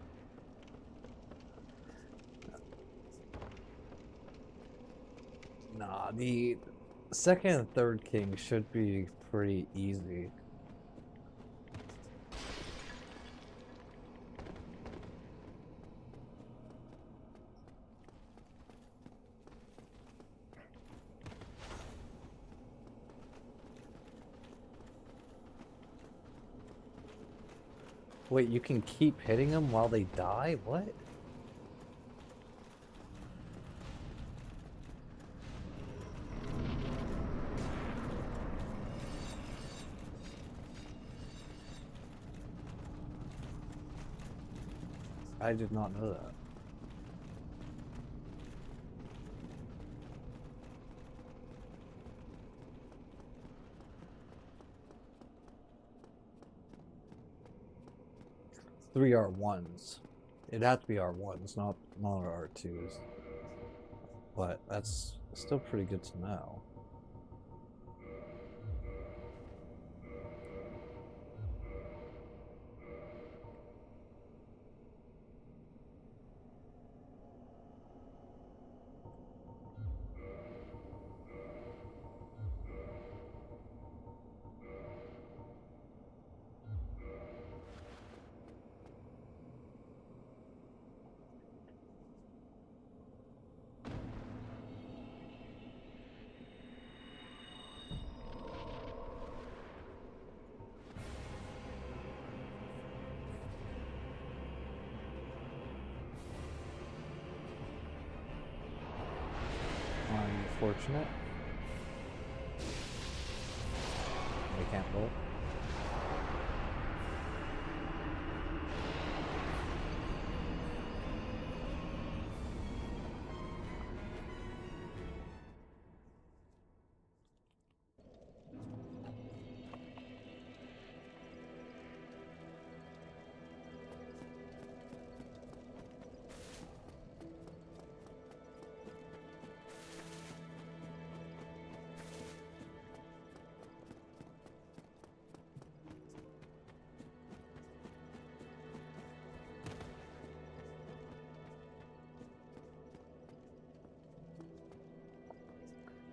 Nah, the second and third king should be pretty easy. Wait, you can keep hitting them while they die? What? I did not know that. Three R1s. It'd have to be R1s, not R2s. But that's still pretty good to know. unfortunate. We can't roll.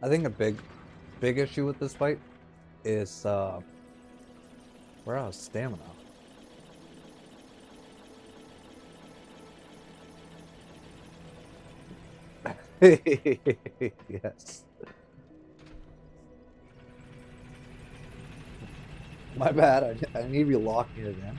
I think a big issue with this fight is we're out of stamina. Yes. My bad. I need to be locking it in.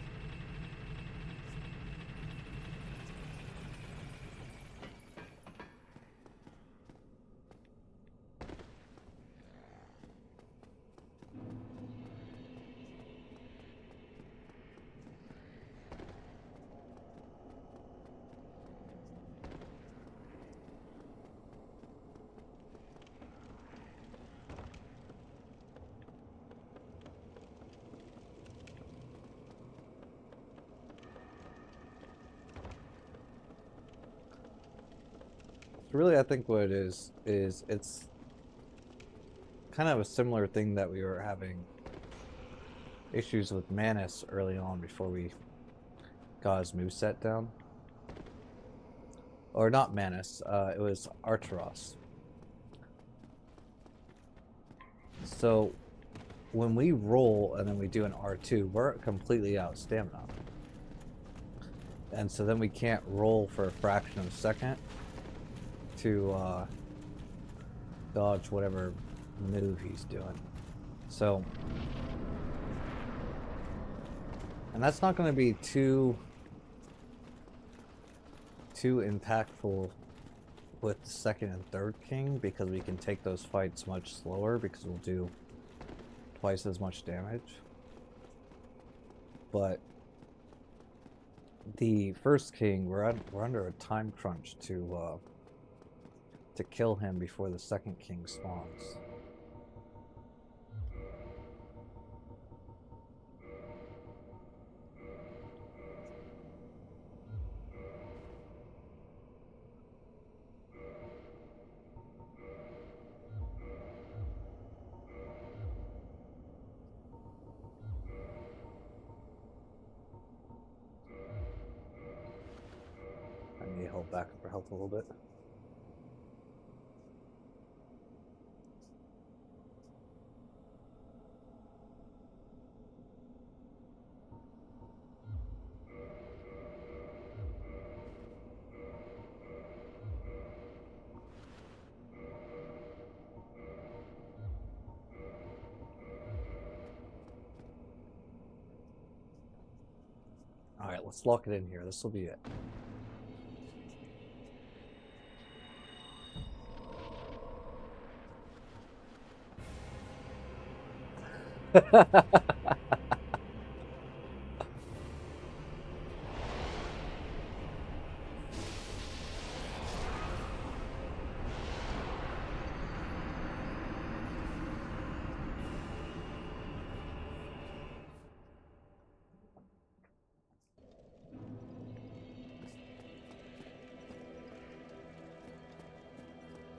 Really, I think what it is it's kind of a similar thing that we were having issues with Manus early on before we got his moveset down. Or not Manus, it was Arturos. So when we roll and then we do an R2, we're completely out of stamina. And so then we can't roll for a fraction of a second to dodge whatever move he's doing. So, and that's not going to be too impactful with the second and third king, because we can take those fights much slower because we'll do twice as much damage. But the first king, we're under a time crunch to kill him before the second king spawns. I need to hold back for health a little bit. Alright, let's lock it in here. This will be it.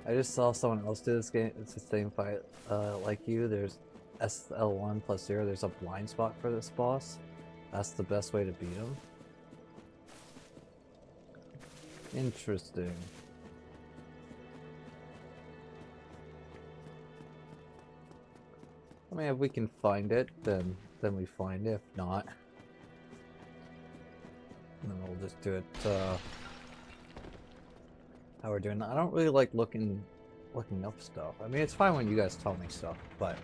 I just saw someone else do this game. It's the same fight like you. There's SL1 plus 0. There's a blind spot for this boss. That's the best way to beat him. Interesting. I mean, if we can find it, then we find it. If not, then we'll just do it how we're doing. I don't really like looking up stuff. I mean, it's fine when you guys tell me stuff, but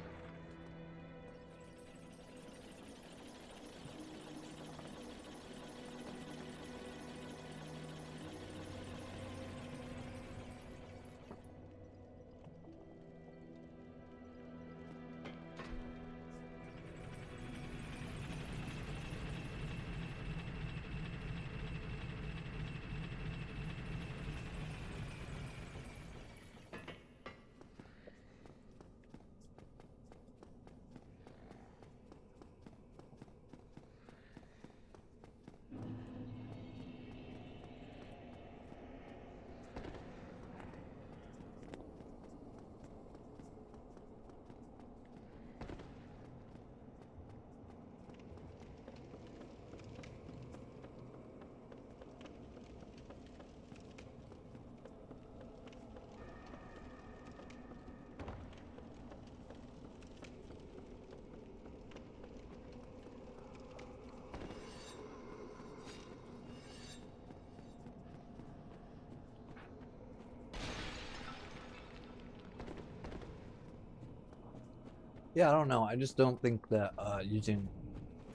Yeah, I don't know. I just don't think that using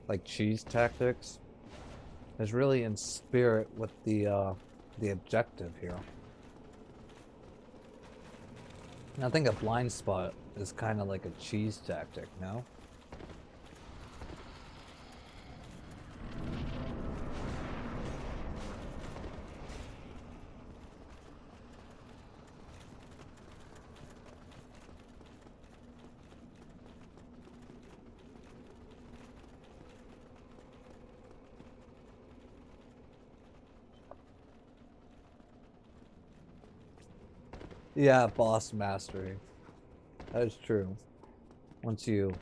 like cheese tactics is really in spirit with the objective here. And I think a blind spot is kind of like a cheese tactic, no? Yeah, boss mastery. That is true. Once you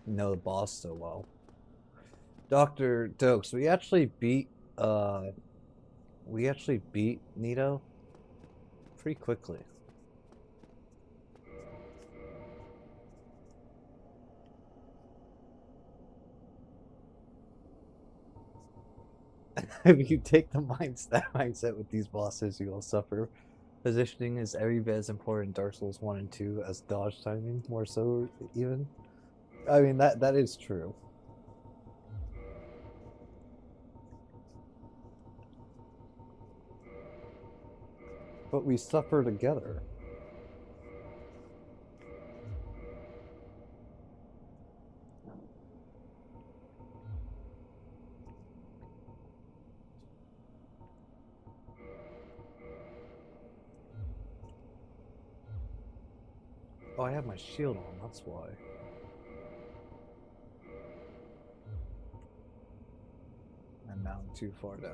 know the boss so well. Dr. Dokes, we actually beat Nito pretty quickly. If you take the mindset with these bosses, you will suffer. Positioning is every bit as important in Dark Souls 1 and 2 as dodge timing, more so even. I mean that is true. But we suffer together. Oh, I have my shield on, that's why. And now I'm too far down.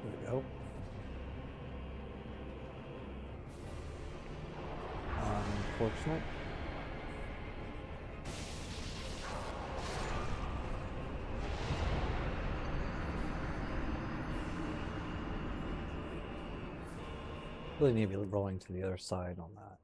There we go. Unfortunate. Really need to be rolling to the other side on that.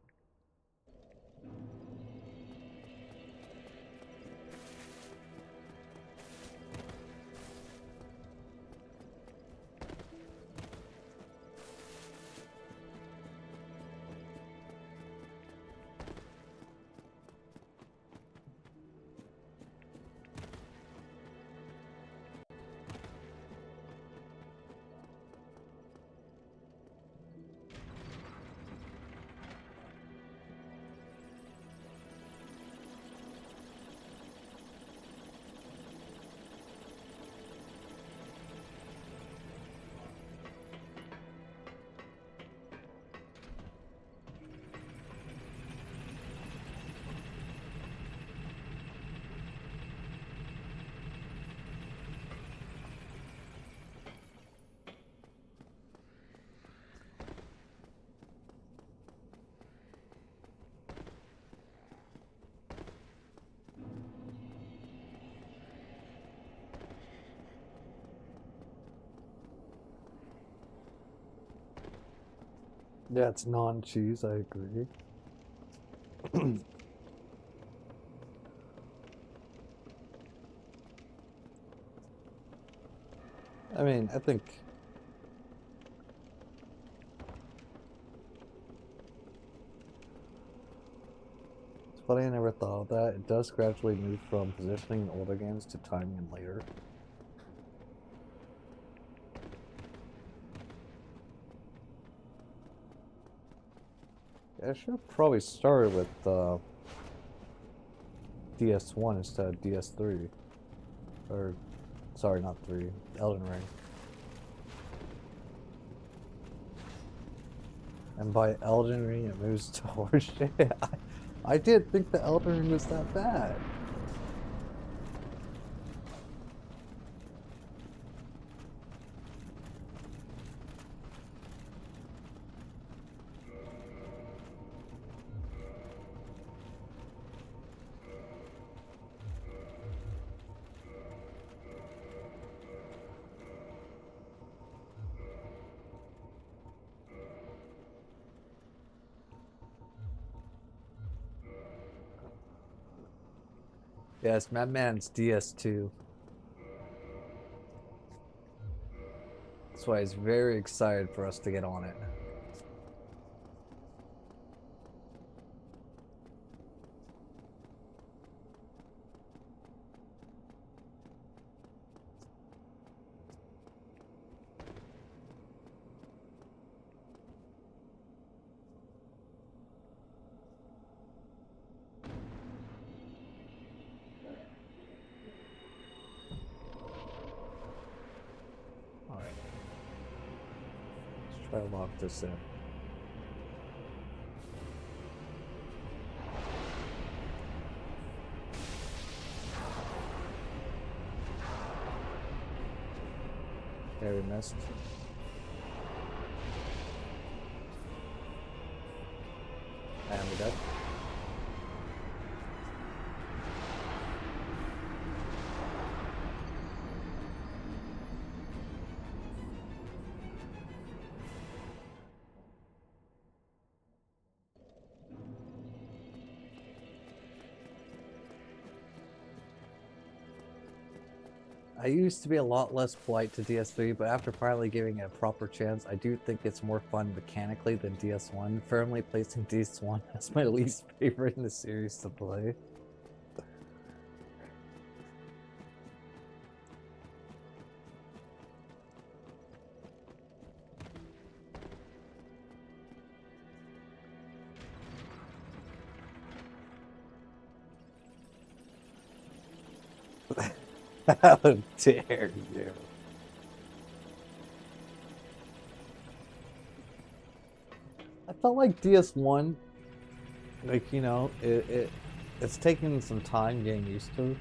Yeah, it's non-cheese, I agree. I mean, I think it's funny I never thought of that. It does gradually move from positioning in older games to timing in later. I should have probably started with DS1 instead of DS3. Or, sorry, not 3. Elden Ring. And by Elden Ring, it moves to horseshit. I didn't think the Elden Ring was that bad. Yes, Madman's DS2. That's why he's very excited for us to get on it. Alright. Let's try to lock this in. There, we missed. And we're dead. I used to be a lot less polite to DS3, but after finally giving it a proper chance, I do think it's more fun mechanically than DS1, firmly placing DS1 as my least favorite in the series to play. How dare you? I felt like DS1, like, you know, it's taking some time getting used to.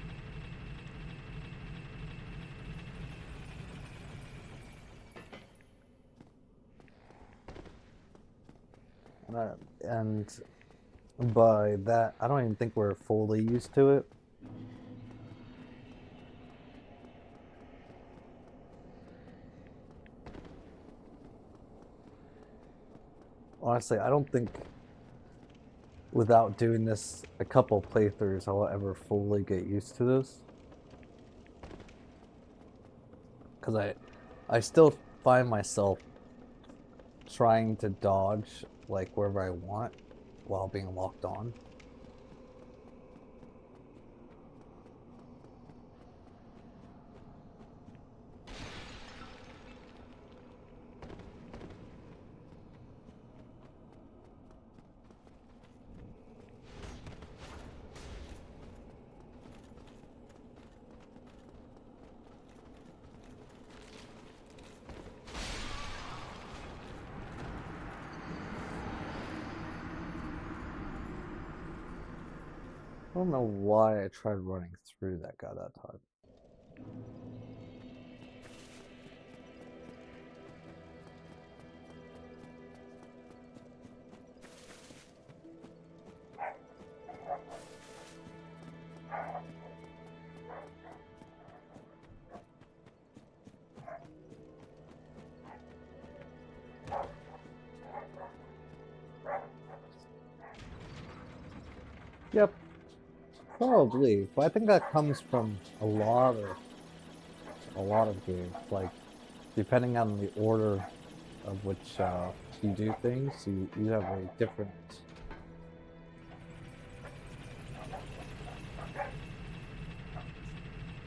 And by that, I don't even think we're fully used to it. Honestly, I don't think without doing this a couple playthroughs I'll ever fully get used to this. Because I still find myself trying to dodge like wherever I want while being locked on. I don't know why I tried running through that guy that time. Yep, probably. But I think that comes from a lot of games. Like, depending on the order of which you do things, you have a different.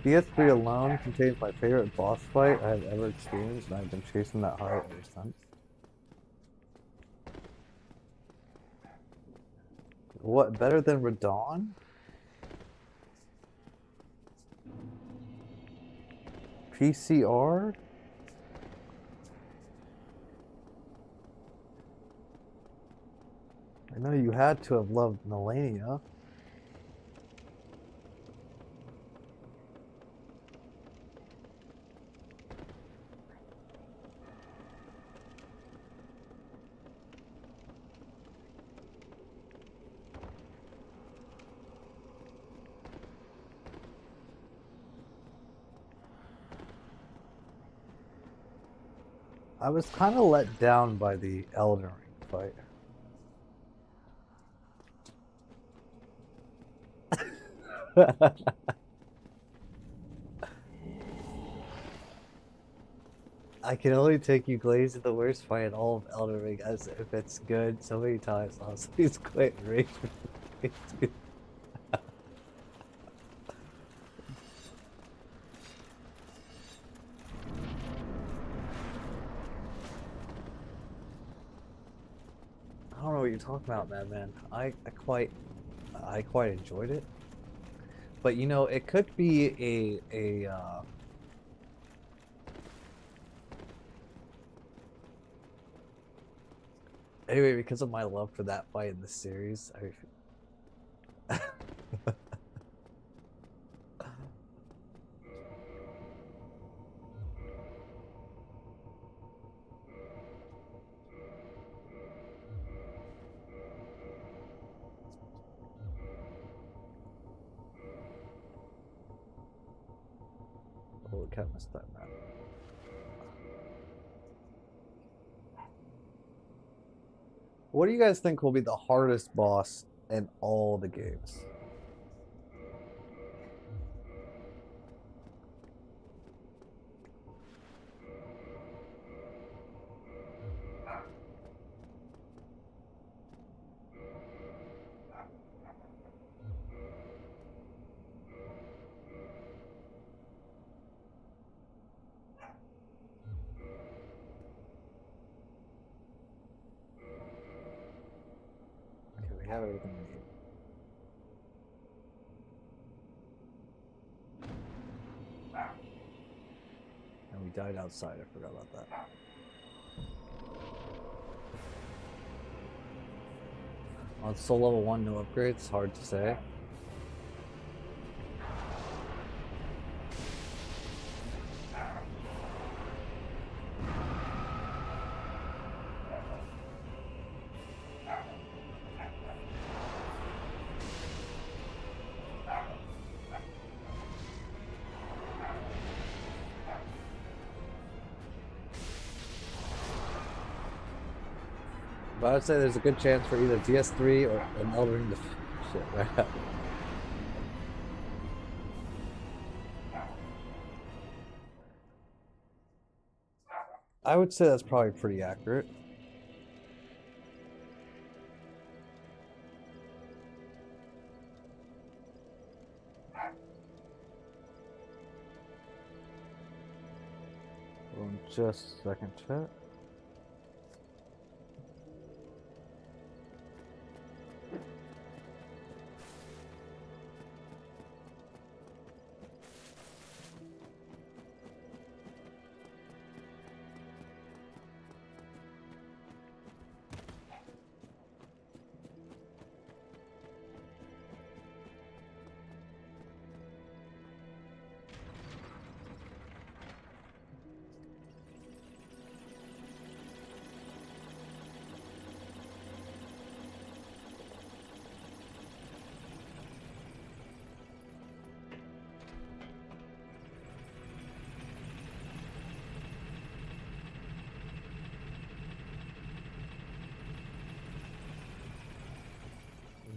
DS3 alone contains my favorite boss fight I have ever experienced, and I've been chasing that high ever since. What, better than Radon? PCR? I know you had to have loved Melania. I was kind of let down by the Elden Ring fight. I can only take you Glaze in the worst fight in all of Elden Ring as if it's good so many times. Also, he's quite rage. I don't know what you're talking about, man. I quite enjoyed it. But you know, it could be anyway, because of my love for that fight in the series, I oh, kind of missed that, man. What do you guys think will be the hardest boss in all the games? Okay, we have everything we need. And we died outside, I forgot about that. On soul level 1, no upgrades, hard to say. But I'd say there's a good chance for either DS3 or an Elden Ring to shit right now. I would say that's probably pretty accurate. Hold on just a second, chat.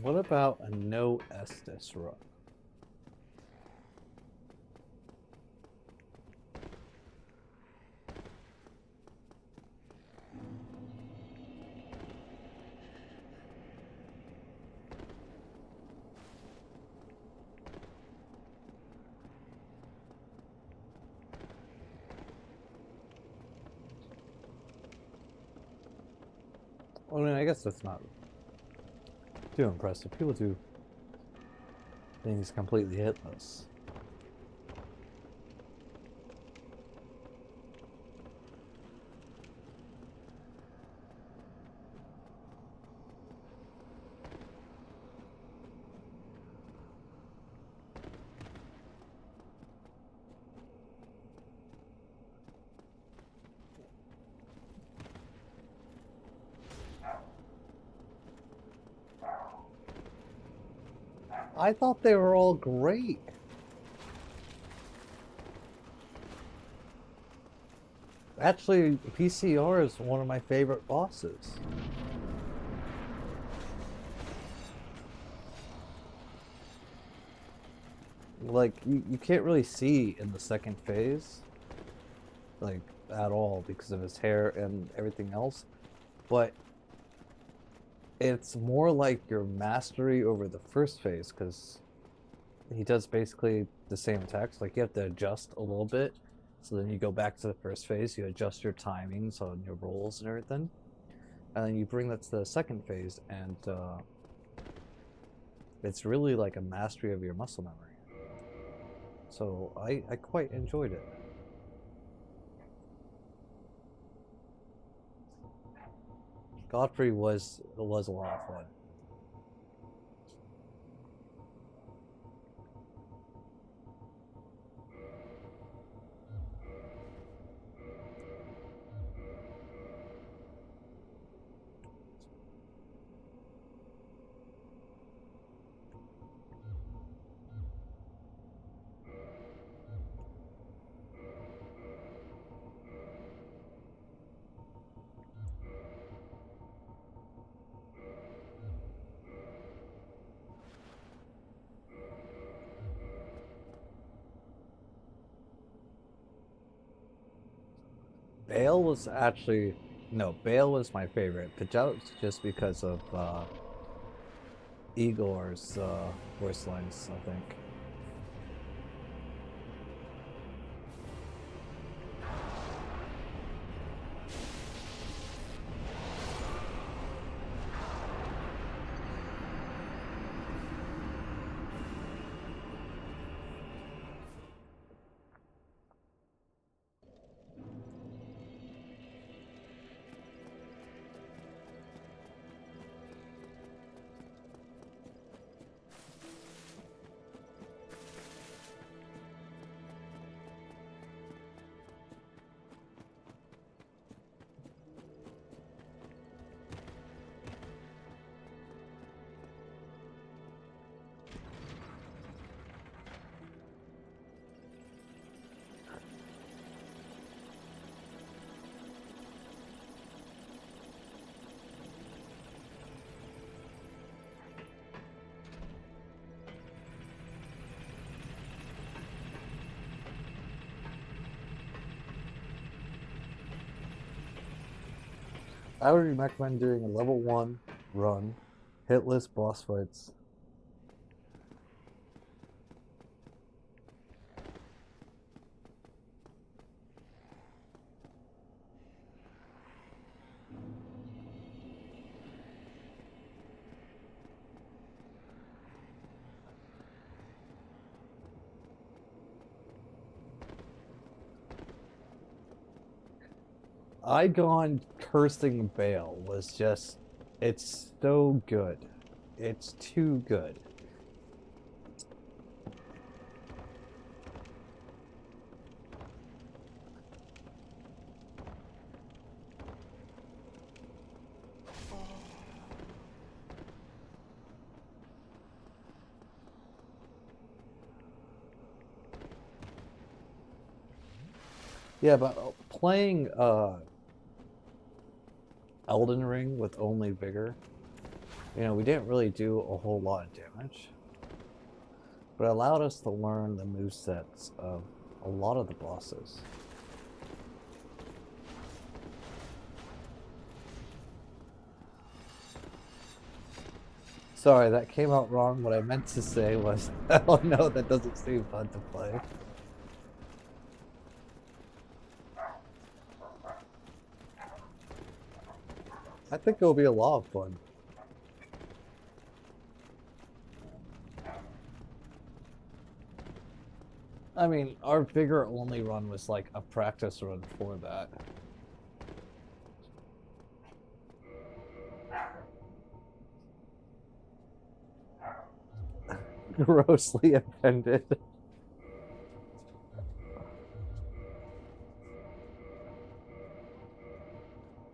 What about a no Estus run? Well, I mean, I guess that's not too impressive. People do things completely hitless. I thought they were all great. Actually, PCR is one of my favorite bosses. Like, you can't really see in the second phase, like, at all because of his hair and everything else. But it's more like your mastery over the first phase because he does basically the same text. Like, you have to adjust a little bit. So then you go back to the first phase, you adjust your timings on your rolls and everything. And then you bring that to the second phase, and it's really like a mastery of your muscle memory. So I quite enjoyed it. Godfrey was a lot of fun. Bale was actually no, Bale was my favorite, but that was just because of Igor's voice lines, I think. I would recommend doing a level 1 run, hitless boss fights. Igon cursing Bale was just, it's so good. It's too good. Yeah, but playing Elden Ring with only Vigor, we didn't really do a whole lot of damage, but it allowed us to learn the movesets of a lot of the bosses. Sorry, that came out wrong. What I meant to say was, oh no, that doesn't seem fun to play. I think it'll be a lot of fun. I mean, our Vigor only run was like a practice run for that. Grossly offended.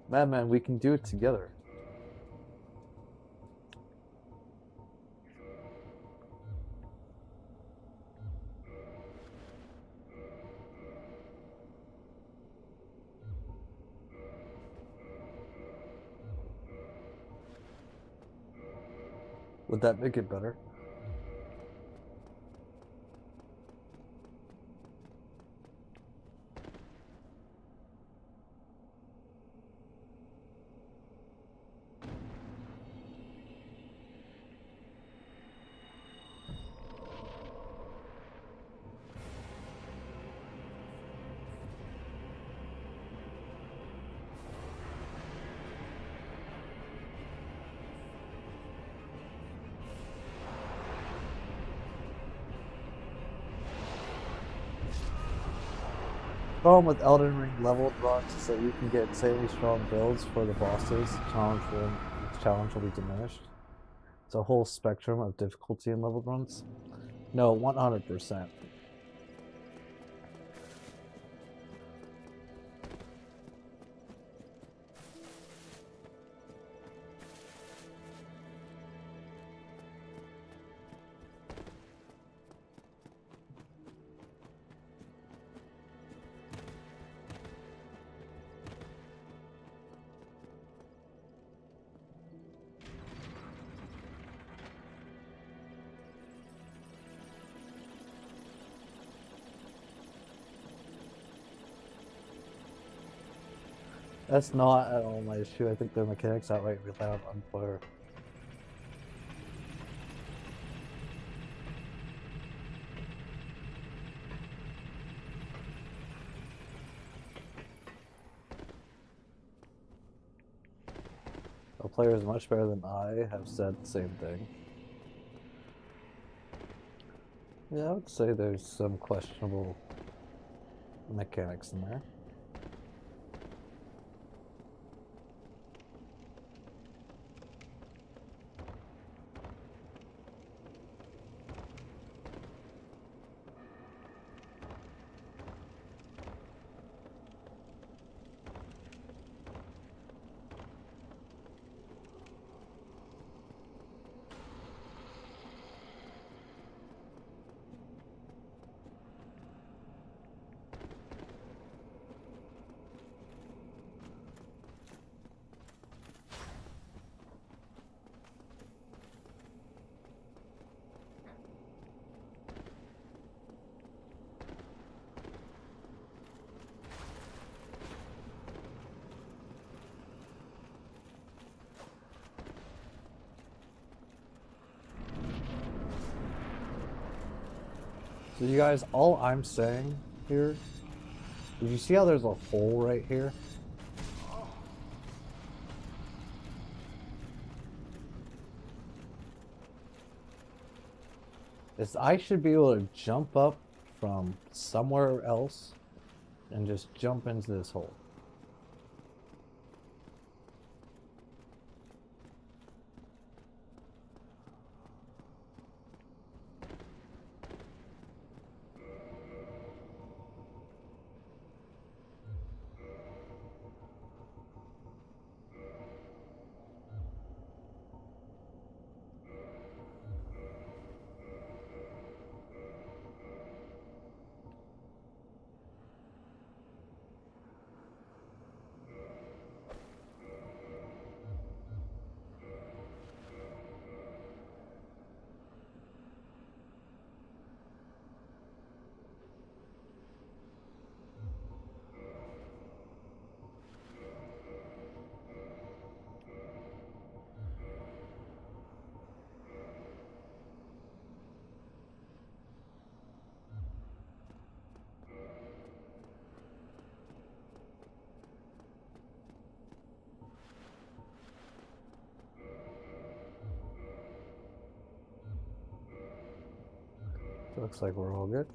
Madman, we can do it together. Would that make it better? Problem with Elden Ring leveled runs is that you can get insanely strong builds for the bosses. Challenge will be diminished. It's a whole spectrum of difficulty in leveled runs. No, 100%. That's not at all my issue. I think their mechanics outright rely on unfair. The players much better than I have said the same thing. Yeah, I would say there's some questionable mechanics in there. So you guys, all I'm saying here, did you see how there's a hole right here? Is I should be able to jump up from somewhere else and just jump into this hole. Looks like we're all good.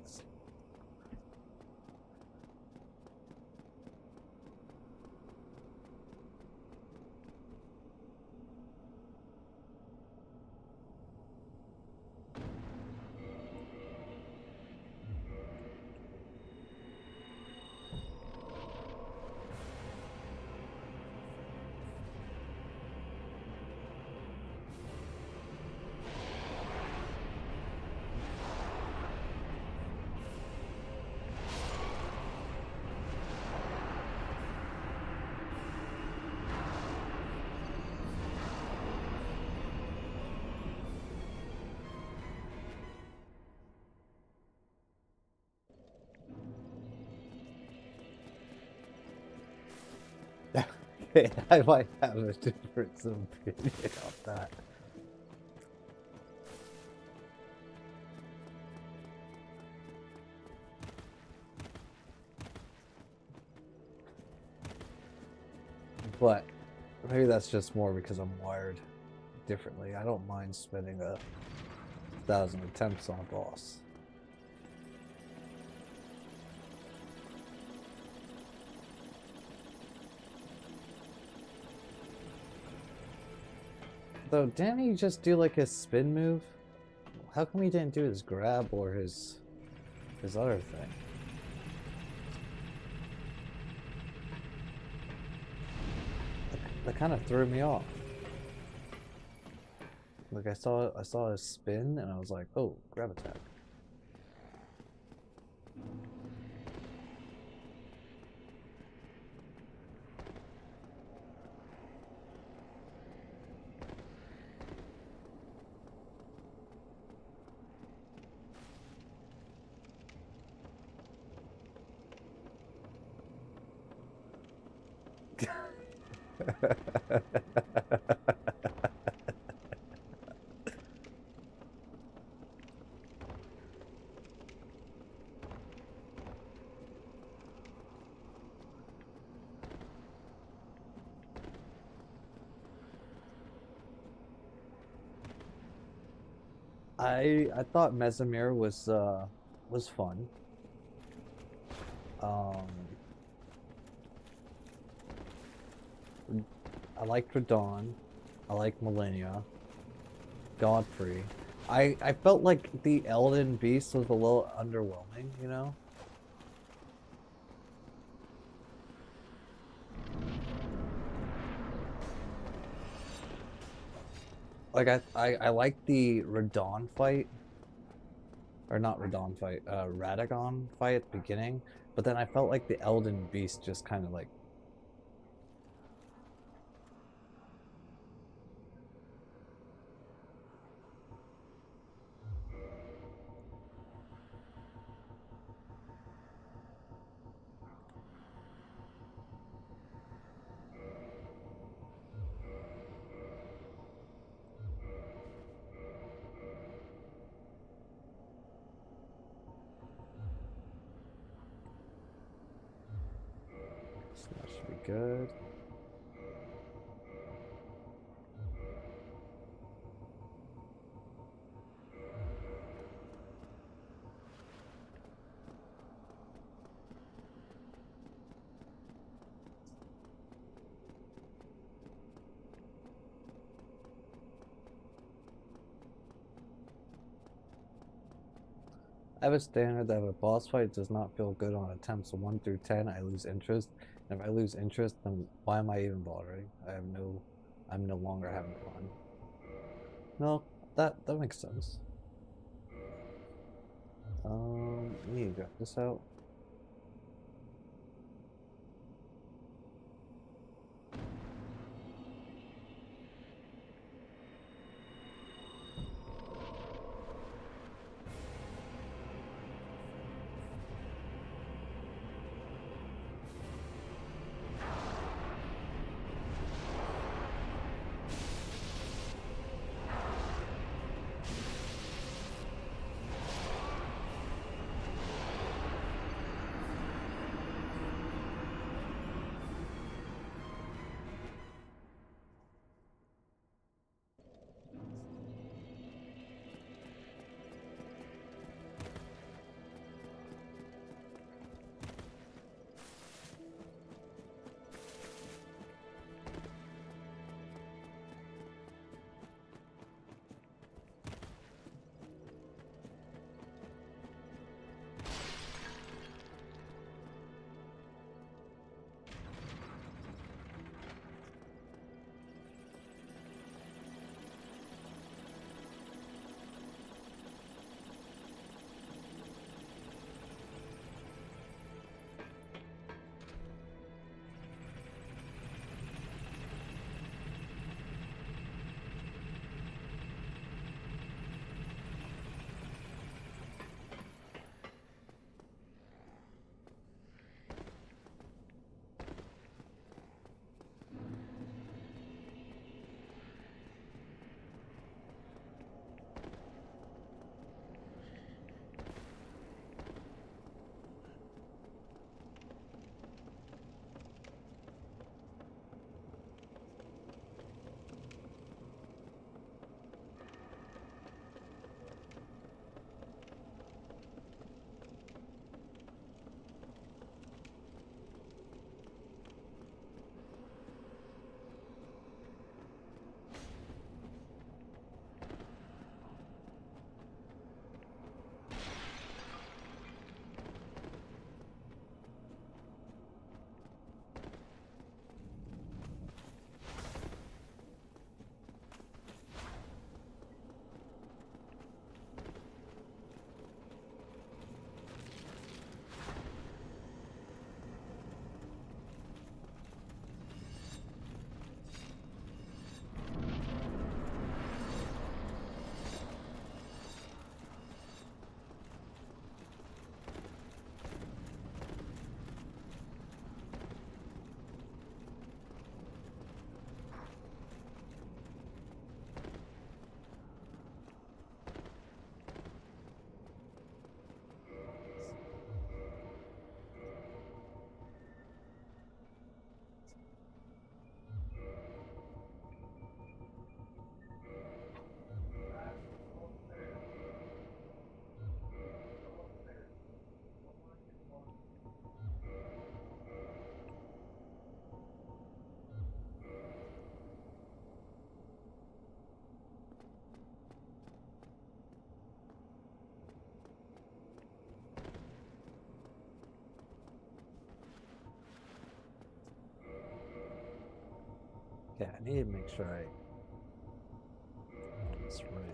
Okay, I might have a difference of opinion on that. But maybe that's just more because I'm wired differently. I don't mind spending 1,000 attempts on a boss. Though, didn't he just do like his spin move? How come he didn't do his grab or his other thing? That kind of threw me off. Like I saw his spin and I was like, oh, grab attack. I thought Mesomir was fun. Um, I liked Radon. I liked Millennia. Godfrey. I felt like the Elden Beast was a little underwhelming, you know? Like I liked the Radon fight. Or not Radon fight, Radagon fight at the beginning. But then I felt like the Elden Beast just kind of so that should be good. I have a standard that if a boss fight does not feel good on attempts 1 through 10, I lose interest. And if I lose interest, then why am I even bothering? I'm no longer having fun. No, that makes sense. We need to draft this out. Yeah, I need to make sure I on this ring.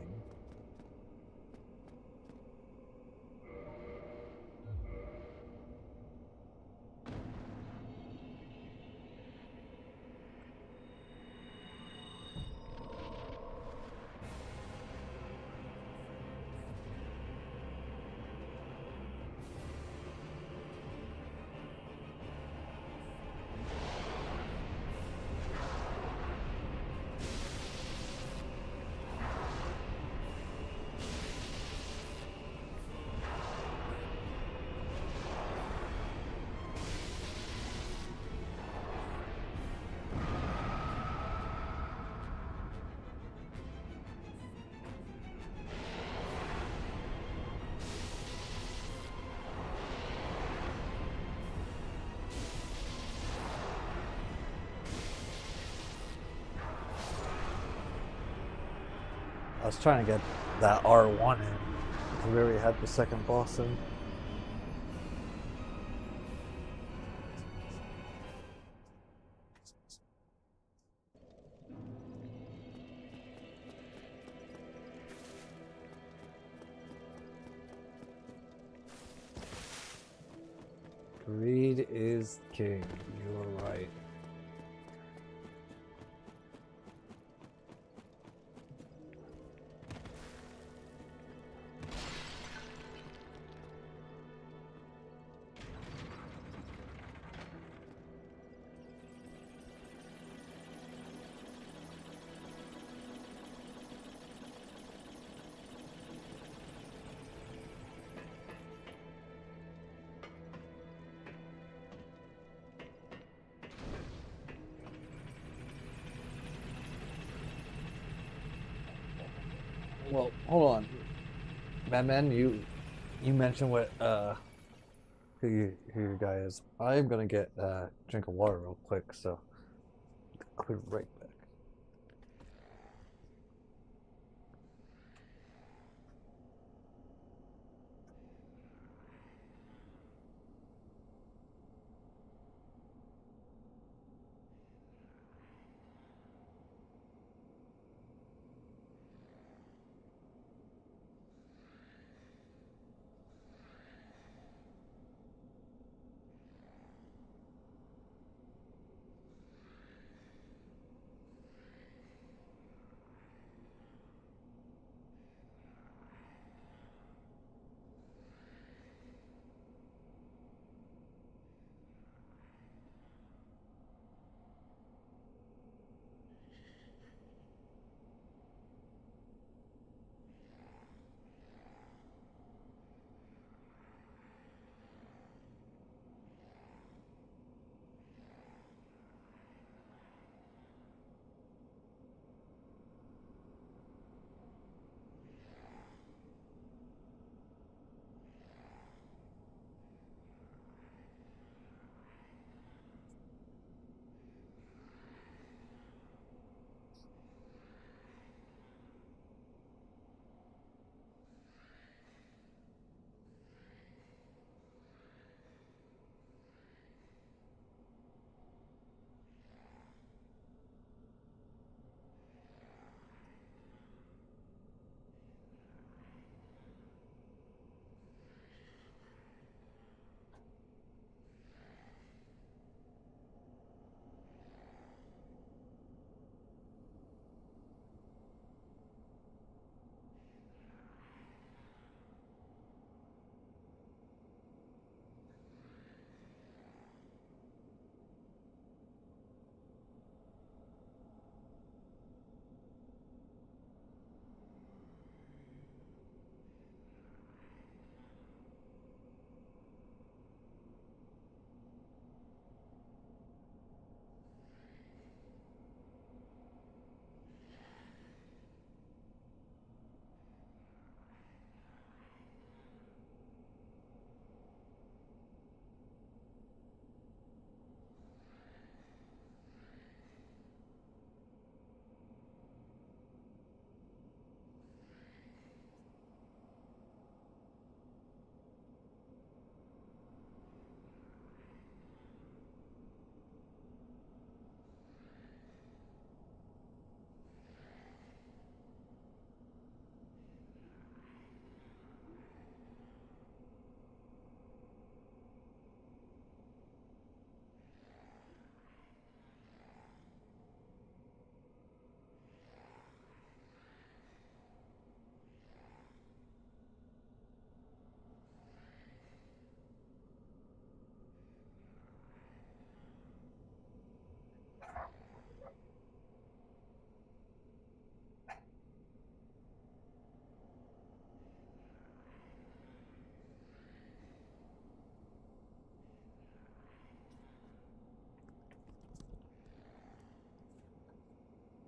I was trying to get that R1 in because we already had the second boss in. Greed is king. You are right. Well, hold on, Batman. You mentioned what who your guy is. I'm gonna get a drink of water real quick, so I'll be right back.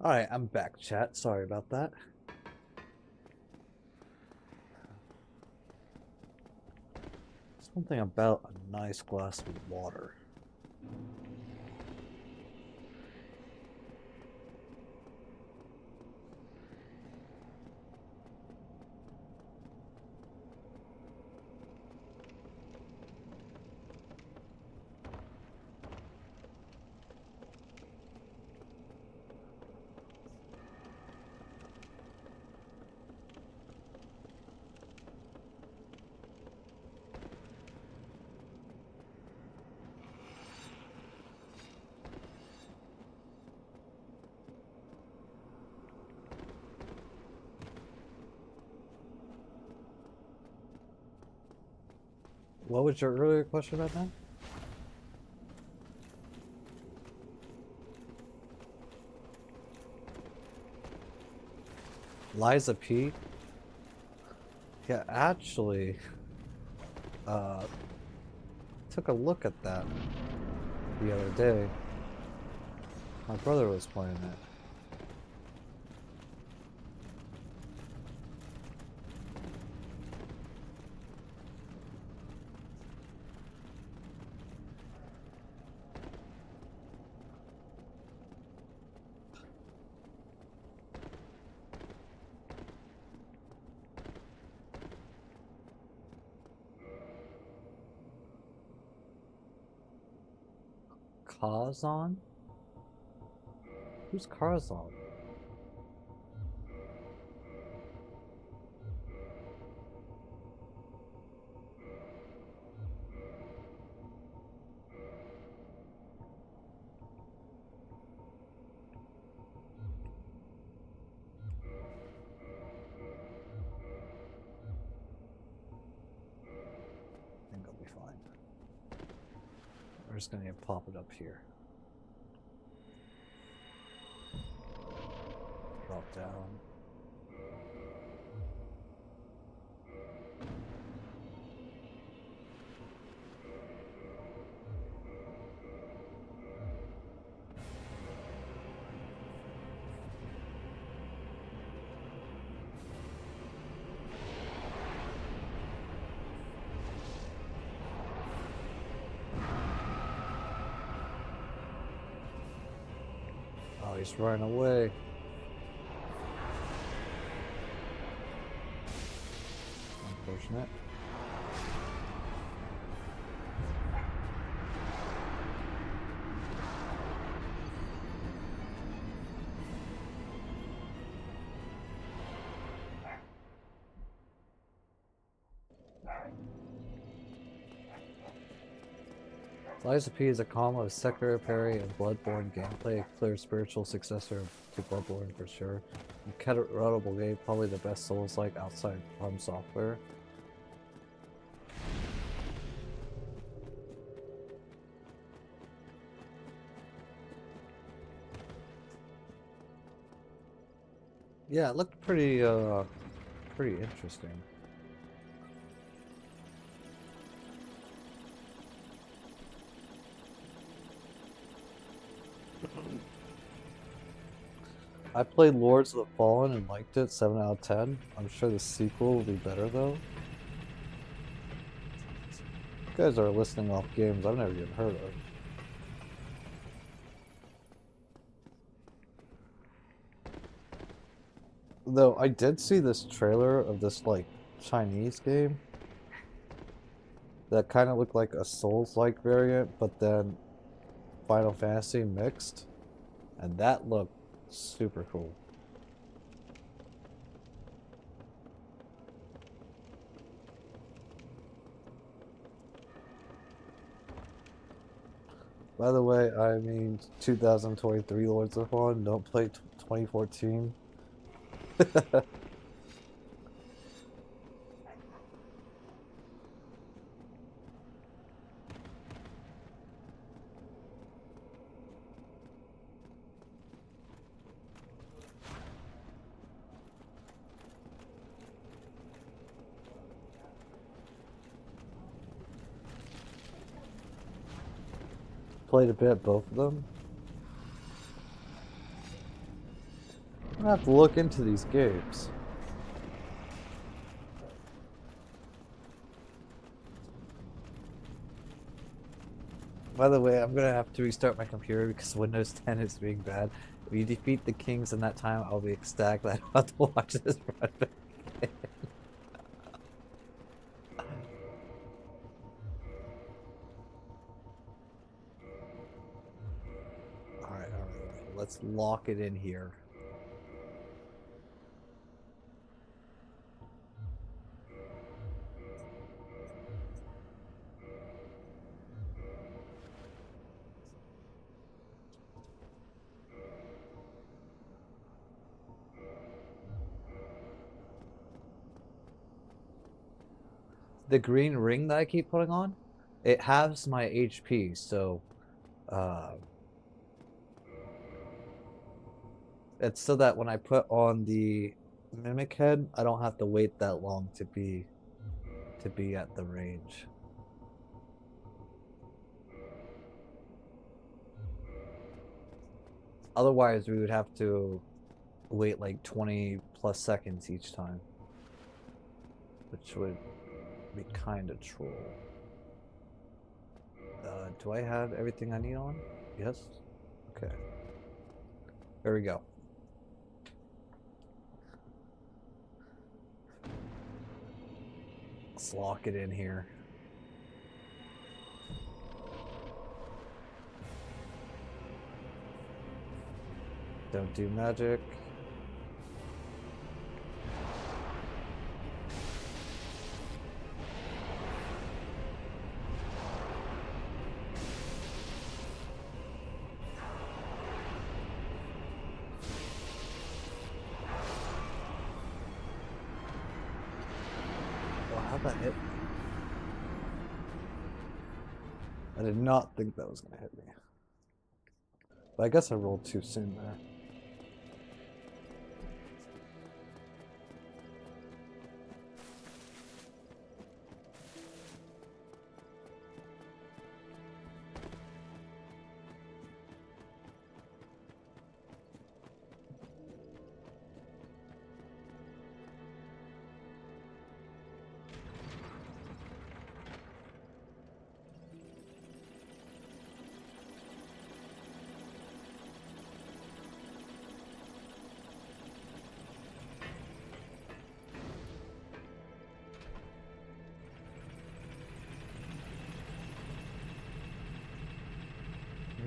Alright, I'm back, chat. Sorry about that. Something about a nice glass of water. What was your earlier question about that? Liza P? Yeah, actually, took a look at that the other day. My brother was playing it. Kazan? Who's Kazan? I think I'll be fine. We're just gonna pop it up here. Drop down. Oh, he's running away. Unfortunate. Liza P is a combo of Sekiro parry and Bloodborne gameplay, a clear spiritual successor to Bloodborne for sure. Incredible game, probably the best Souls-like outside From Software. Yeah, it looked pretty interesting. I played Lords of the Fallen and liked it, 7 out of 10. I'm sure the sequel will be better though. You guys are listing off games I've never even heard of. Though I did see this trailer of this like Chinese game that kind of looked like a Souls-like variant, but then Final Fantasy mixed, and that looked super cool. By the way, I mean 2023 Lords of Fallen, don't play 2014. Played a bit, both of them. gonna have to look into these games. By the way, I'm gonna have to restart my computer because Windows 10 is being bad. If you defeat the kings in that time, I'll be ecstatic that I don't have to watch this run back again. Alright, let's lock it in here. The green ring that I keep putting on, it halves my HP, so uh, it's so that when I put on the mimic head, I don't have to wait that long to be at the range. Otherwise, we would have to wait like 20 plus seconds each time, which would be kind of troll. Do I have everything I need on? Yes? Okay. There we go. Let's lock it in here. Don't do magic. Well, how'd that hit me? I did not think that was going to hit me. But I guess I rolled too soon there.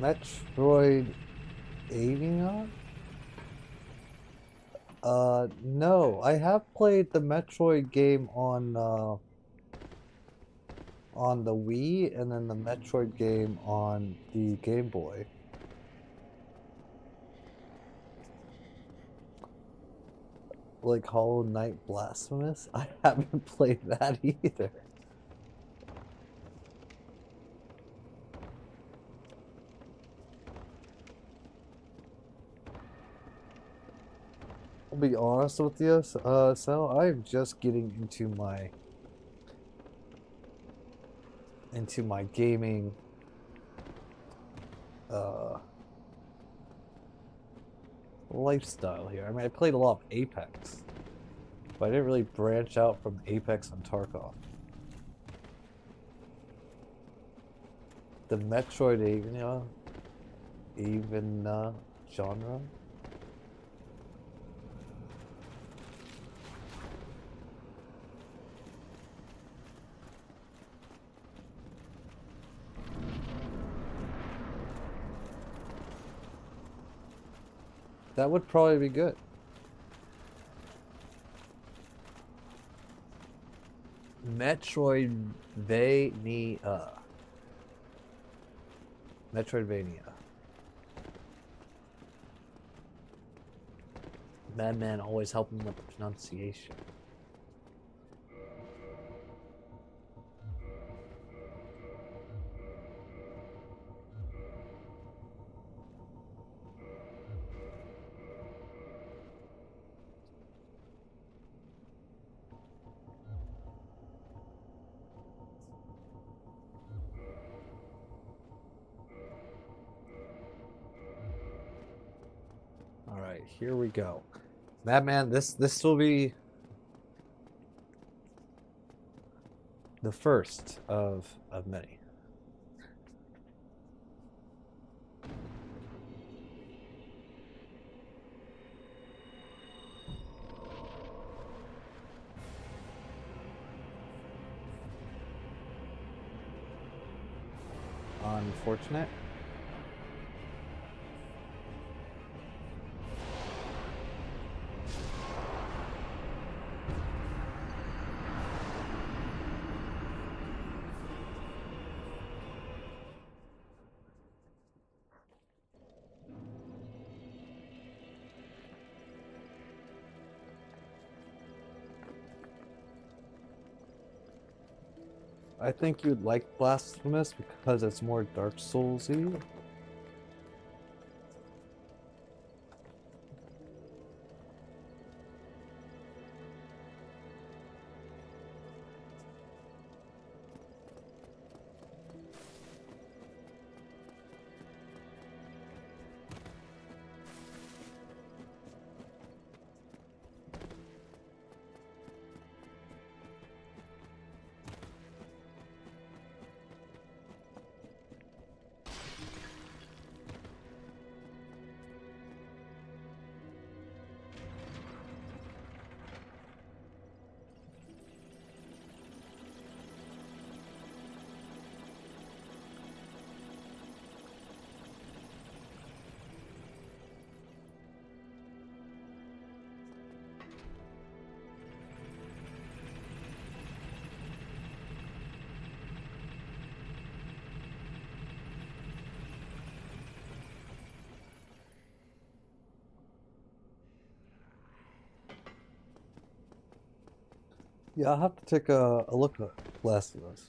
Metroidvania? No. I have played the Metroid game on the Wii and then the Metroid game on the Game Boy. Like Hollow Knight Blasphemous? I haven't played that either. I'll be honest with you, Sal, I'm just getting into my gaming lifestyle here. I mean, I played a lot of Apex, but I didn't really branch out from Apex and Tarkov. The Metroidvania genre. That would probably be good. Metroidvania. Metroidvania. Madman always helping with the pronunciation. Alright, here we go. Madman, this will be the first of many. Unfortunate. I think you'd like Blasphemous because it's more Dark Souls-y. Yeah, I'll have to take a look at Blasphemous.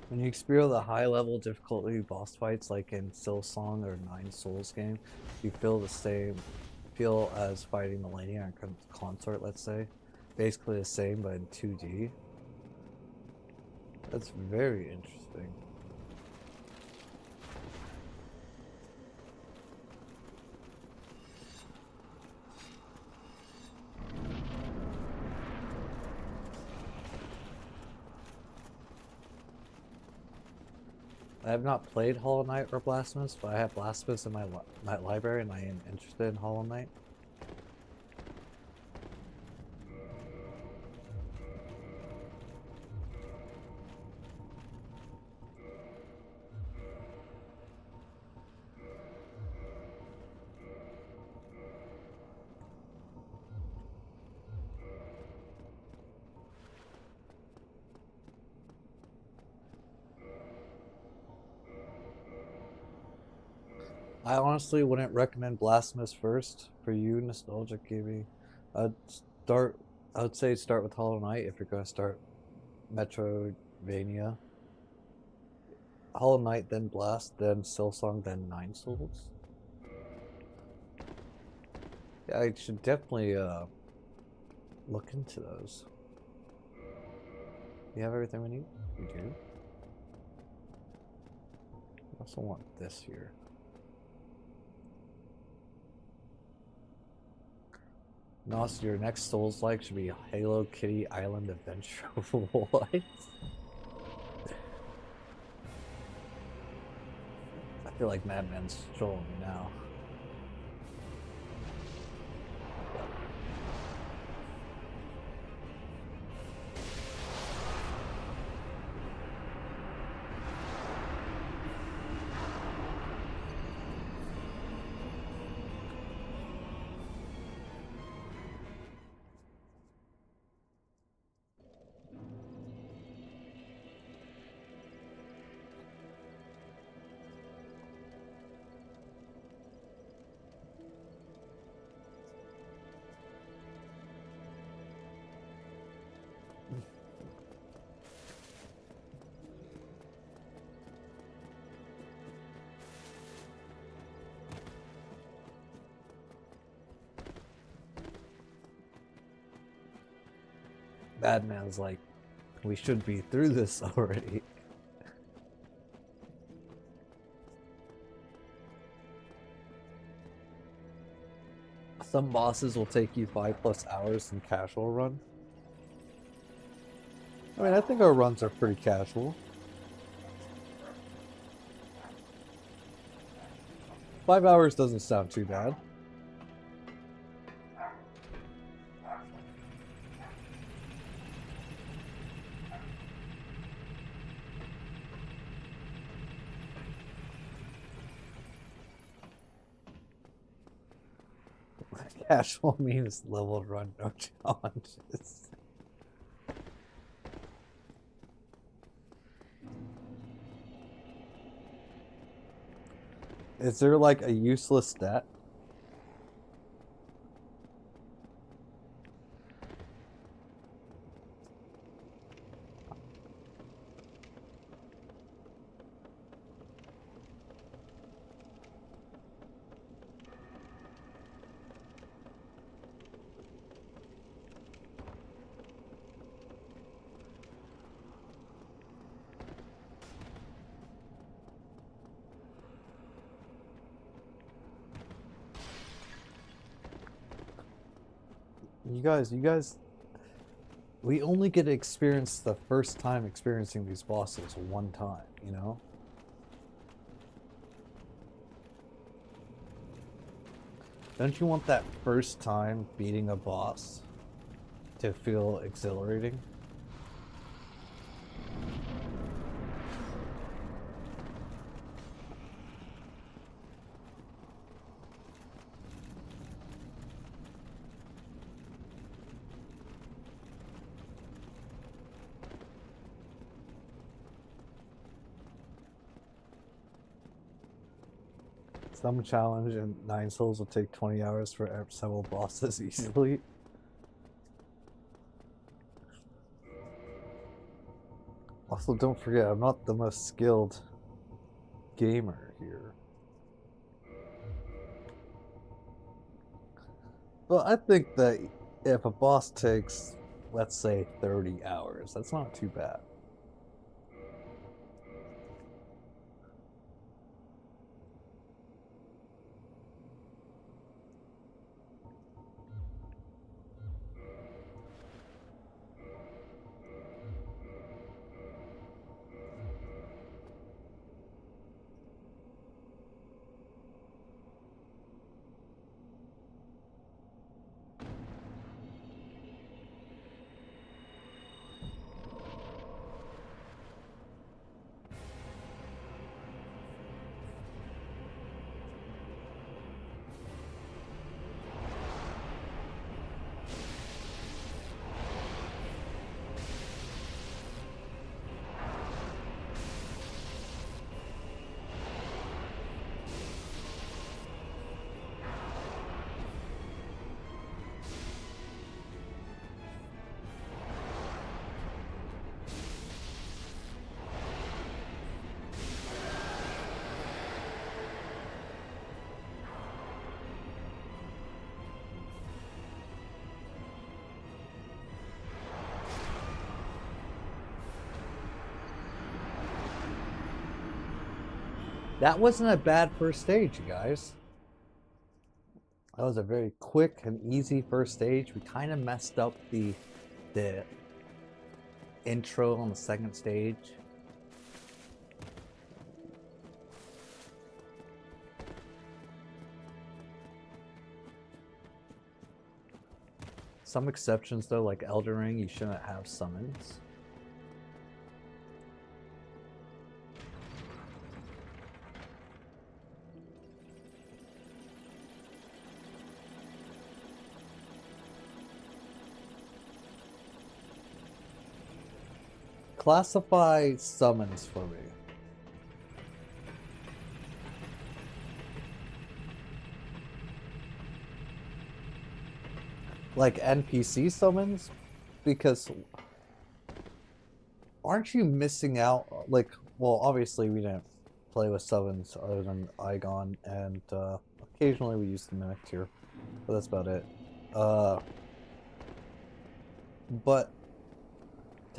When you experience the high level difficulty boss fights like in Silsong or Nine Souls game, you feel the same feel as fighting Malenia and Consort, let's say. Basically the same but in 2D. That's very interesting. I have not played Hollow Knight or Blasphemous, but I have Blasphemous in my library and I am interested in Hollow Knight. I honestly wouldn't recommend Blasphemous first for you, nostalgic gaming. I'd start. I would say start with Hollow Knight if you're gonna start Metroidvania. Hollow Knight, then Blast, then Silsong, then Nine Souls. Yeah, I should definitely look into those. You have everything we need? We do. I also want this here. Nos, your next Souls-like should be Halo Kitty Island Adventure. What? I feel like Madman's trolling me now. Madman's like, we should be through this already. Some bosses will take you 5+ hours in casual run. I mean, I think our runs are pretty casual. 5 hours doesn't sound too bad. Casual means leveled run, no challenges. Is there like a useless stat? You guys, we only get to experience the first time experiencing these bosses one time, you know? Don't you want that first time beating a boss to feel exhilarating? Some challenge in 9 Souls will take 20 hours for several bosses easily. Also, don't forget, I'm not the most skilled gamer here. But I think that if a boss takes, let's say, 30 hours, that's not too bad. That wasn't a bad first stage, you guys. That was a very quick and easy first stage. We kind of messed up the intro on the second stage. Some exceptions though, like Elden Ring, you shouldn't have summons. Classify summons for me. Like NPC summons? Because aren't you missing out? Like, well, obviously we didn't play with summons other than Igon, and occasionally we use the Mimic here, but that's about it. But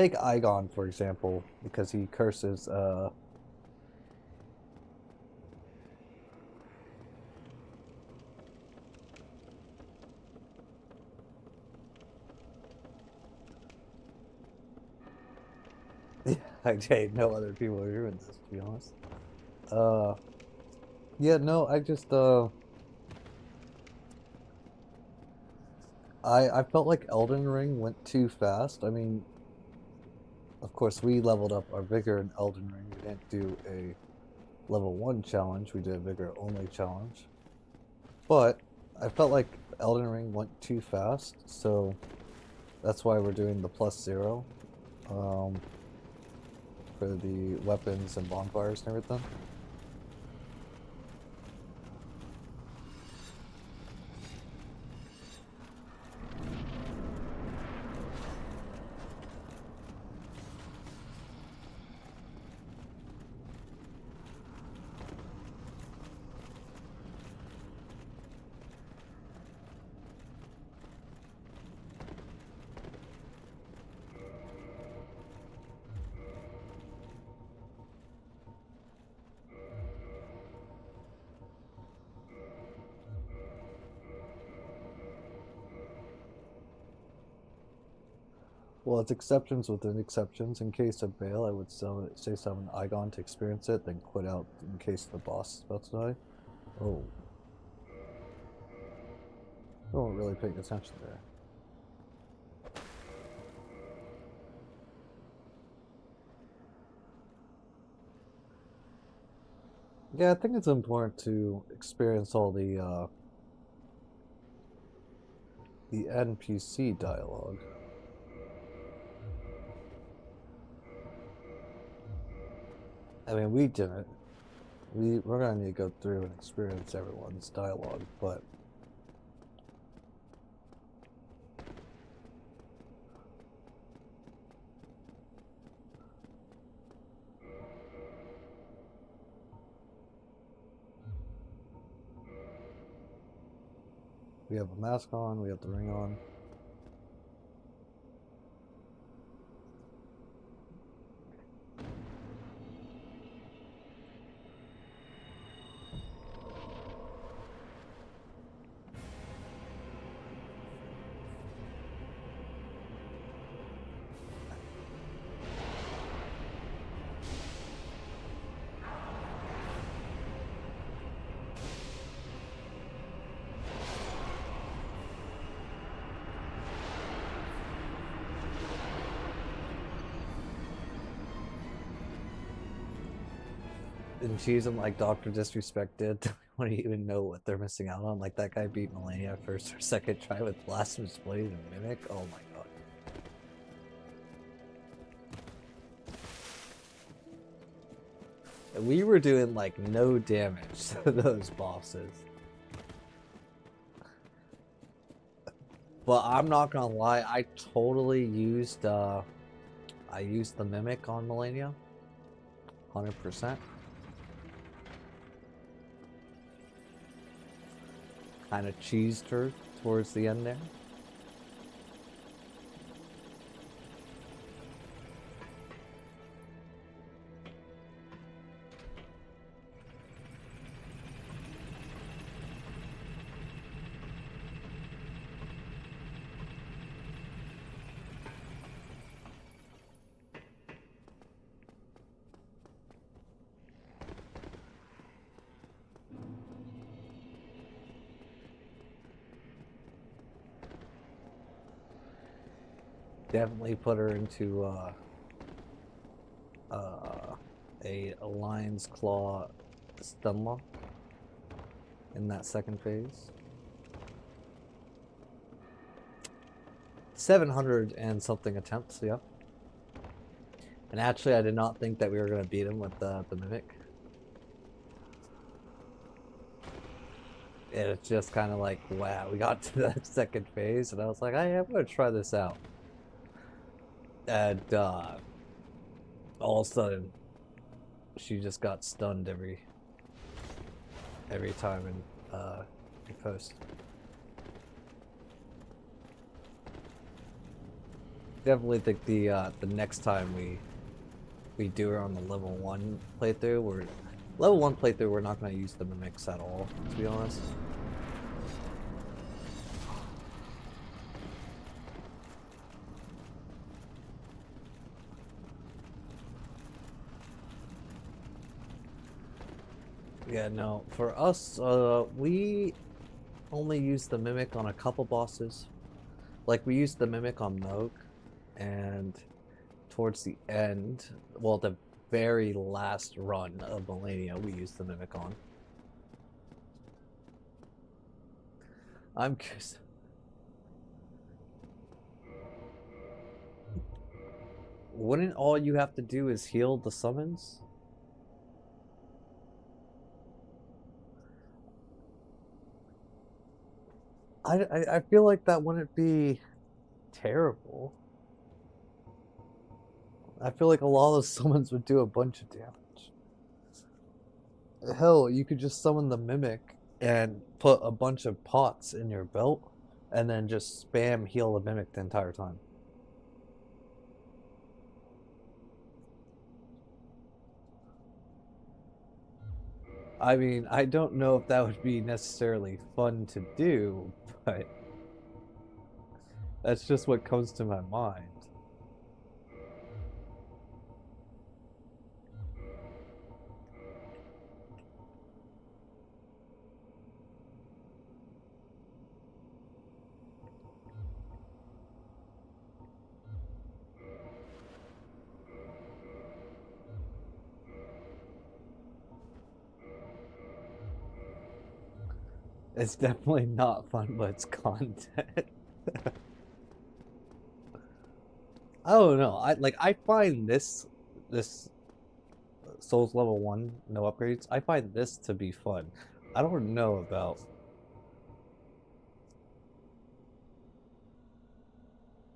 take Aigon, for example, because he curses, I know other people are doing this, to be honest. Yeah, no, I felt like Elden Ring went too fast. I mean, of course, we leveled up our Vigor in Elden Ring. We didn't do a level 1 challenge, we did a Vigor only challenge. But I felt like Elden Ring went too fast, so that's why we're doing the +0 for the weapons and bonfires and everything. Well, it's exceptions within exceptions. In case of Baal, I would say summon Aigon to experience it, then quit out in case the boss is about to die. Oh. I wasn't really paying attention there. Yeah, I think it's important to experience all the NPC dialogue. I mean, we didn't. We're gonna need to go through and experience everyone's dialogue, but we have a mask on, we have the ring on. And she's like Dr. Disrespect did. I don't even know what they're missing out on. Like that guy beat Malenia first or second try with Blasphemous Blade and Mimic. Oh my god. We were doing like no damage to those bosses. But I'm not gonna lie, I totally used I used the Mimic on Malenia. 100%. Kind of cheesed her towards the end there. Definitely put her into a Lion's Claw stun lock in that second phase. 700 and something attempts, yeah. And actually, I did not think that we were going to beat him with the Mimic. And it's just kind of like, wow, we got to that second phase, and I was like, hey, I'm going to try this out. And all of a sudden, she just got stunned every time in post. definitely think the next time we do it on the level 1 playthrough, we're not going to use the mimics at all, to be honest. Yeah, no, for us, we only use the mimic on a couple bosses. Like, we used the mimic on Moog, and towards the end, well, the very last run of Millennia, we used the mimic on. I'm curious. Wouldn't all you have to do is heal the summons? I feel like that wouldn't be terrible. I feel like a lot of summons would do a bunch of damage. Hell, you could just summon the mimic and put a bunch of pots in your belt and then just spam heal the mimic the entire time. I mean, I don't know if that would be necessarily fun to do, but that's just what comes to my mind. It's definitely not fun, but it's content. I don't know. I find this Souls level 1 no upgrades. I find this to be fun. I don't know about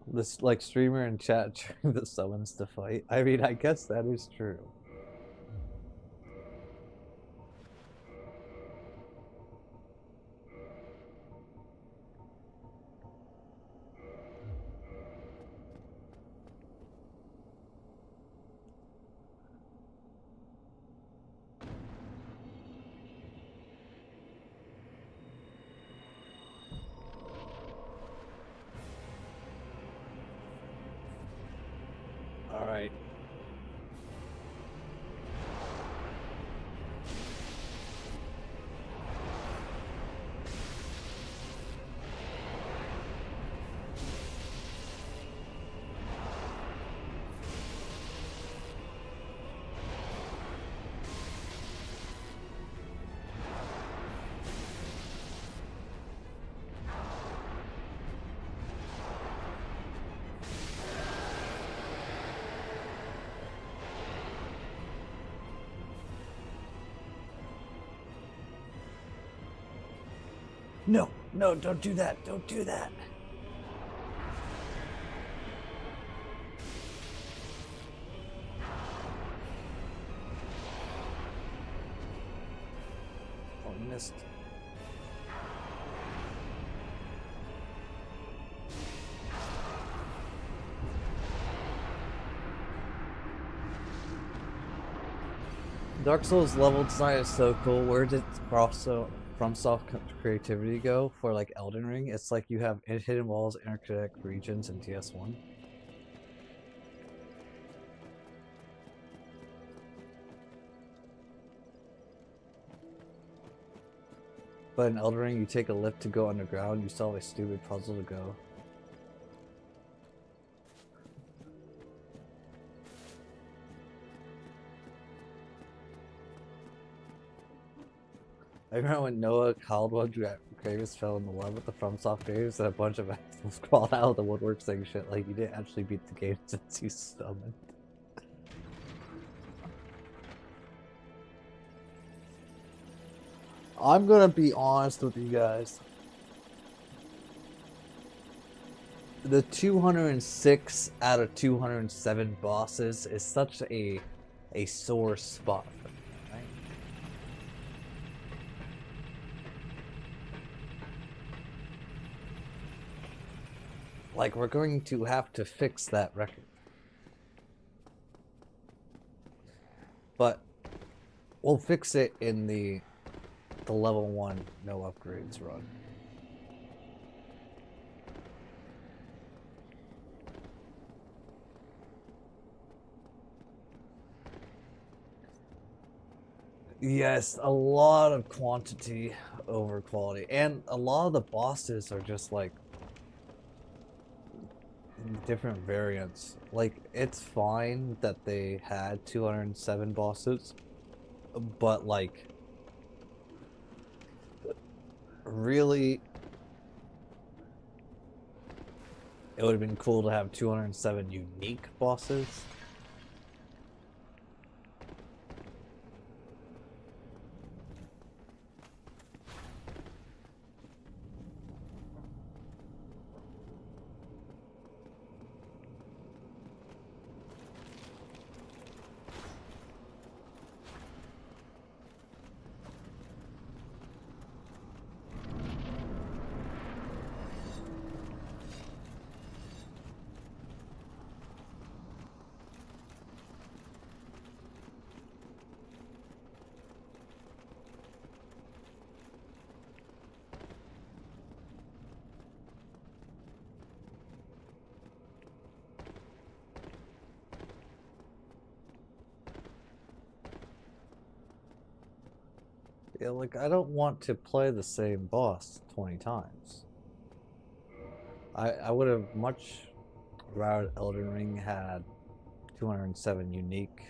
this like streamer and chat trying the summons to fight. I mean, I guess that is true. All right. No, no, don't do that. Don't do that. Oh, I missed. Dark Souls level design is so cool. Where did also FromSoft creativity go for like Elden Ring? It's like you have hidden walls, interconnect regions, and TS1. But in Elden Ring, you take a lift to go underground. You solve a stupid puzzle to go. I remember when Noah Caldwell Graves fell in the love with the FromSoft games, and a bunch of assholes crawled out of the woodwork saying shit like you didn't actually beat the game since you summoned. I'm gonna be honest with you guys. The 206 out of 207 bosses is such a sore spot for me, right? Like, we're going to have to fix that record. But we'll fix it in the level 1 no upgrades run. Yes, a lot of quantity over quality. And a lot of the bosses are just like different variants. Like, it's fine that they had 207 bosses, but like, really, it would have been cool to have 207 unique bosses. Yeah, like, I don't want to play the same boss 20 times. I would have much rather Elden Ring had 207 unique,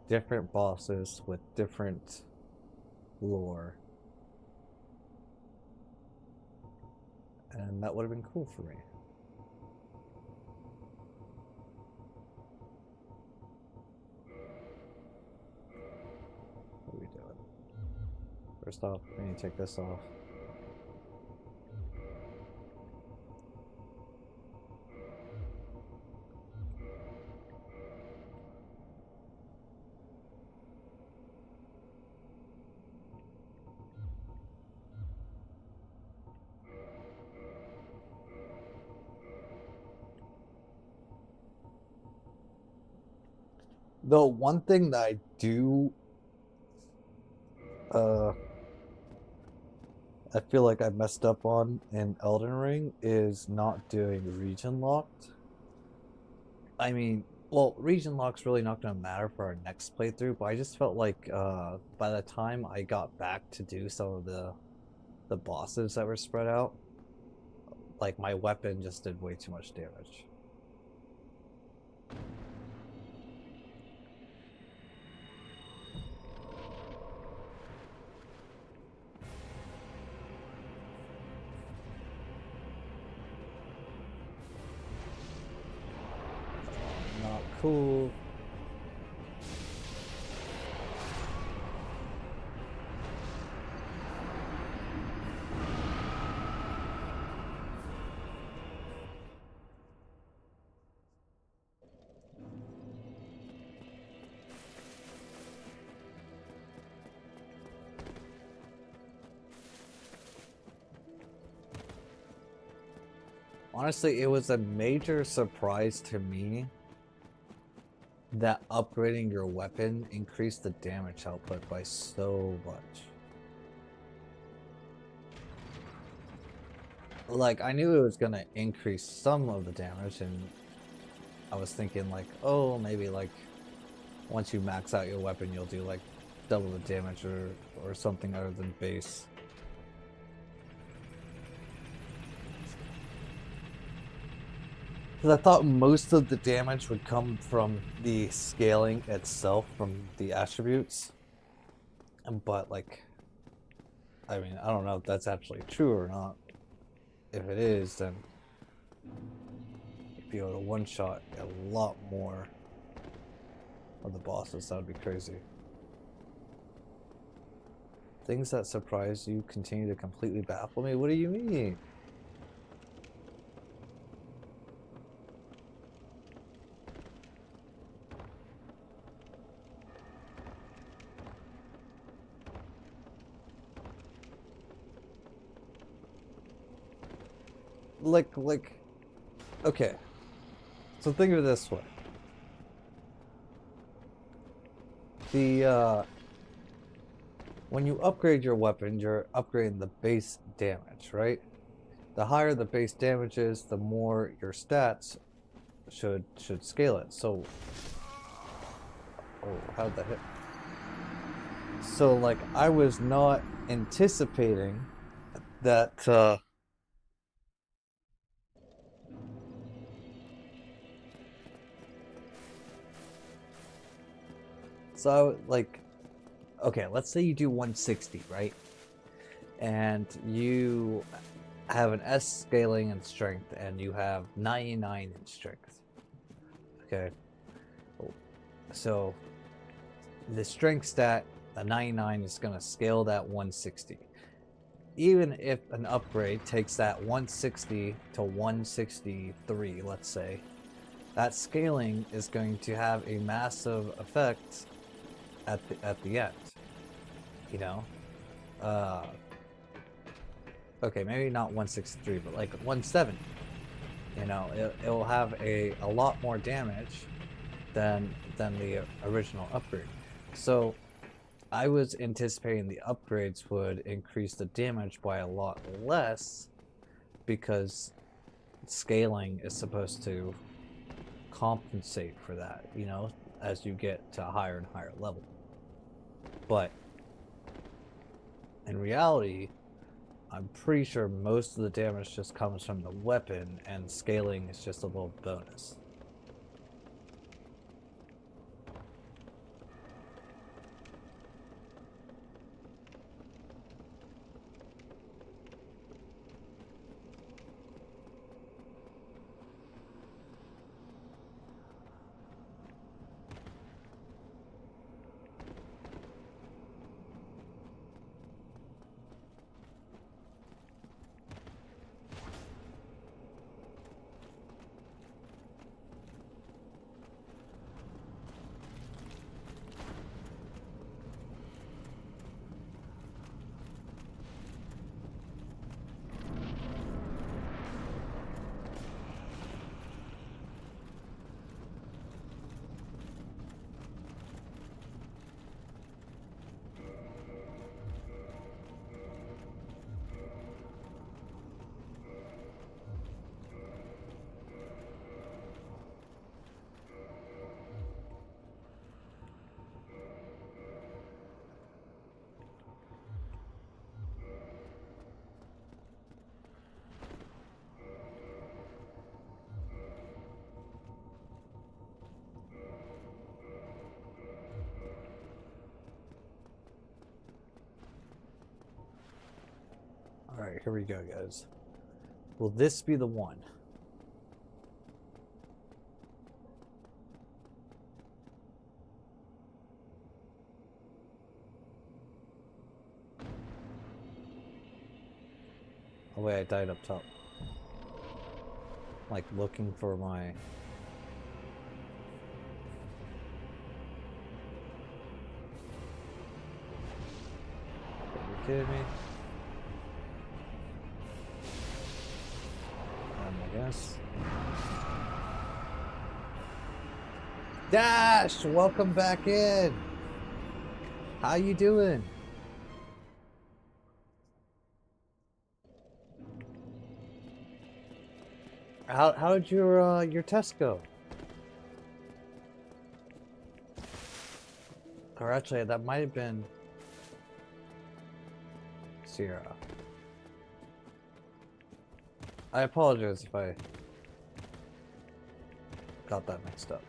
different bosses with different lore. And that would have been cool for me. What are we doing? First off, we need to take this off. Though one thing that I do I feel like I messed up on in Elden Ring is not doing region locked. I mean, well, region lock's really not going to matter for our next playthrough, but I just felt like by the time I got back to do some of the bosses that were spread out, like my weapon just did way too much damage. Not cool. Honestly, it was a major surprise to me that upgrading your weapon increased the damage output by so much. Like, I knew it was gonna increase some of the damage, and I was thinking like, oh, maybe like once you max out your weapon, you'll do like double the damage or something other than base. Because I thought most of the damage would come from the scaling itself, from the attributes. But like, I mean, I don't know if that's actually true or not. If it is, then you'd be able to one-shot a lot more of the bosses. That would be crazy. Things that surprise you continue to completely baffle me? What do you mean? Like Okay, so think of it this way. When you upgrade your weapon, you're upgrading the base damage, right? The higher the base damage is, the more your stats should scale it. So, oh, how'd that hit? So, like, I was not anticipating that. So, like, okay, let's say you do 160, right? And you have an S scaling in strength, and you have 99 in strength. Okay, so the strength stat, a 99 is going to scale that 160. Even if an upgrade takes that 160 to 163, let's say, that scaling is going to have a massive effect at the end. You know, uh, okay, maybe not 163, but like 170. You know, it will have a lot more damage than the original upgrade. So I was anticipating the upgrades would increase the damage by a lot less because scaling is supposed to compensate for that, you know, as you get to a higher and higher level. But in reality, I'm pretty sure most of the damage just comes from the weapon, and scaling is just a little bonus. All right, here we go, guys. Will this be the one? Oh wait, I died up top. Like looking for my... Are you kidding me? I guess. Dash, welcome back in. How you doing? How did your test go? Or actually, that might have been Sierra. I apologize if I got that mixed up.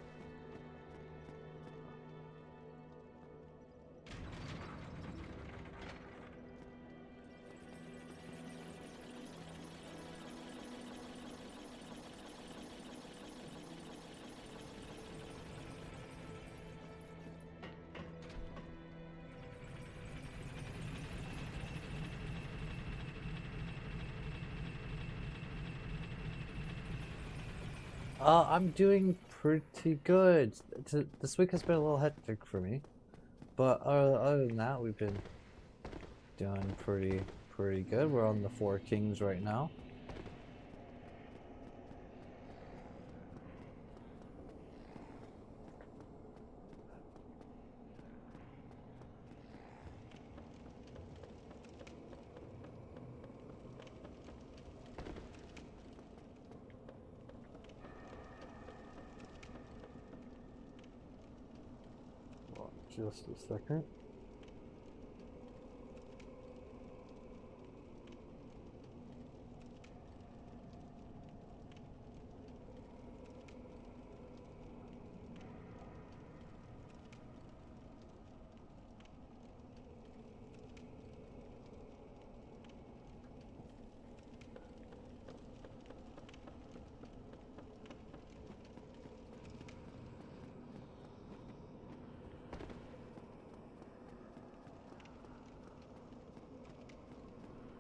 I'm doing pretty good. This week has been a little hectic for me, but other than that, we've been doing pretty good. We're on the Four Kings right now. Just a second.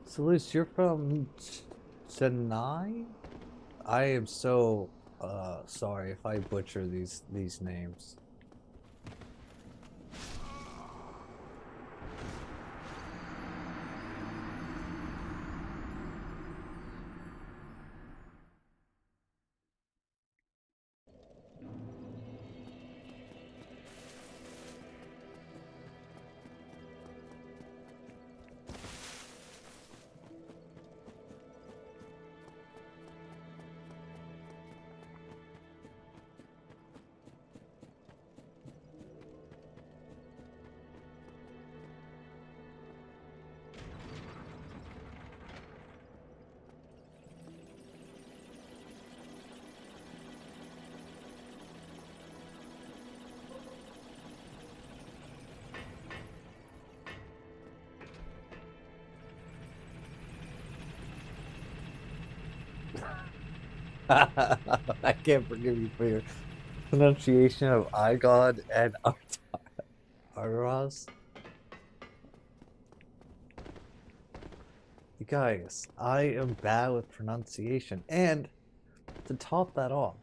So, Luce, you're from Chennai? I am so sorry if I butcher these names. I can't forgive you for your pronunciation of Igod and Arras. You guys, I am bad with pronunciation. And to top that off,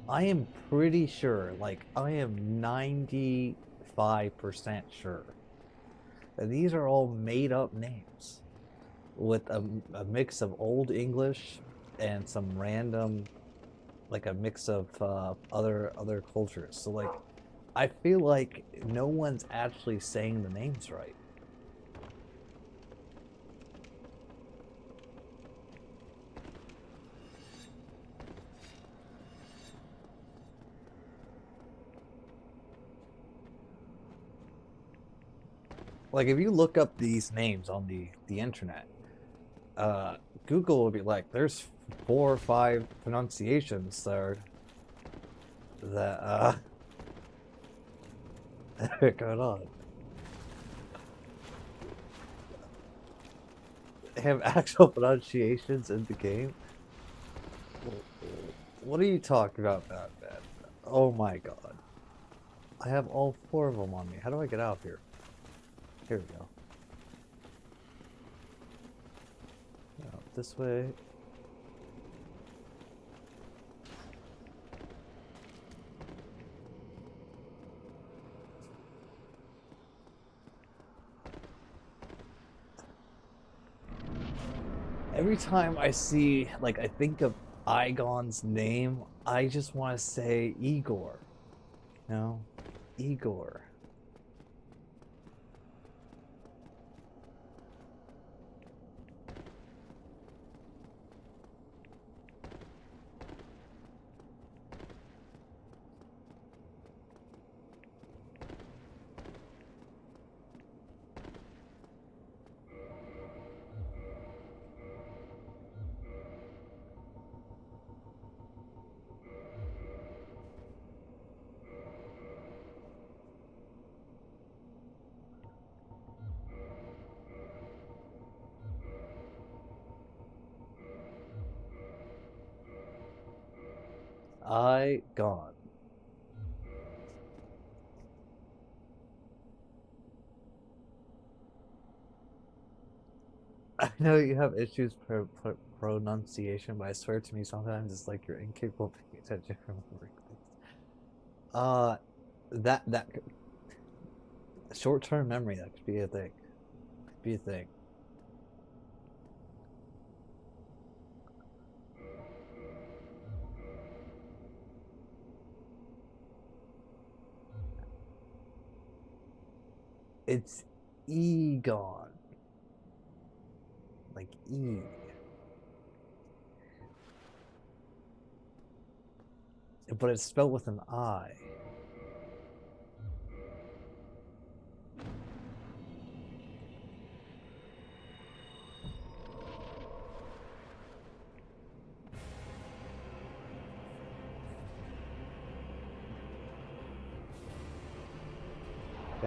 I am pretty sure, like, I am 95% sure that these are all made up names with a mix of Old English and some random, like a mix of other cultures. So, like, I feel like no one's actually saying the names right. Like, if you look up these names on the internet, uh, Google will be like, "There's 4 or 5 pronunciations that that are going on." They have actual pronunciations in the game. What are you talking about, man? Oh my god! I have all 4 of them on me. How do I get out of here? Here we go. This way. Every time I see, like, I think of Igon's name, I just want to say Igor. You know? Igor. Igon. I know you have issues pronunciation, but I swear to me sometimes it's like you're incapable of paying attention from remembering things. Uh, that short-term memory, that could be a thing. Could be a thing. It's Egon, like E, but it's spelled with an I.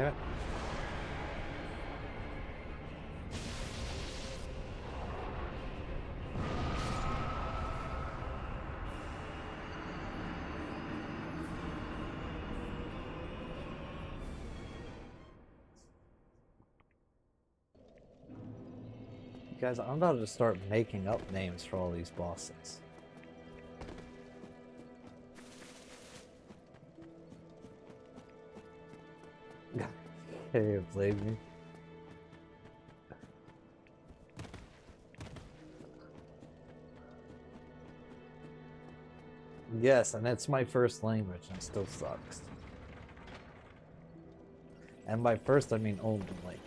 Damn it. Guys, I'm about to start making up names for all these bosses. Hey, blame me. Yes, and it's my first language and it still sucks. And by first I mean only language.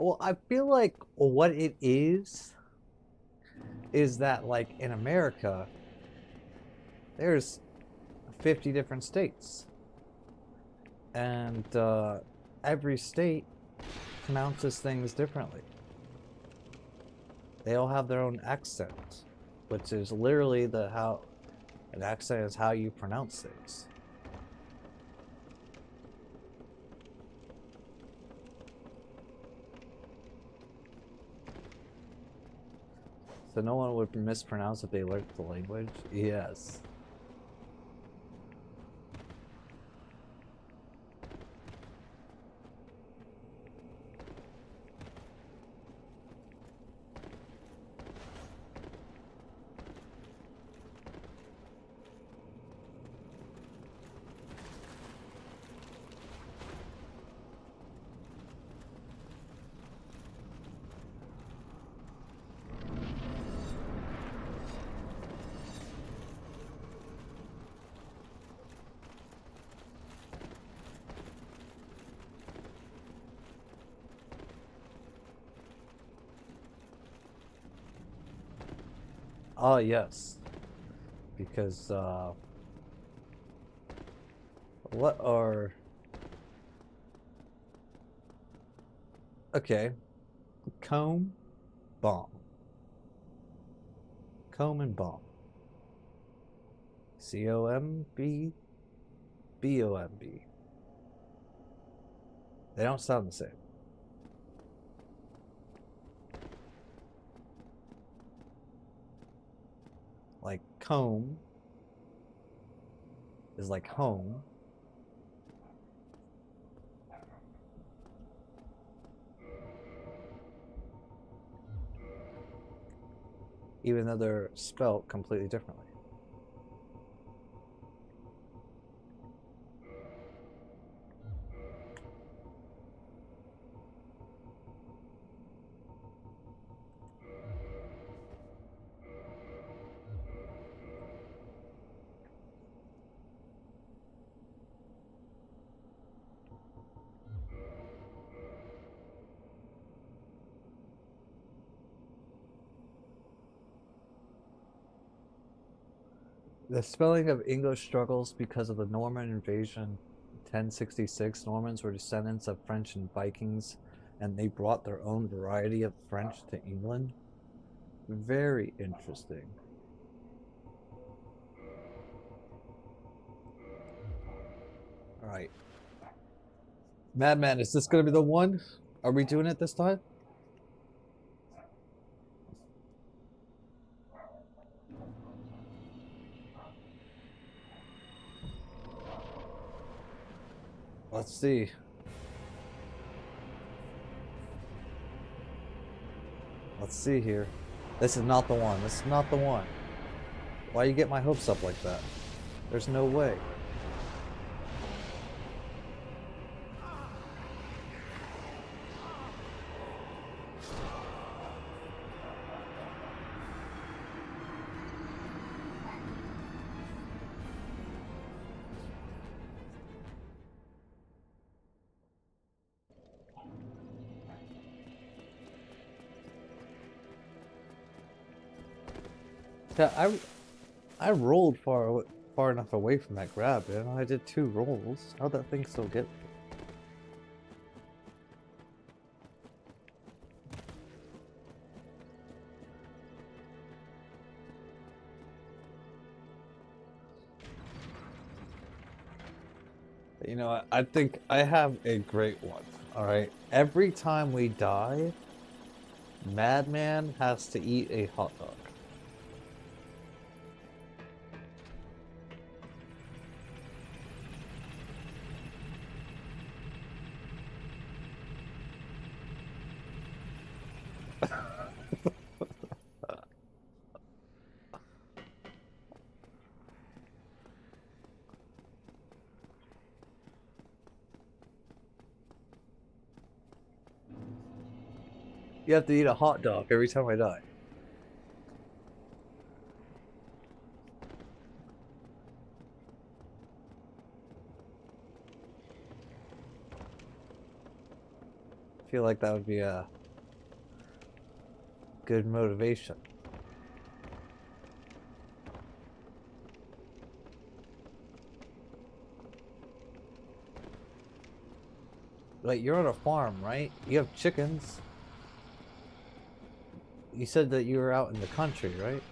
Well, I feel like what it is that like in America, there's 50 different states. And every state pronounces things differently. They all have their own accent, which is literally an accent is how you pronounce things. So no one would mispronounce if they learned the language? Yes. Oh, yes. Because, what are... Okay. Comb, bomb. Comb and bomb. C-O-M-B, B-O-M-B. They don't sound the same. Like, comb is like home. Even though they're spelt completely differently. The spelling of English struggles because of the Norman invasion. 1066 Normans were descendants of French and Vikings, and they brought their own variety of French to England. Very interesting. Alright. Madman, is this going to be the one? Are we doing it this time? Let's see. Let's see here. This is not the one. This is not the one. Why you get my hopes up like that? There's no way. Yeah, I rolled far enough away from that grab, you know? I did 2 rolls. How'd that thing still get me? You know, I think I have a great one. All right. Every time we die, Madman has to eat a hot dog. You have to eat a hot dog every time I die. I feel like that would be a good motivation. Like, you're on a farm, right? You have chickens. You said that you were out in the country, right?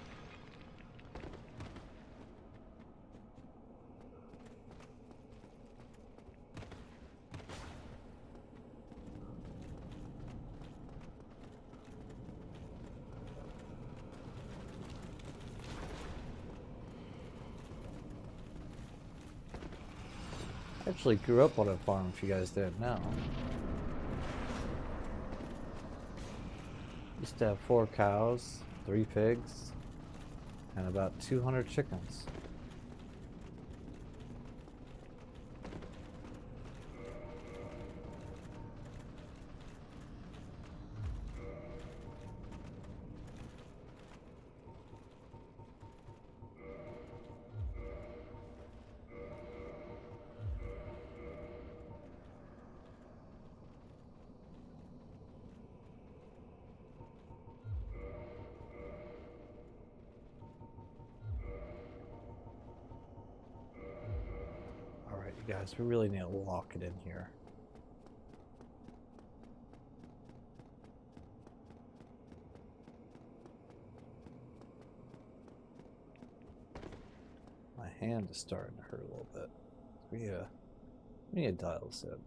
I actually grew up on a farm, if you guys didn't know. Used to have 4 cows, 3 pigs, and about 200 chickens. Alright, you guys, we really need to lock it in here. My hand is starting to hurt a little bit. We need to dial this in.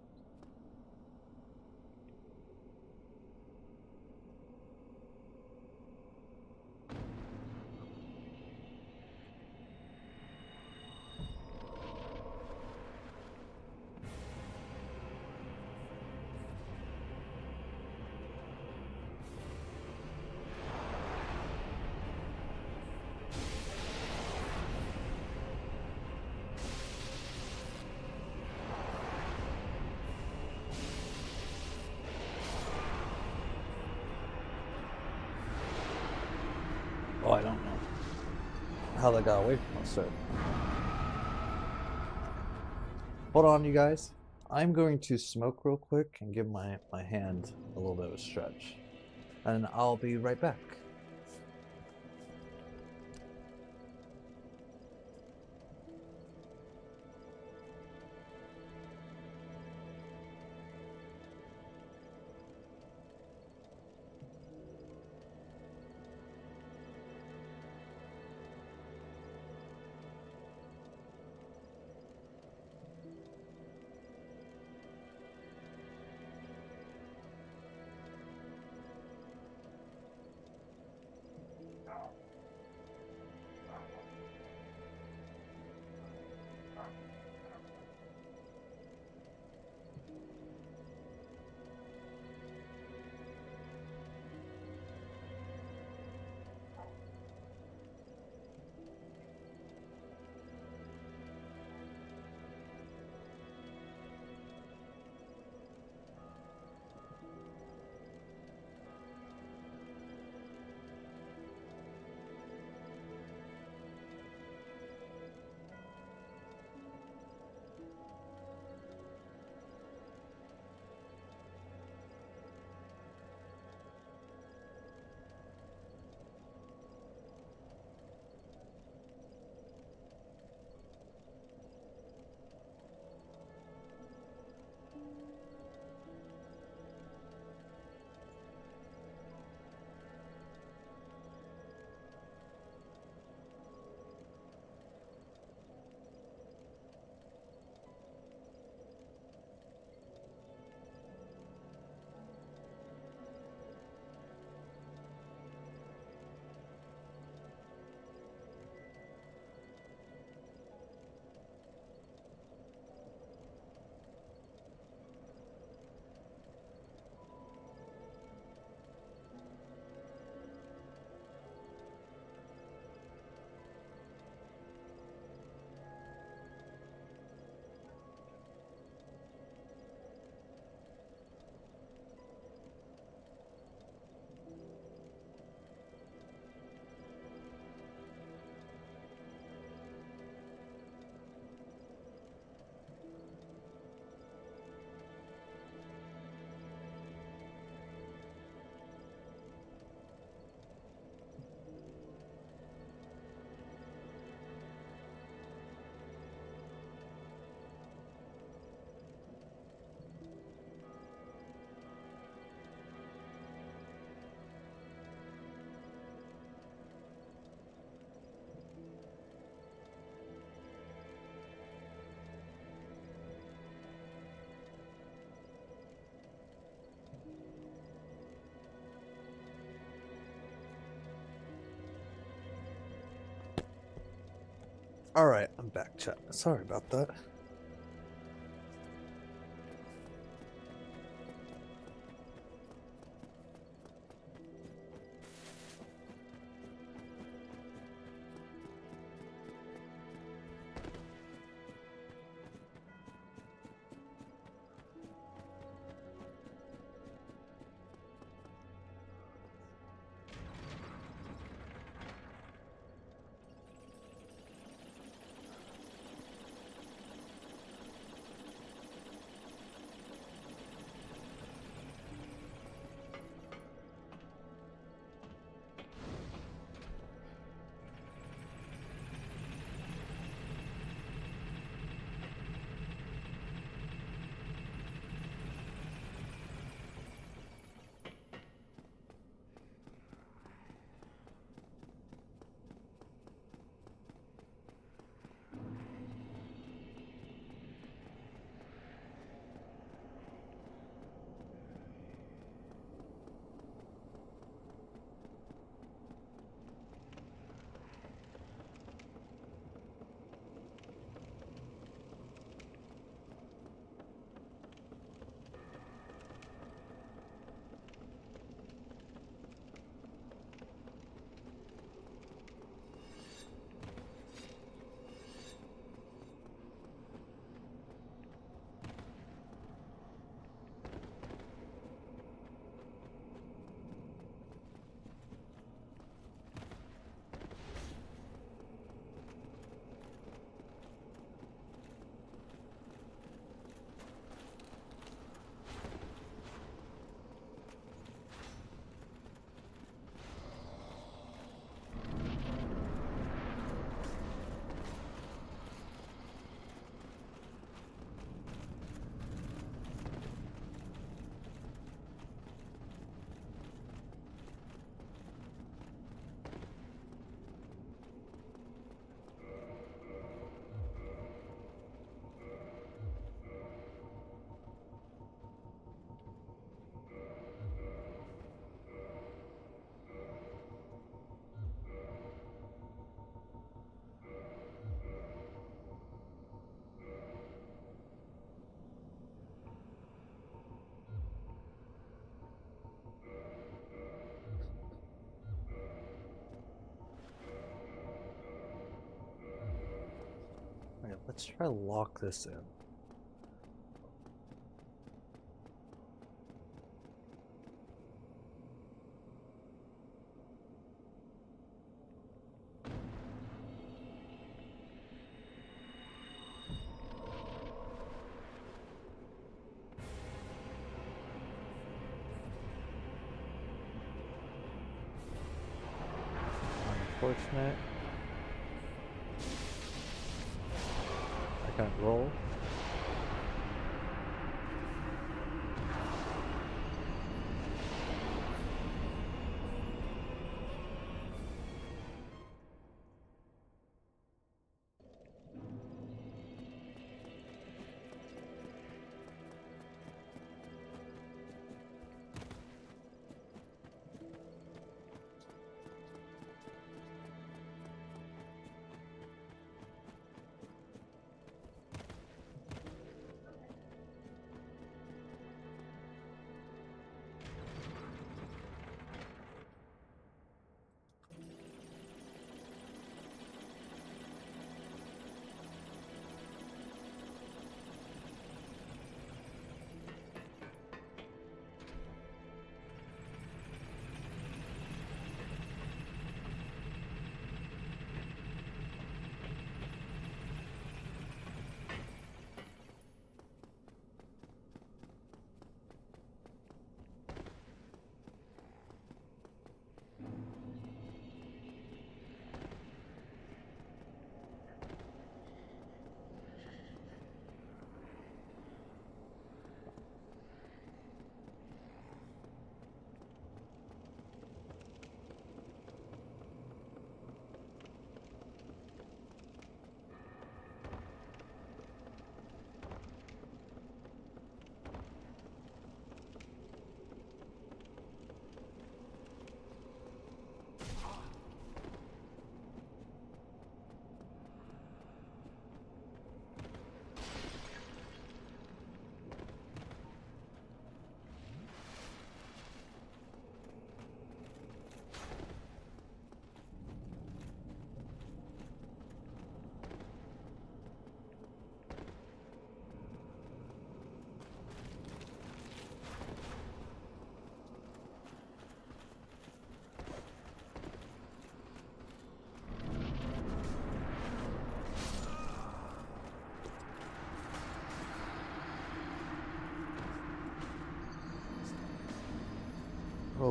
Oh, I don't know how that got away from us, so. Hold on, you guys. I'm going to smoke real quick and give my hand a little bit of a stretch. And I'll be right back. Alright, I'm back, chat. Sorry about that. Alright, let's try to lock this in. Unfortunate. I can't roll.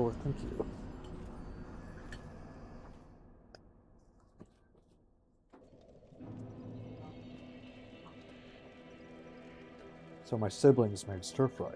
door, thank you. So my siblings made stir fry.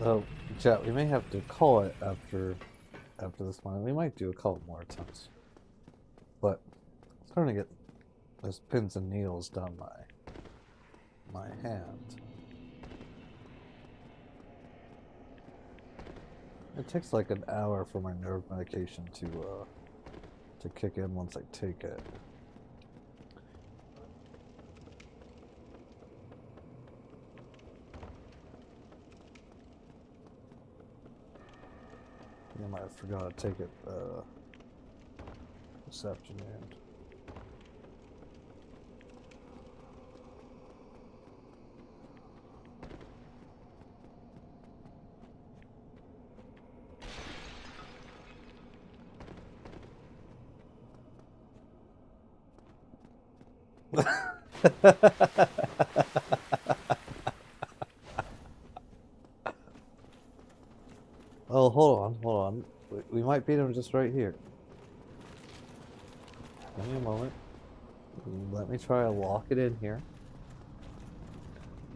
Oh, chat, we may have to call it after this one. We might do a couple more attempts. But I'm starting to get those pins and needles down my hand. It takes like an hour for my nerve medication to kick in once I take it. I might have forgot to take it this afternoon. Oh, hold on. We might beat him just right here. Give me a moment. Let me try to lock it in here.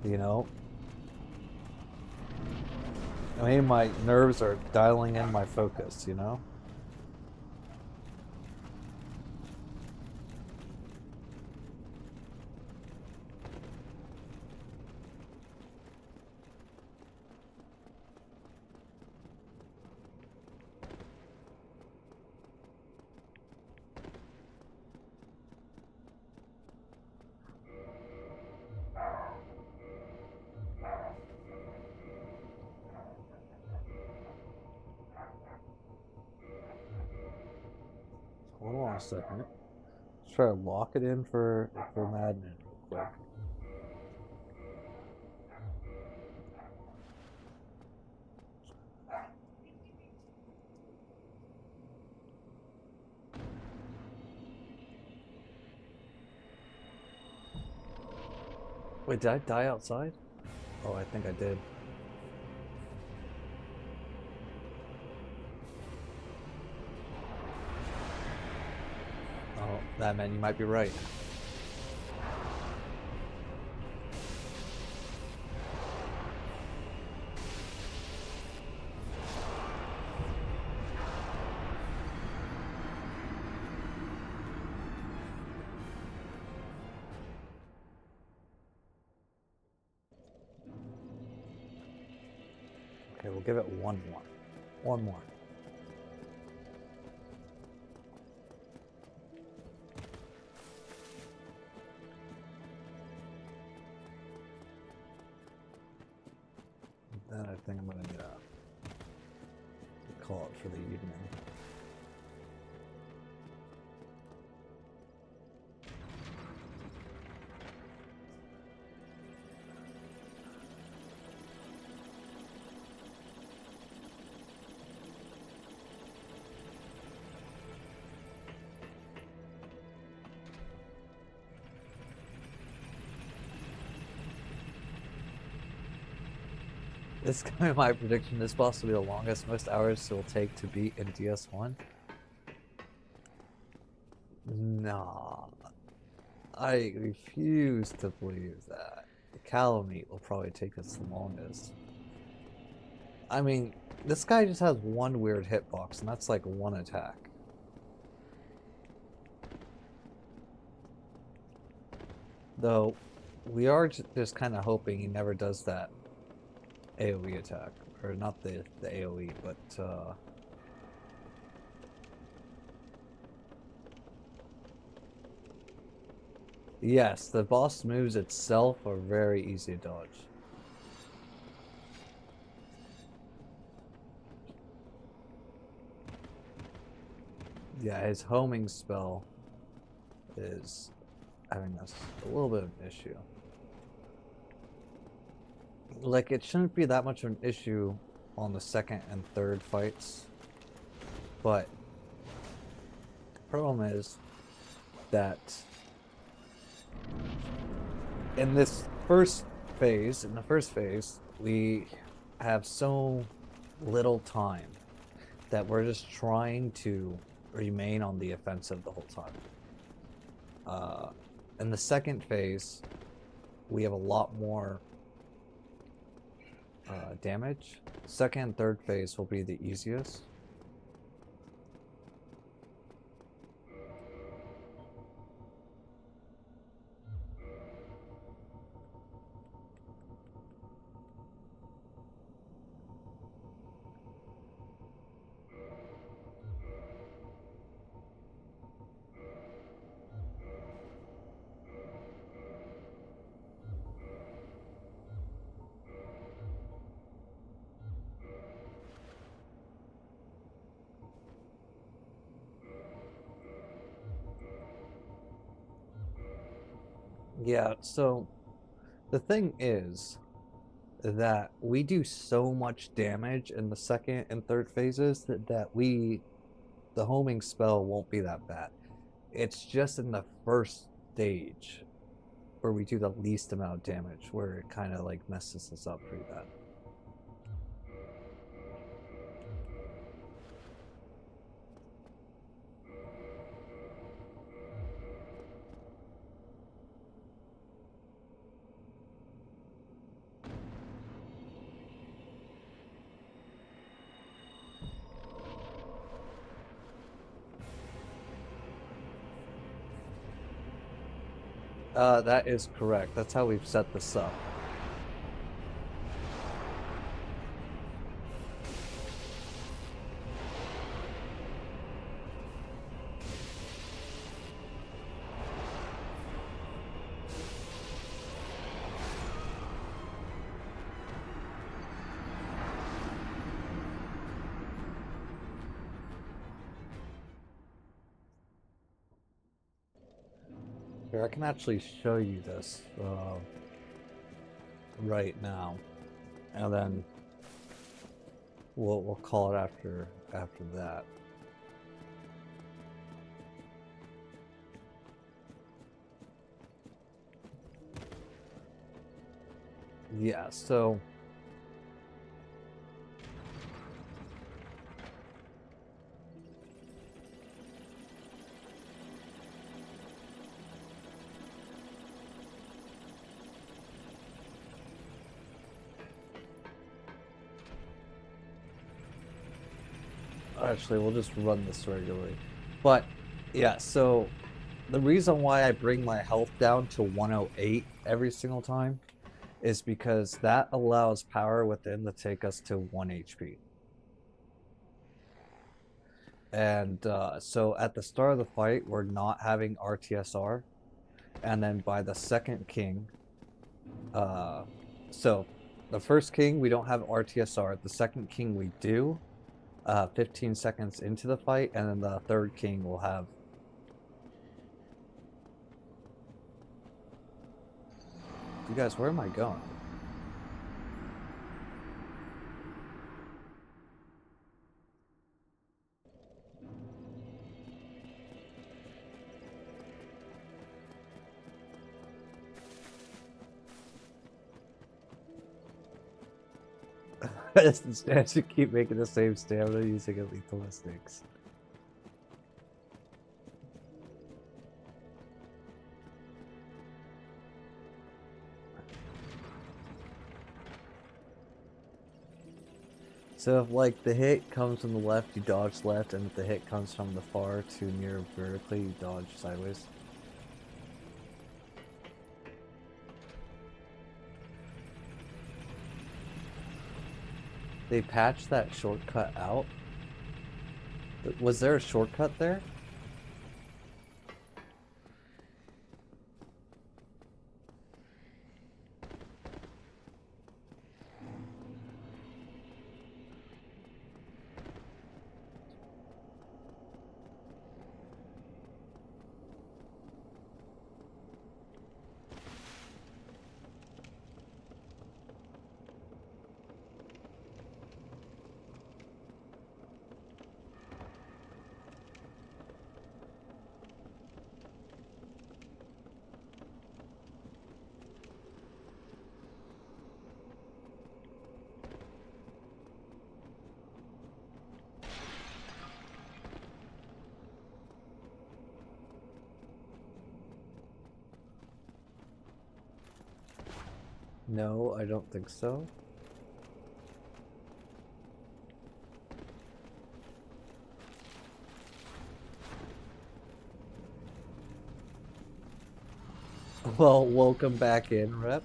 You know? I mean, my nerves are dialing in my focus, you know? Hold on a second. Let's try to lock it in for Madden real quick. Wait, did I die outside? Oh, I think I did. Oh, that man, you might be right. Okay, we'll give it one more. One more. Then I think I'm gonna call it for the evening. This is gonna be my prediction. This boss will be the longest, most hours it will take to beat in DS1. Nah, I refuse to believe that. The Calamite will probably take us the longest. I mean, this guy just has one weird hitbox, and that's like one attack. Though, We are just kind of hoping he never does that AoE attack. Or not the AoE, but yes, the boss moves itself are very easy to dodge. Yeah, his homing spell is having a little bit of an issue. Like, it shouldn't be that much of an issue on the second and third fights, but the problem is that in the first phase, we have so little time that we're just trying to remain on the offensive the whole time. In the second phase, we have a lot more damage. Second and third phase will be the easiest. Yeah, so the thing is that we do so much damage in the second and third phases that the homing spell won't be that bad. It's just in the first stage where we do the least amount of damage where it kind of like messes us up pretty bad. That is correct. That's how we've set this up. Here, I can actually show you this right now, and then we'll call it after that. Yeah, so actually we'll just run this regularly. But yeah, so the reason why I bring my health down to 108 every single time is because that allows power within to take us to 1 HP. And so at the start of the fight, we're not having RTSR. And then by the second king, so the first king, we don't have RTSR. The second king, we do 15 seconds into the fight. And then the third king will have. You guys, where am I going? I should keep making the same stamina using a lethal mistakes. So if like the hit comes from the left, you dodge left, and if the hit comes from the far to near vertically, you dodge sideways. they patched that shortcut out. Was there a shortcut there? No, I don't think so. Well, welcome back in, Rep.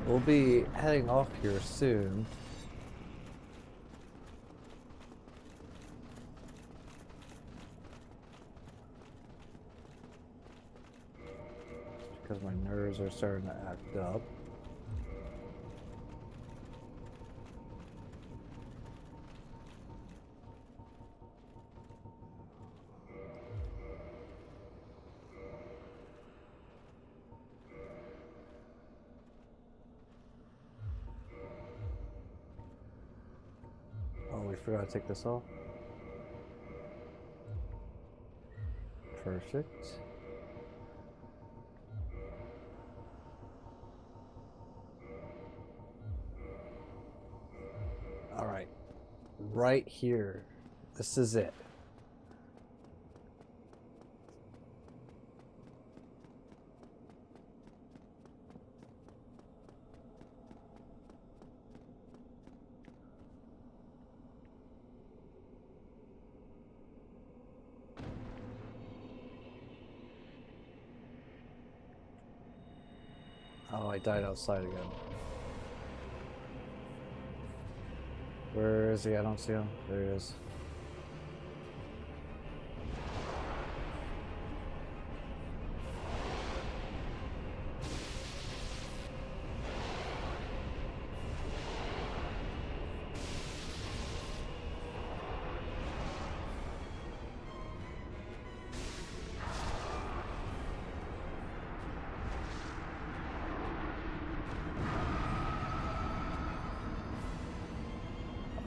We'll be heading off here soon. Because my nerves are starting to act up. Oh, we forgot to take this off. Perfect. All right. Right here. This is it. Oh, I died outside again. Where is he? I don't see him. There he is.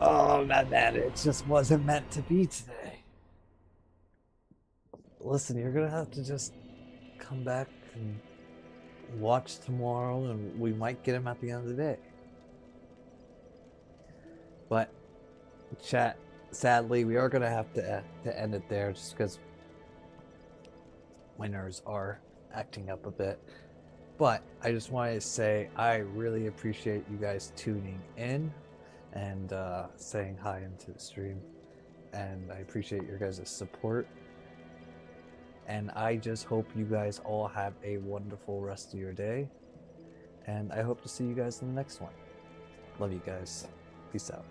Oh, man, it just wasn't meant to be today. Listen, you're gonna have to just come back and watch tomorrow, and we might get him at the end of the day. But, chat, sadly, we are gonna have to end it there just because my nerves are acting up a bit. But I just wanted to say I really appreciate you guys tuning in and saying hi into the stream, and I appreciate your guys' support, and I just hope you guys all have a wonderful rest of your day, and I hope to see you guys in the next one. Love you guys. Peace out.